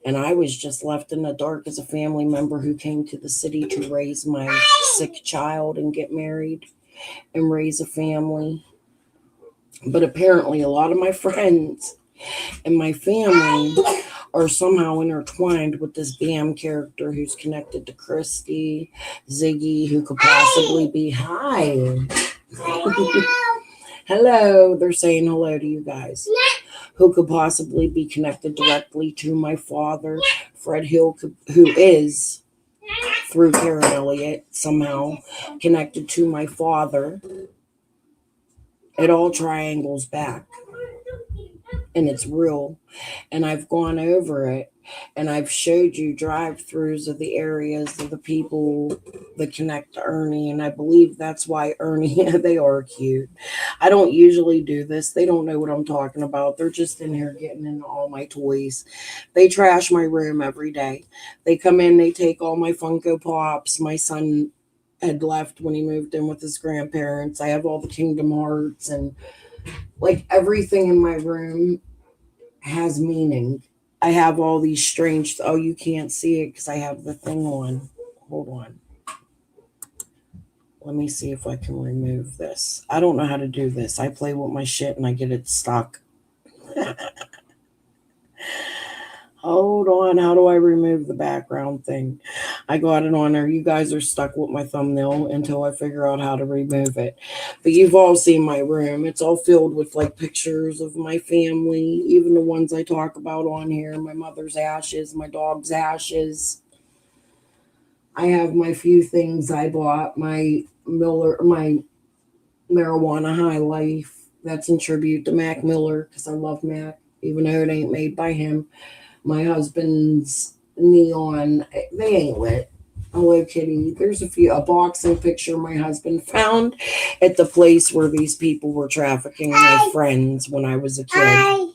And I was just left in the dark as a family member who came to the city to raise my sick child and get married and raise a family. But apparently a lot of my friends and my family are somehow intertwined with this Bam character who's connected to Christy, Ziggy, who could possibly be hi. Hello. They're saying hello to you guys. Who could possibly be connected directly to my father, Fred Hill, who is, through Karen Elliott, somehow connected to my father. It all triangles back. And it's real. And I've gone over it. And I've showed you drive-thrus of the areas of the people that connect to Ernie. And I believe that's why Ernie, they are cute. I don't usually do this. They don't know what I'm talking about. They're just in here getting into all my toys. They trash my room every day. They come in, they take all my Funko Pops. My son had left when he moved in with his grandparents. I have all the Kingdom Hearts and like everything in my room has meaning. I have all these strange, oh, you can't see it because I have the thing on. Hold on. Let me see if I can remove this. I don't know how to do this. I play with my shit and I get it stuck. Hold on. How do I remove the background thing? I got it on there. You guys are stuck with my thumbnail until I figure out how to remove it. But you've all seen my room. It's all filled with like pictures of my family, even the ones I talk about on here. My mother's ashes, my dog's ashes. I have my few things I bought. My marijuana high life. That's in tribute to Mac Miller because I love Mac, even though it ain't made by him. My husband's neon, they ain't lit. Hello Kitty. There's a boxing picture my husband found at the place where these people were trafficking my friends when I was a kid.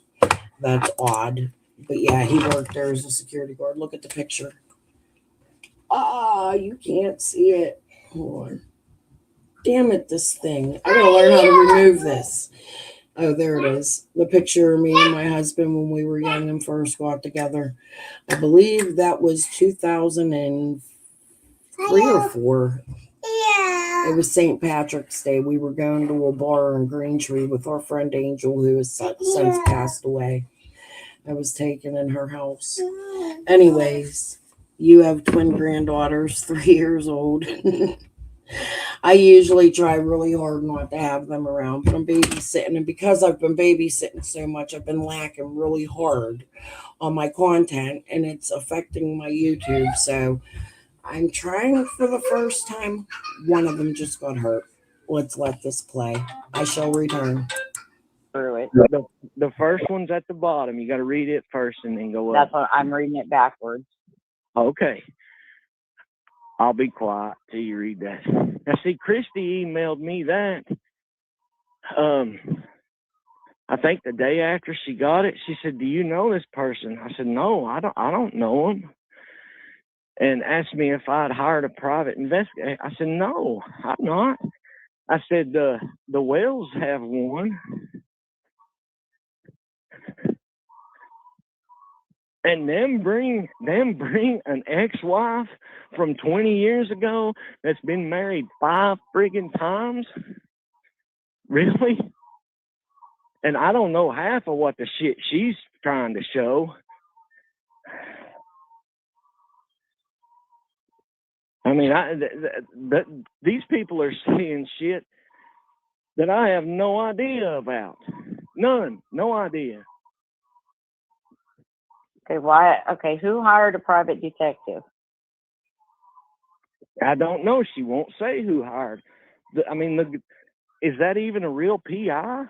That's odd. But yeah, he worked there as a security guard. Look at the picture. You can't see it. Hold on. Damn it, this thing. I gotta learn how to remove this. Oh, there it is. The picture of me and my husband when we were young and first got together. I believe that was 2003 or 4. Yeah. It was St. Patrick's Day. We were going to a bar in Greentree with our friend Angel, who has since passed away. I was taken in her house. Anyways, you have twin granddaughters, 3 years old. I usually try really hard not to have them around, but I'm babysitting. And because I've been babysitting so much, I've been lacking really hard on my content, and it's affecting my YouTube. So I'm trying for the first time. One of them just got hurt. Let's let this play. I shall return. Through it. The first one's at the bottom. You got to read it first and then go That's up. what I'm reading it backwards. Okay. I'll be quiet till you read that. Now, see, Christy emailed me that. I think the day after she got it, she said, "Do you know this person?" I said, "No, I don't know him." And asked me if I'd hired a private investigator. I said, "No, I'm not." I said, the Wells have one. And them bring an ex-wife from 20 years ago that's been married 5 friggin' times? Really? And I don't know half of what the shit she's trying to show. I mean, these people are saying shit that I have no idea about. None. No idea. Okay, why? Okay, who hired a private detective? I don't know. She won't say who hired. Is that even a real PI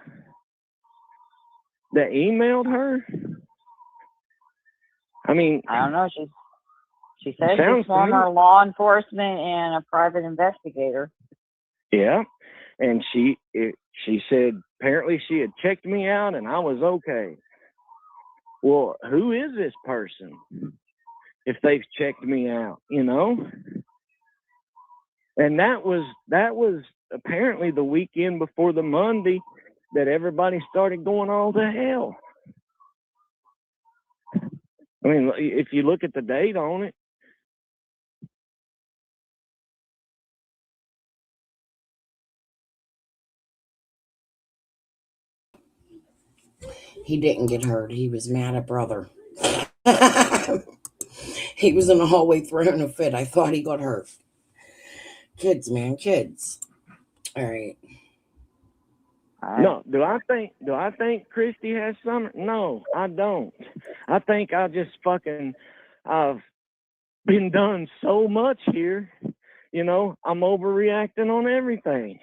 that emailed her? I mean, I don't know. She said sounds she's former to me, law enforcement and a private investigator. yeah, and she said apparently she had checked me out and I was okay. Well, who is this person? If they've checked me out, you know? And that was apparently the weekend before the Monday that everybody started going all to hell. I mean, if you look at the date on it. He didn't get hurt. He was mad at brother. He was in the hallway throwing a fit. I thought he got hurt. Kids, man, kids. All right. No, do I think Christy has summer? No, I don't. I think I've been done so much here, you know, I'm overreacting on everything.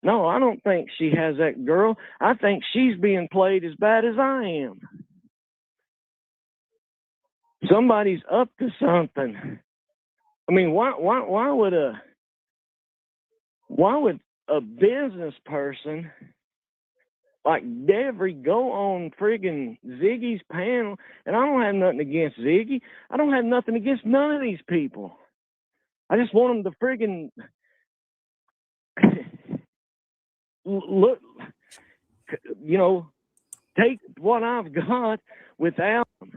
No, I don't think she has that girl. I think she's being played as bad as I am. Somebody's up to something. I mean, why would a business person like Devery go on friggin' Ziggy's panel? And I don't have nothing against Ziggy. I don't have nothing against none of these people. I just want them to friggin' look, you know, take what I've got without them.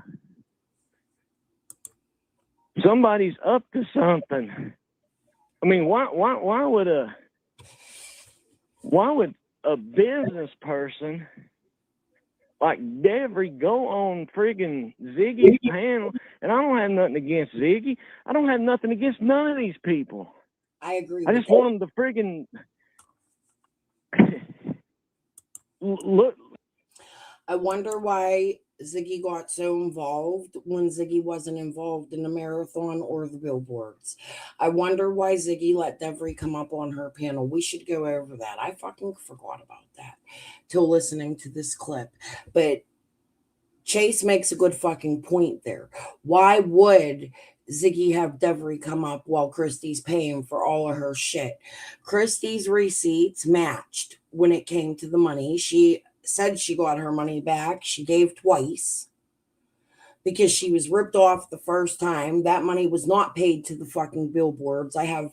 Somebody's up to something. I mean, why would a business person like Devery go on friggin' Ziggy's panel? And I don't have nothing against Ziggy. I don't have nothing against none of these people. I agree. I just want them to friggin' look. I wonder why Ziggy got so involved when Ziggy wasn't involved in the marathon or the billboards. I wonder why Ziggy let Devery come up on her panel. We should go over that. I fucking forgot about that till listening to this clip. But Chase makes a good fucking point there. Why would Ziggy have Devery come up while Christy's paying for all of her shit? Christy's receipts matched when it came to the money. She said she got her money back. She gave twice. because she was ripped off the first time. That money was not paid to the fucking billboards. I have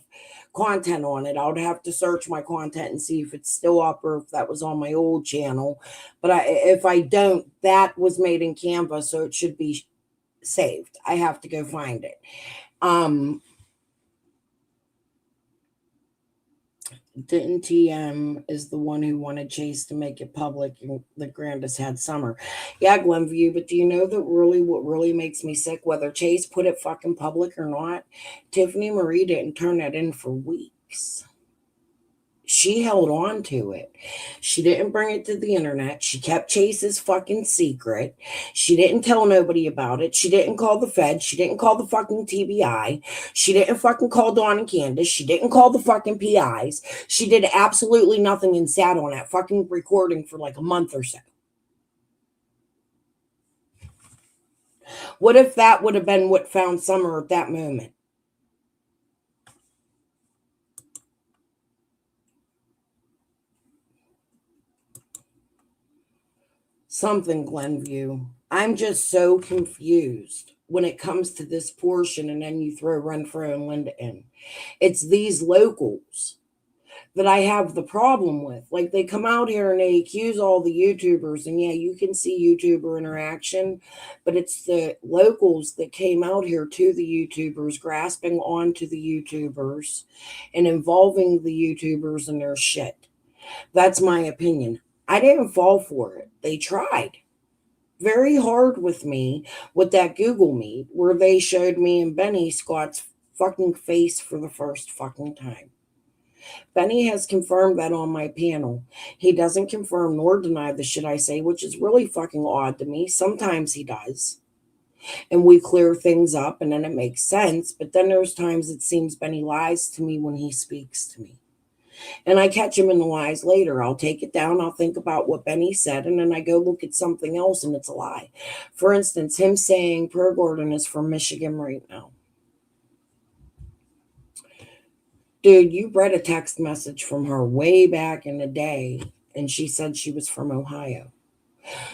content on it. I would have to search my content and see if it's still up or if that was on my old channel. But if I don't, that was made in Canva, so it should be saved. I have to go find it. Didn't TM is the one who wanted Chase to make it public and the grandest had summer. Yeah, Glenview, but do you know that really what really makes me sick, whether Chase put it fucking public or not, Tiffany Marie didn't turn that in for weeks. She held on to it. She didn't bring it to the internet. She kept Chase's fucking secret. She didn't tell nobody about it. She didn't call the Fed. She didn't call the fucking TBI. She didn't fucking call Dawn and Candace. She didn't call the fucking PIs. She did absolutely nothing and sat on that fucking recording for like a month or so. What if that would have been what found Summer at that moment? Something, Glenview. I'm just so confused when it comes to this portion, and then you throw Renfro and Linda in. It's these locals that I have the problem with. Like, they come out here and they accuse all the YouTubers, and yeah, you can see YouTuber interaction, but it's the locals that came out here to the YouTubers, grasping onto the YouTubers and involving the YouTubers in their shit. That's my opinion. I didn't fall for it. They tried very hard with me with that Google Meet where they showed me and Benny Scott's fucking face for the first fucking time. Benny has confirmed that on my panel. He doesn't confirm nor deny the shit I say, which is really fucking odd to me. Sometimes he does. And we clear things up and then it makes sense. But then there's times it seems Benny lies to me when he speaks to me. And I catch him in the lies later. I'll take it down. I'll think about what Benny said. And then I go look at something else and it's a lie. For instance, him saying Per Gordon is from Michigan right now. Dude, you read a text message from her way back in the day. And she said she was from Ohio.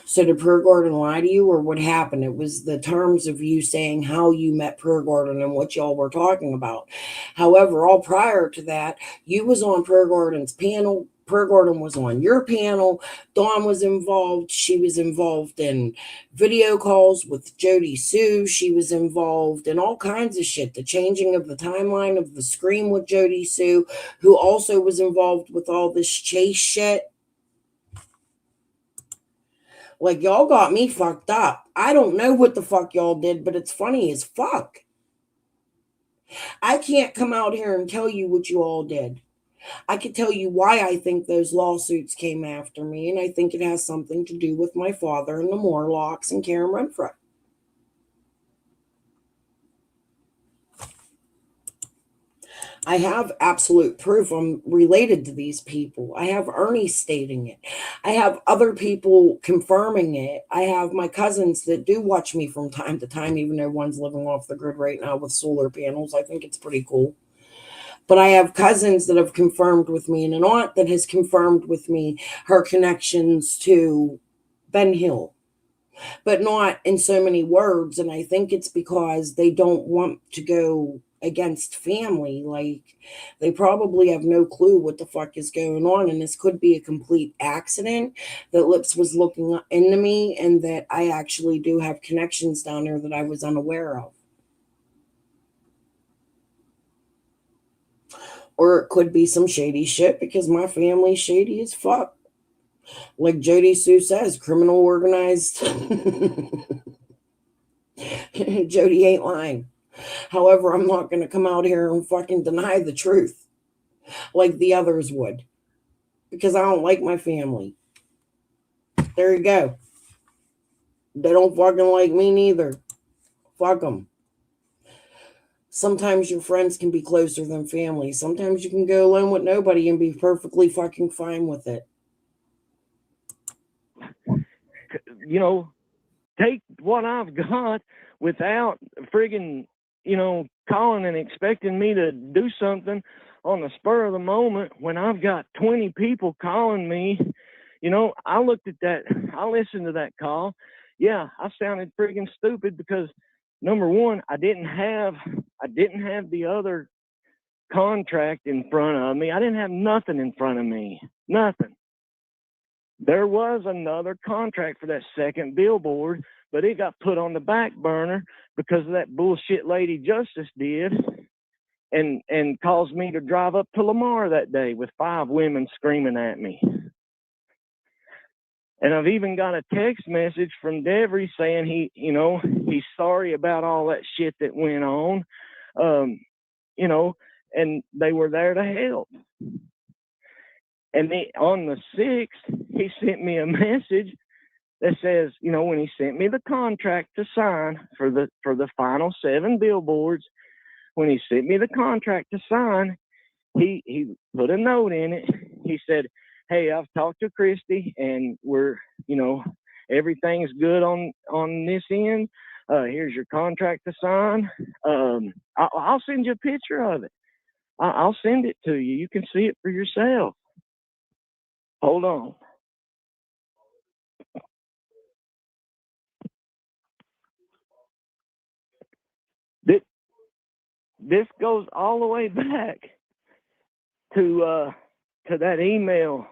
So did Per Gordon lie to you or what happened? It was the terms of you saying how you met Per Gordon and what y'all were talking about. However, all prior to that, you was on Per Gordon's panel. Per Gordon was on your panel. Dawn was involved. She was involved in video calls with Jody Sue. She was involved in all kinds of shit. The changing of the timeline of the screen with Jody Sue, who also was involved with all this Chase shit. Like, y'all got me fucked up. I don't know what the fuck y'all did, but it's funny as fuck. I can't come out here and tell you what you all did. I can tell you why I think those lawsuits came after me, and I think it has something to do with my father and the Morlocks and Karen Renfro. I have absolute proof I'm related to these people. I have Ernie stating it. I have other people confirming it. I have my cousins that do watch me from time to time, even though one's living off the grid right now with solar panels. I think it's pretty cool. But I have cousins that have confirmed with me and an aunt that has confirmed with me her connections to Ben Hill, but not in so many words. And I think it's because they don't want to go against family. Like, they probably have no clue what the fuck is going on, and this could be a complete accident that Lips was looking into me and that I actually do have connections down there that I was unaware of. Or it could be some shady shit because my family's shady as fuck. Like Jody Sue says, criminal organized. Jody ain't lying. However, I'm not going to come out here and fucking deny the truth like the others would, because I don't like my family. There you go. They don't fucking like me neither. Fuck them. Sometimes your friends can be closer than family. Sometimes you can go alone with nobody and be perfectly fucking fine with it. You know, take what I've got without friggin', you know, calling and expecting me to do something on the spur of the moment when I've got 20 people calling me. You know, I looked at that, I listened to that call. yeah, I sounded freaking stupid because number one, I didn't have the other contract in front of me. I didn't have nothing in front of me. Nothing. There was another contract for that second billboard, but it got put on the back burner because of that bullshit lady Justice did and caused me to drive up to Lamar that day with 5 women screaming at me. And I've even got a text message from Devery saying he's sorry about all that shit that went on, and they were there to help. And on the 6th, he sent me a message that says, when he sent me the contract to sign for the final 7 billboards, when he sent me the contract to sign, he put a note in it. He said, hey, I've talked to Christy and we're, everything's good on this end. Here's your contract to sign. I'll send you a picture of it. I'll send it to you. You can see it for yourself. Hold on. This goes all the way back to that email.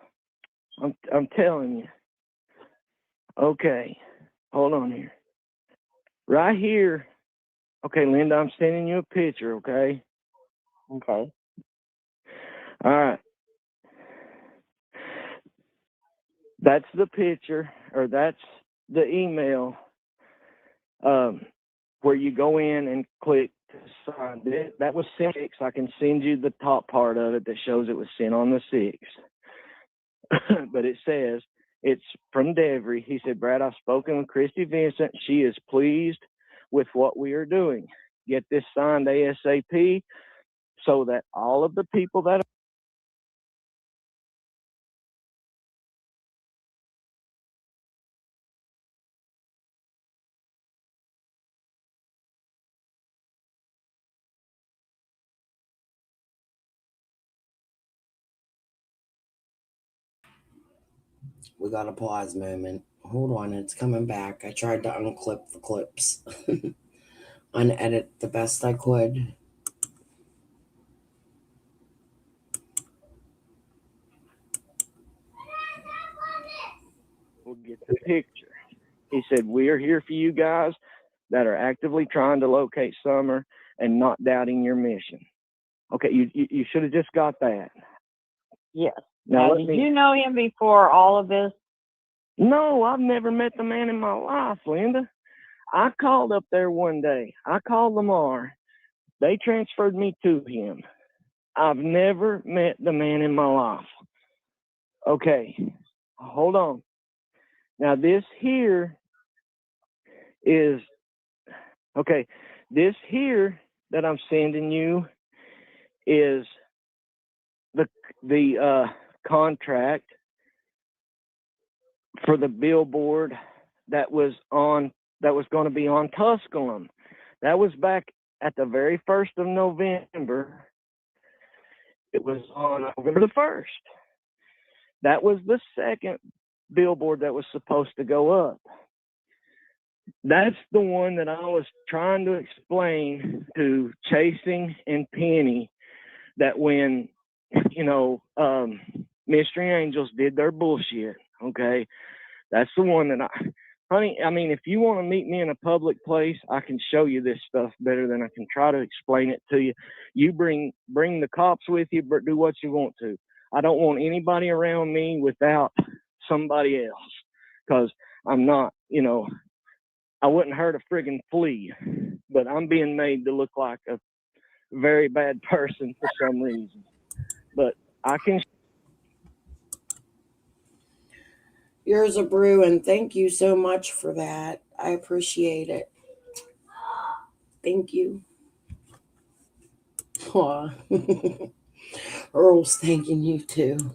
I'm telling you. Okay, hold on here. Right here. Okay, Linda, I'm sending you a picture. Okay. Okay. All right. That's the picture, or that's the email where you go in and click to sign. That was 6. I can send you the top part of it that shows it was sent on the 6th. But it says, it's from Devery. He said, Brad, I've spoken with Christy Vincent. She is pleased with what we are doing. Get this signed ASAP so that all of the people that We got a pause moment. Hold on, it's coming back. I tried to unclip the clips, unedit the best I could. will get the picture. He said, we are here for you guys that are actively trying to locate Summer and not doubting your mission. Okay, you should have just got that. Yes. Now, did you know him before all of this? No, I've never met the man in my life, Linda. I called up there one day. I called Lamar. They transferred me to him. I've never met the man in my life. Okay, hold on. Now, this here is, okay, this here that I'm sending you is the contract for the billboard that was going to be on Tusculum. That was back at the very 1st of November. It was on November the 1st. That was the second billboard that was supposed to go up. That's the one that I was trying to explain to Chasing and Penny that when, Mystery Angels did their bullshit, okay? That's the one that honey, I mean, if you want to meet me in a public place, I can show you this stuff better than I can try to explain it to you. You bring the cops with you, but do what you want to. I don't want anybody around me without somebody else, because I'm not, I wouldn't hurt a friggin' flea, but I'm being made to look like a very bad person for some reason. But I can. Yours a brew, and thank you so much for that. I appreciate it. Thank you. Aw. Earl's thanking you too.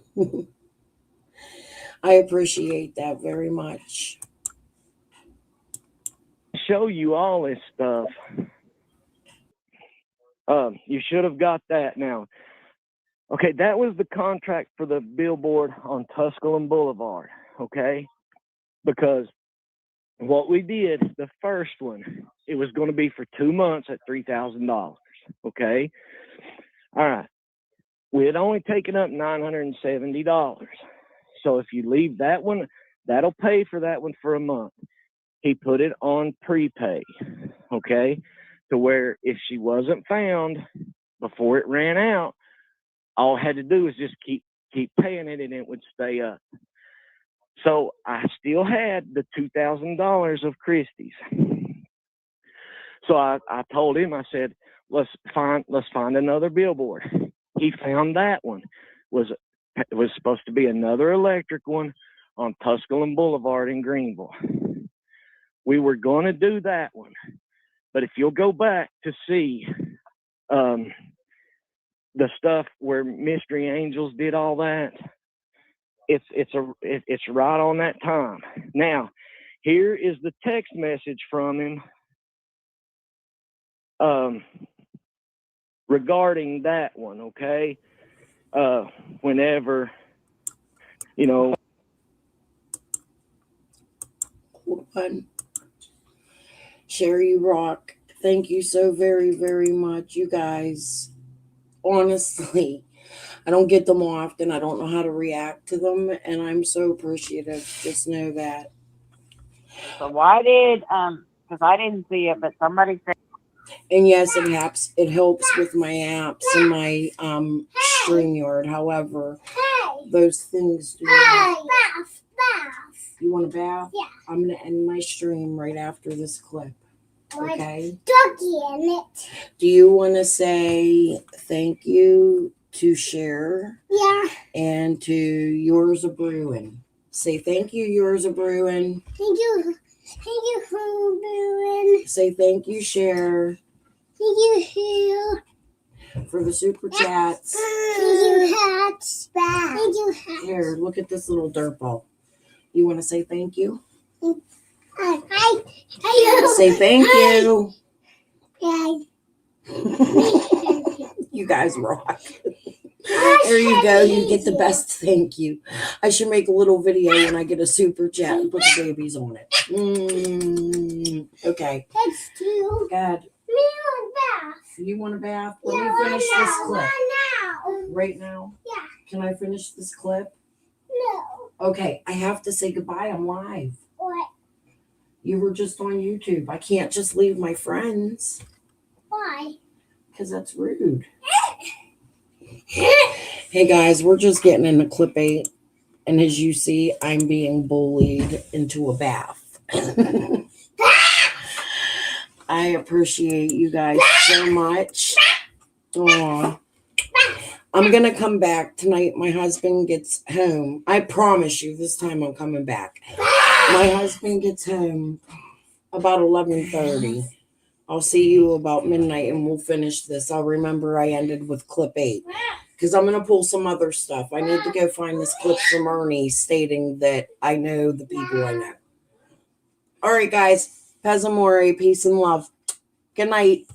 I appreciate that very much. Show you all this stuff. You should have got that now. Okay, that was the contract for the billboard on Tusculum Boulevard, okay? Because What we did, the first one, it was going to be for 2 months at $3,000. Okay. All right. We had only taken up $970. So if you leave that one, that'll pay for that one for a month. He put it on prepay. Okay. To where if she wasn't found before it ran out, all I had to do was just keep paying it and it would stay up. So I still had the $2,000 of Christie's. So I told him, I said, let's find another billboard. He found that one. It was supposed to be another electric one on Tusculum Boulevard in Greenville. We were going to do that one. But if you'll go back to see the stuff where Mystery Angels did all that, it's right on that time. Now, here is the text message from him regarding that one, okay? Whenever, you know. Hold on. Sherry Rock, thank you so very, very much, you guys. Honestly, I don't get them often. I don't know how to react to them, and I'm so appreciative. Just know that. So why did because I didn't see it, but somebody said. And yes, it helps with my apps and my StreamYard. However, those things do not. You want a bath? Yeah. I'm gonna end my stream right after this clip. Okay. Doggy in it. Do you want to say thank you to Cher? Yeah. And to Yours a Brewin'? Say thank you, Yours a Brewin'. Thank you. Thank you for doing. Say thank you, Cher. Thank you, Hugh. For the super chats. Thank you, hats. Thank you, hats. Here, look at this little dirt ball. You want to say thank you? Hi. Say thank you. Hi. You guys rock. There you go. You get the best thank you. I should make a little video when I get a super chat and put the babies on it. Okay. It's too. God. Me want a bath. You want a bath? Let Yeah, me finish this clip. now. Right now? Yeah. Can I finish this clip? No. Okay. I have to say goodbye. I'm live. What? You were just on YouTube. I can't just leave my friends. Why? Because that's rude. Hey guys, we're just getting into clip 8. And as you see, I'm being bullied into a bath. I appreciate you guys so much. Aww. I'm going to come back tonight. My husband gets home. I promise you this time I'm coming back. My husband gets home about 11:30. I'll see you about midnight and we'll finish this. I'll remember I ended with clip 8 because I'm going to pull some other stuff. I need to go find this clip from Ernie stating that I know the people I know. All right, guys. Pez amore, peace and love. Good night.